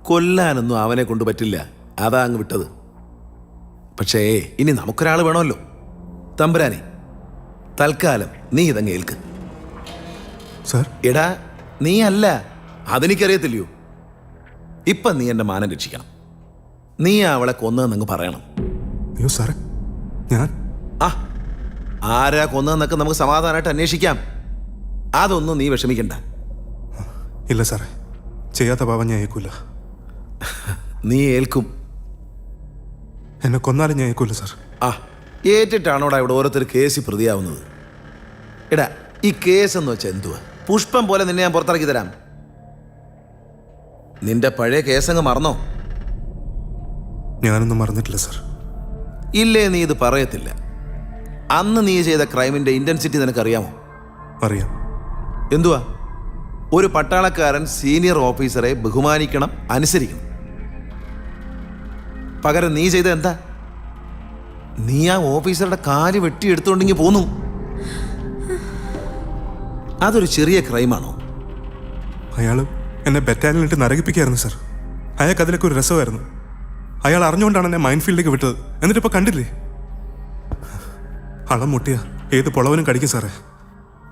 കൊല്ലാനൊന്നും അവനെ കൊണ്ട് പറ്റില്ല, അതാ അങ്ങ് വിട്ടത്. പക്ഷേ ഇനി നമുക്കൊരാൾ വേണമല്ലോ. തമ്പുരാനെ, തൽക്കാലം നീ ഇതങ്ങ് ഏൽക്ക്. സാർ, എടാ നീ അല്ല, അതെനിക്കറിയത്തില്ലയോ. ഇപ്പം നീ എൻ്റെ മാനം രക്ഷിക്കണം. നീ അവളെ കൊന്നതെന്നങ്ങ് പറയണം. അയ്യോ സാറേ, ഞാൻ ആരാ കൊന്നതെന്നൊക്കെ നമുക്ക് സമാധാനമായിട്ട് അന്വേഷിക്കാം. അതൊന്നും നീ വിഷമിക്കണ്ട. ഇല്ല സാറേ, ചെയ്യാത്ത പാവം ഞാൻ ഏൽക്കൂല. നീ ഏൽക്കും. എന്നെ കൊന്നാലും ഞാൻ ഏൽക്കൂല സാർ. ഏറ്റിട്ടാണോടാ ഇവിടെ ഓരോരുത്തർ കേസ് പ്രതിയാവുന്നത്? എടാ, ഈ കേസ് എന്ന് വെച്ചാൽ എന്തുവാ? പുഷ്പം പോലെ നിന്നെ ഞാൻ പുറത്തിറക്കി തരാം. നിന്റെ പഴയ കേസങ്ങ് മറന്നോ? ഞാനൊന്നും മറന്നിട്ടില്ല സാർ. ഇല്ലേ, നീ ഇത് പറയത്തില്ല. അന്ന് നീ ചെയ്ത ക്രൈമിന്റെ ഇന്റൻസിറ്റി നിനക്കറിയാമോ? അറിയാം. എന്തുവാ? ഒരു പട്ടാളക്കാരൻ സീനിയർ ഓഫീസറെ ബഹുമാനിക്കണം, അനുസരിക്കണം. പകരം നീ ചെയ്ത എന്താ? നീ ആ ഓഫീസറുടെ കാല് വെട്ടിയെടുത്തോണ്ടെങ്കിൽ പോന്നു. അതൊരു ചെറിയ ക്രൈമാണോ? അയാൾ എന്നെ ബറ്റാലിയനിട്ട് നരകിപ്പിക്കായിരുന്നു സാർ. അയാൾക്ക് അതിലൊക്കെ ഒരു രസമായിരുന്നു. അയാൾ അറിഞ്ഞുകൊണ്ടാണ് എന്നെ മൈൻഡ് ഫീൽഡിലേക്ക് വിട്ടത്. എന്നിട്ടിപ്പോൾ കണ്ടില്ലേ, അളം മുട്ടിയ ഏത് പൊളവനും കടിക്കും സാറേ.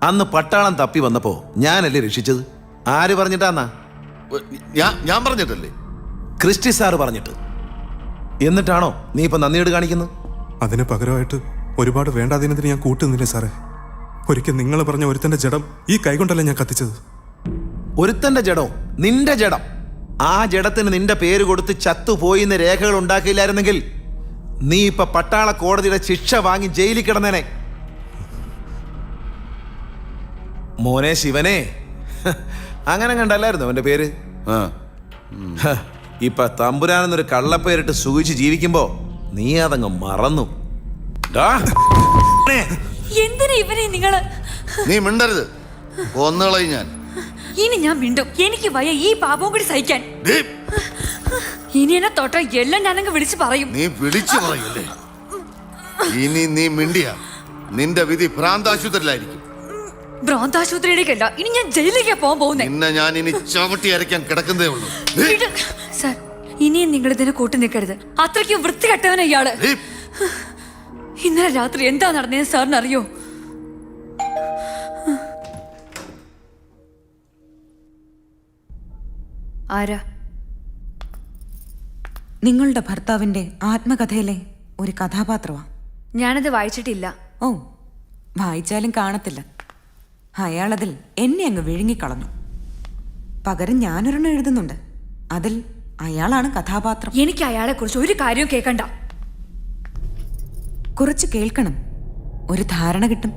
അന്ന് പട്ടാളം തപ്പി വന്നപ്പോ ഞാനല്ലേ രക്ഷിച്ചത്? ആര് പറഞ്ഞിട്ടാന്നാ? ഞാൻ പറഞ്ഞിട്ടല്ലേ? ക്രിസ്റ്റി സാറ് പറഞ്ഞിട്ട്. എന്നിട്ടാണോ നീ ഇപ്പൊ നന്ദിയോട് കാണിക്കുന്നത്? അതിന് പകരമായിട്ട് ഒരുപാട് വേണ്ടാതീനത്തിന് ഞാൻ കൂട്ടുന്നില്ലേ സാറേ. ഒരിക്കൽ നിങ്ങൾ പറഞ്ഞ ഒരുത്തന്റെ ജഡം ഈ കൈകൊണ്ടല്ലേ ഞാൻ കത്തിച്ചത്. ഒരുത്തന്റെ ജഡോ? നിന്റെ ജഡം. ആ ജഡത്തിന് നിന്റെ പേര് കൊടുത്ത് ചത്തുപോയിന്ന് രേഖകൾ ഉണ്ടാക്കിയില്ലായിരുന്നെങ്കിൽ നീ ഇപ്പൊ പട്ടാള കോടതിയുടെ ശിക്ഷ വാങ്ങി ജയിലിൽ കിടന്നേനെ. മോനെ ശിവനെ, അങ്ങനെ കണ്ടല്ലായിരുന്നു അവന്റെ പേര്. ഇപ്പൊ തമ്പുരാനെന്നൊരു കള്ളപ്പേരിട്ട് സുഖിച്ച് ജീവിക്കുമ്പോ നീ അതങ്ങ് മറന്നു. എന്തിനാ ഇവനെ നിങ്ങള്? നീ മിണ്ടരുത്, കൊന്നുകളയും ഞാൻ. ഇനി ഞാൻ മിണ്ടും. എനിക്ക് വയ്യ ഈ പാപവും കൂടി സഹിക്കാൻ. ഇനി എന്നെ തൊട്ട എല്ലാം ഞാനങ്ങ് വിളിച്ചു പറയും. നീ വിളിച്ചു പറയല്ലേ? ഇനി നീ മിണ്ടിയ നിന്റെ വിധി ഭ്രാന്താശുപത്രിയിലായിരിക്കും. ഭ്രാന്താശുപത്രിയിലേക്കല്ല, ഇനി ഞാൻ ജയിലിലേക്കാ പോകാൻ പോകുന്നേ. നിന്നെ ഞാൻ ഇനി ചവിട്ടി അരയ്ക്കാൻ കിടക്കുന്നതേ ഉള്ളൂ. സാർ, ഇനിയും നിങ്ങൾ ഇതിനെ കൂട്ടി നിൽക്കരുത്. അത്രയ്ക്കും വൃത്തികെട്ടവനാ ഇയാള്. ഇന്നലെ രാത്രി എന്താ നടന്നതെന്ന് സാറിന് അറിയോ? ആരാ? നിങ്ങളുടെ ഭർത്താവിന്റെ ആത്മകഥയിലെ ഒരു കഥാപാത്രമാണ്. ഞാനത് വായിച്ചിട്ടില്ല. ഓ, വായിച്ചാലും കാണത്തില്ല. അയാളതിൽ എന്നെ അങ്ങ് വിഴുങ്ങിക്കളഞ്ഞു. പകരം ഞാനൊരെണ്ണം എഴുതുന്നുണ്ട്. അതിൽ അയാളാണ് കഥാപാത്രം. എനിക്ക് അയാളെ കുറിച്ച് ഒരു കാര്യവും കേൾക്കണ്ട. കുറച്ച് കേൾക്കണം, ഒരു ധാരണ കിട്ടും.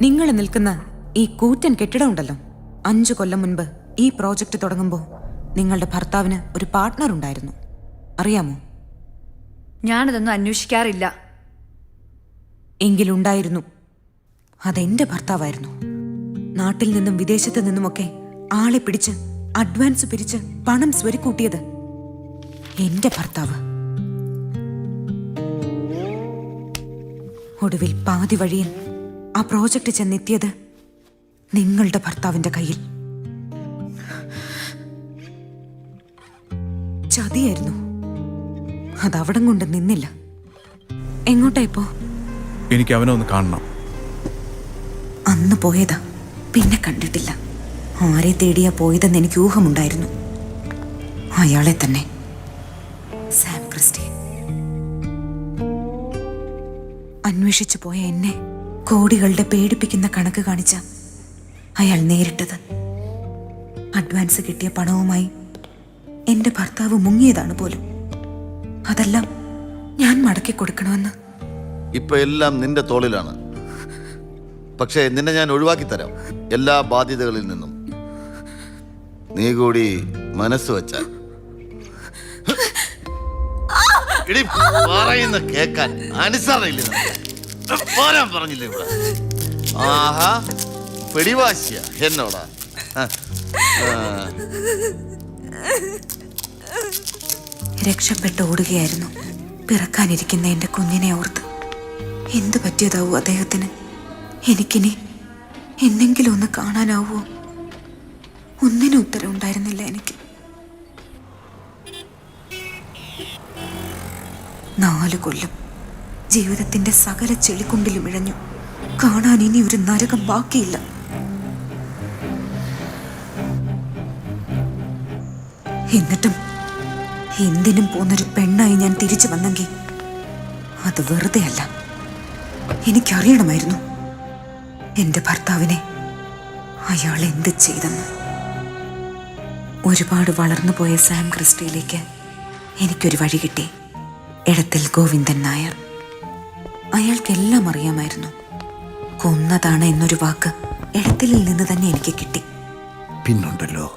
നിങ്ങൾ നിൽക്കുന്ന ഈ കൂറ്റൻ കെട്ടിടം ഉണ്ടല്ലോ, 5 കൊല്ലം മുൻപ് ഈ പ്രോജക്റ്റ് തുടങ്ങുമ്പോൾ നിങ്ങളുടെ ഭർത്താവിന് ഒരു പാർട്ട്ണർ ഉണ്ടായിരുന്നു, അറിയാമോ? ഞാനതൊന്നും അന്വേഷിക്കാറില്ല. എങ്കിലുണ്ടായിരുന്നു. അതെന്റെ ഭർത്താവായിരുന്നു. നാട്ടിൽ നിന്നും വിദേശത്ത് നിന്നുമൊക്കെ ആളെ പിടിച്ച് അഡ്വാൻസ് പിരിച്ച് പണം സ്വരുക്കൂട്ടിയത് എന്റെ ഭർത്താവ്. ഒടുവിൽ പാതി വഴിയിൽ ആ പ്രോജക്റ്റ് ചെന്നെത്തിയത് നിങ്ങളുടെ ഭർത്താവിന്റെ കയ്യിൽ. ചതിയായിരുന്നു. അതവിടം കൊണ്ട് നിന്നില്ല. എങ്ങോട്ടാ ഇപ്പോ? എനിക്ക് അവനെ ഒന്ന് കാണണം. അന്ന് പോയതാ, പിന്നെ കണ്ടിട്ടില്ല. ആരെ തേടിയാ പോയതെന്ന് എനിക്ക് ഊഹമുണ്ടായിരുന്നു. അയാളെ തന്നെ, സാം ക്രിസ്റ്റി. അന്വേഷിച്ചു പോയ എന്നെ കോടികളുടെ പേടിപ്പിക്കുന്ന കണക്ക് കാണിച്ച അയാൾ നേരിട്ടത്. അഡ്വാൻസ് കിട്ടിയ പണവുമായി എന്റെ ഭർത്താവ് മുങ്ങിയതാണ് പോലും. അതെല്ലാം ഞാൻ മടക്കി കൊടുക്കണമെന്ന്. ഇപ്പൊ എല്ലാം നിന്റെ തോളിലാണ്. പക്ഷേ നിന്നെ ഞാൻ ഒഴിവാക്കി തരാം എല്ലാ ബാധ്യതകളിൽ നിന്നും. നീ കൂടി മനസ്സ് വെച്ചാൽ. പറയുന്ന കേക്കാൻ അനുസരണയില്ല. പോരാൻ പറഞ്ഞില്ല ഇവിടെ. ആഹാ, പിടിവാശിയ എന്നോടാ. രക്ഷപ്പെട്ട് ഓടുകയായിരുന്നു പിറക്കാനിരിക്കുന്ന എന്റെ കുഞ്ഞിനെ ഓർത്ത്. എന്തു പറ്റിയതാവൂ അദ്ദേഹത്തിന്? എനിക്കിനി എന്നെങ്കിലും ഒന്ന് കാണാനാവോ? ഒന്നിനും ഉത്തരം ഉണ്ടായിരുന്നില്ല എനിക്ക്. 4 കൊല്ലം ജീവിതത്തിന്റെ സകല ചെളിക്കുണ്ടിലും ഇഴഞ്ഞു. കാണാൻ ഇനി ഒരു നരകം ബാക്കിയില്ല. എന്നിട്ടും എന്തിനും പോന്നൊരു പെണ്ണായി ഞാൻ തിരിച്ചു വന്നെങ്കിൽ അത് വെറുതെ അല്ല. എനിക്കറിയണമായിരുന്നു എന്റെ ഭർത്താവിനെ അയാൾ എന്ത് ചെയ്തെന്ന്. ഒരുപാട് വളർന്നു പോയ സാം ക്രിസ്റ്റിയിലേക്ക് എനിക്കൊരു വഴി കിട്ടി. എടത്തിൽ ഗോവിന്ദൻ നായർ. അയാൾക്കെല്ലാം അറിയാമായിരുന്നു. കൊന്നതാണ് എന്നൊരു വാക്ക് എടത്തിലിൽ നിന്ന് തന്നെ എനിക്ക് കിട്ടി. പിന്നുണ്ടല്ലോ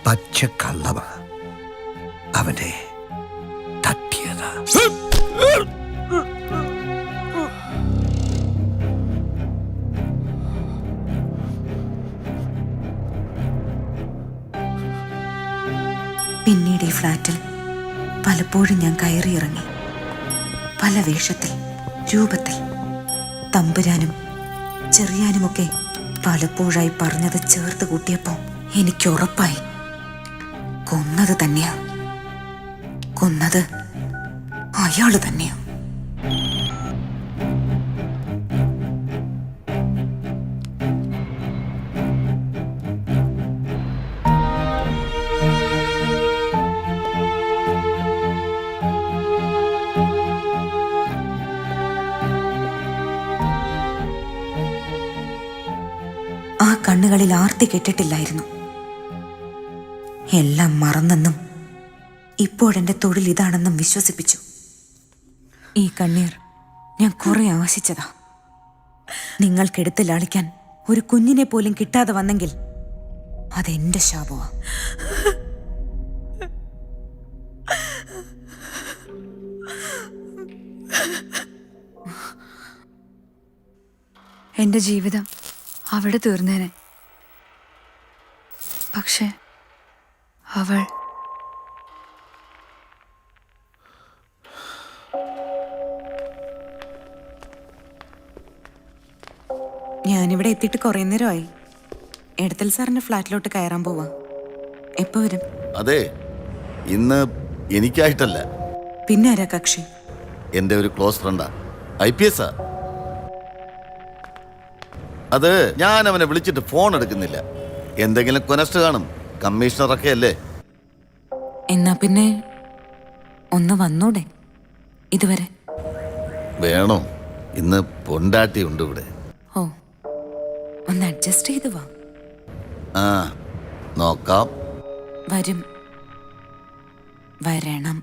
പച്ചക്കള്ളവ, അവനെ തട്ടിയതാ. പിന്നീട് ഈ ഫ്ലാറ്റിൽ പലപ്പോഴും ഞാൻ കയറിയിറങ്ങി. പല വേഷത്തിൽ, രൂപത്തിൽ. തമ്പുരാനും ചെറിയാനുമൊക്കെ പലപ്പോഴായി പറഞ്ഞത് ചേർത്ത് കൂട്ടിയപ്പോ എനിക്ക് ഉറപ്പായി കൊന്നത് തന്നെയാ. കൊന്നത് അയാള് തന്നെയാ. ആ കണ്ണുകളിൽ ആർത്തി കെട്ടിട്ടില്ലായിരുന്നു. എല്ലാം മറന്നെന്നും ഇപ്പോഴെന്റെ തൊഴിൽ ഇതാണെന്നും വിശ്വസിപ്പിച്ചു. ഈ കണ്ണീർ ഞാൻ കുറെ ആശിച്ചതാ. നിങ്ങൾക്കെടുത്ത് ലാളിക്കാൻ ഒരു കുഞ്ഞിനെ പോലും കിട്ടാതെ വന്നെങ്കിൽ അതെന്റെ ശാപമാ. എൻ്റെ ജീവിതം അവിടെ തീർന്നേനെ. പക്ഷേ അവൾ ഞാനിവിടെ എത്തിയിട്ട് കുറേ നേരമായി. എടത്തൽ സാറിന്റെ ഫ്ലാറ്റിലോട്ട് കയറാൻ പോവാ. എപ്പോ വരും? അതെ, ഇന്ന് എനിക്കായിട്ടല്ല, പിന്നെ ആരാ കക്ഷി? എൻ്റെ ഒരു ക്ലോസ് ഫ്രണ്ടാ, IPS. അത് ഞാൻ അവനെ വിളിച്ചിട്ട് ഫോൺ എടുക്കുന്നില്ല. എന്തെങ്കിലും കൊനസ്റ്റ് കാണും, കമ്മീഷണറൊക്കെ അല്ലേ. എന്നാ പിന്നെ ഒന്ന് വന്നൂടെ ഇതുവരെ? വേണോ? ഇന്ന് പൊണ്ടാട്ടി ഉണ്ട് ഇവിടെ. ഓ, ഒന്ന് അഡ്ജസ്റ്റ് ചെയ്ത് വാ. ആ, നോക്കാം. വരും, വരണം.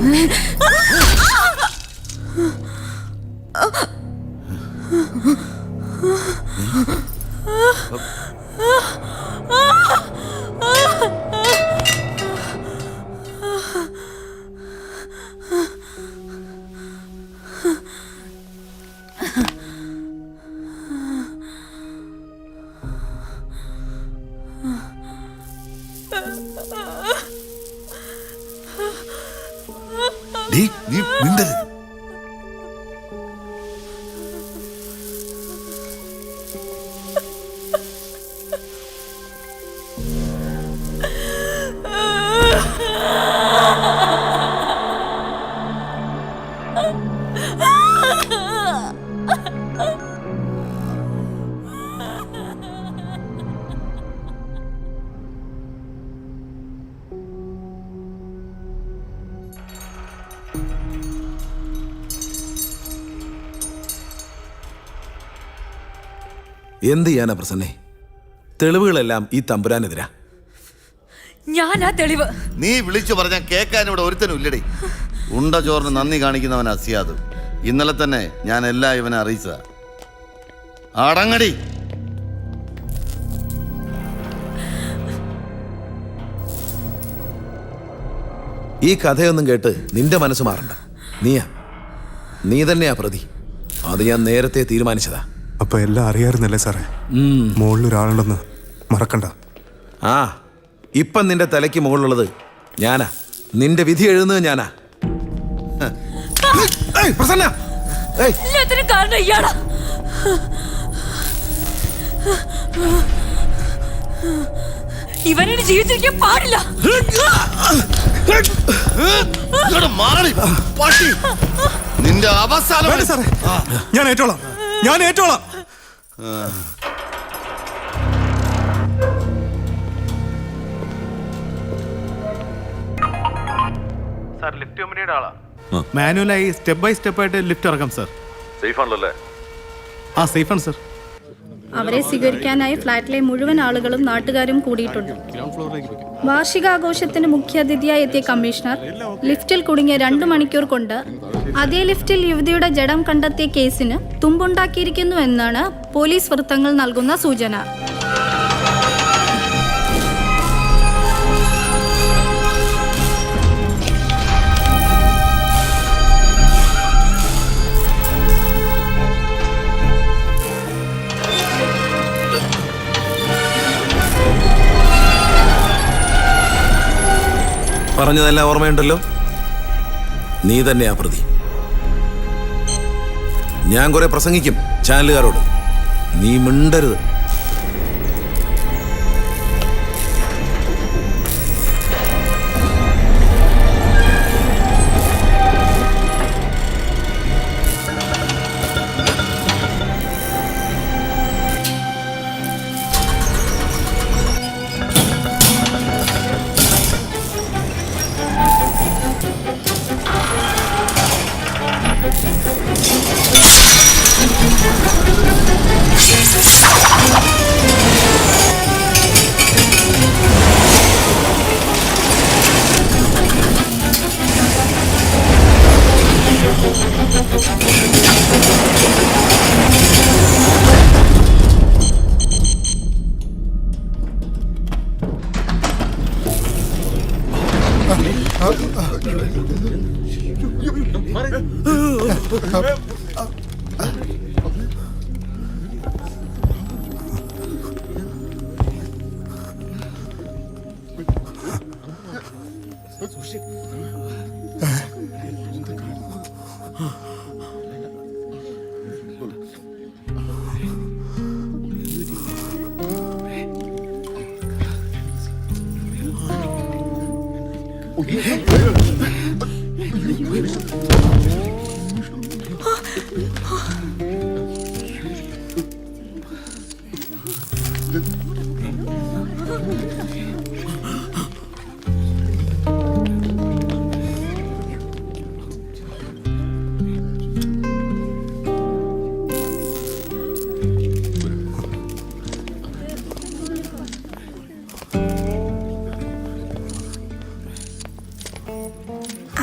നീ മിണ്ടരുത്. എന്ത് ചെയ്യാനാ പ്രസന്നെ? തെളിവുകളെല്ലാം ഈ തമ്പുരാനെതിരാ. ഞാനാ തെളിവ്. നീ വിളിച്ചു പറഞ്ഞാൽ കേൾക്കാൻ ഇവിടെ ഒരുത്തനും ഇല്ലടേ. ഉണ്ട ചോറിന് നന്ദി കാണിക്കുന്നവൻ അസിയാദ്. ഇന്നലെ തന്നെ ഞാൻ എല്ലാം ഇവനെ അറിയിച്ചതാ. അടങ്ങടി. ഈ കഥയൊന്നും കേട്ട് നിന്റെ മനസ്സ് മാറണ്ട. നീ തന്നെയാ പ്രതി. അത് ഞാൻ നേരത്തെ തീരുമാനിച്ചതാ. അപ്പൊ എല്ലാം അറിയാറുന്നല്ലേ സാറേ? മുകളിലൊരാളുണ്ടെന്ന് മറക്കണ്ട. ആ, ഇപ്പം നിന്റെ തലയ്ക്ക് മുകളിലുള്ളത് ഞാനാ. നിന്റെ വിധി എഴുതുന്നത് ഞാനാ. പ്രസന്ന, എല്ലാത്തിനും കാരണം ഇയാളാ. ഇവനെ ജീവിച്ചിരിക്കാൻ പാടില്ല. നിന്റെ അവസാനം സാറേ, ഞാൻ ഏറ്റോളാം. സാർ ലിഫ്റ്റ് കമ്പനിയുടെ ആളാ. മാനുവലായി സ്റ്റെപ്പ് ബൈ സ്റ്റെപ്പ് ആയിട്ട് ലിഫ്റ്റ് ഇറക്കാം സാർ. സേഫ് ആണല്ലോ? ആ സേഫ് ആണ് സാർ. അവരെ സ്വീകരിക്കാനായി ഫ്ളാറ്റിലെ മുഴുവൻ ആളുകളും നാട്ടുകാരും കൂടിയിട്ടുണ്ട്. വാർഷികാഘോഷത്തിന് മുഖ്യാതിഥിയായി എത്തിയ കമ്മീഷണർ ലിഫ്റ്റിൽ കുടുങ്ങിയ 2 മണിക്കൂർ കൊണ്ട് അതേ ലിഫ്റ്റിൽ യുവതിയുടെ ജഡം കണ്ടെത്തിയ കേസിന് തുമ്പുണ്ടാക്കിയിരിക്കുന്നു എന്നാണ് പോലീസ് വൃത്തങ്ങൾ നൽകുന്ന സൂചന. പറഞ്ഞതെല്ലാം ഓർമ്മയുണ്ടല്ലോ? നീ തന്നെയാ പ്രതി. ഞാൻ കുറെ പ്രസംഗിക്കും ചാനലുകാരോട്. നീ മിണ്ടരുത്.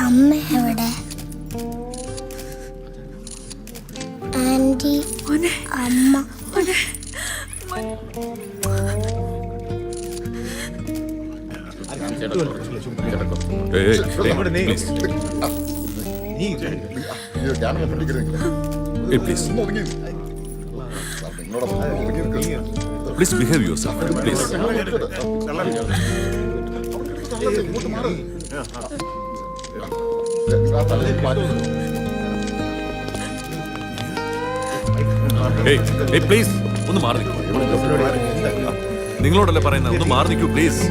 അമ്മ എവിടെ? ആന്റി, അമ്മ. Please behave yourself. Please. Hey, please. ഒന്ന് മാറി നിൽക്കൂ. നിങ്ങളോടല്ലേ പറയുന്നത്, ഒന്ന് മാറി നിൽക്കൂ പ്ലീസ്.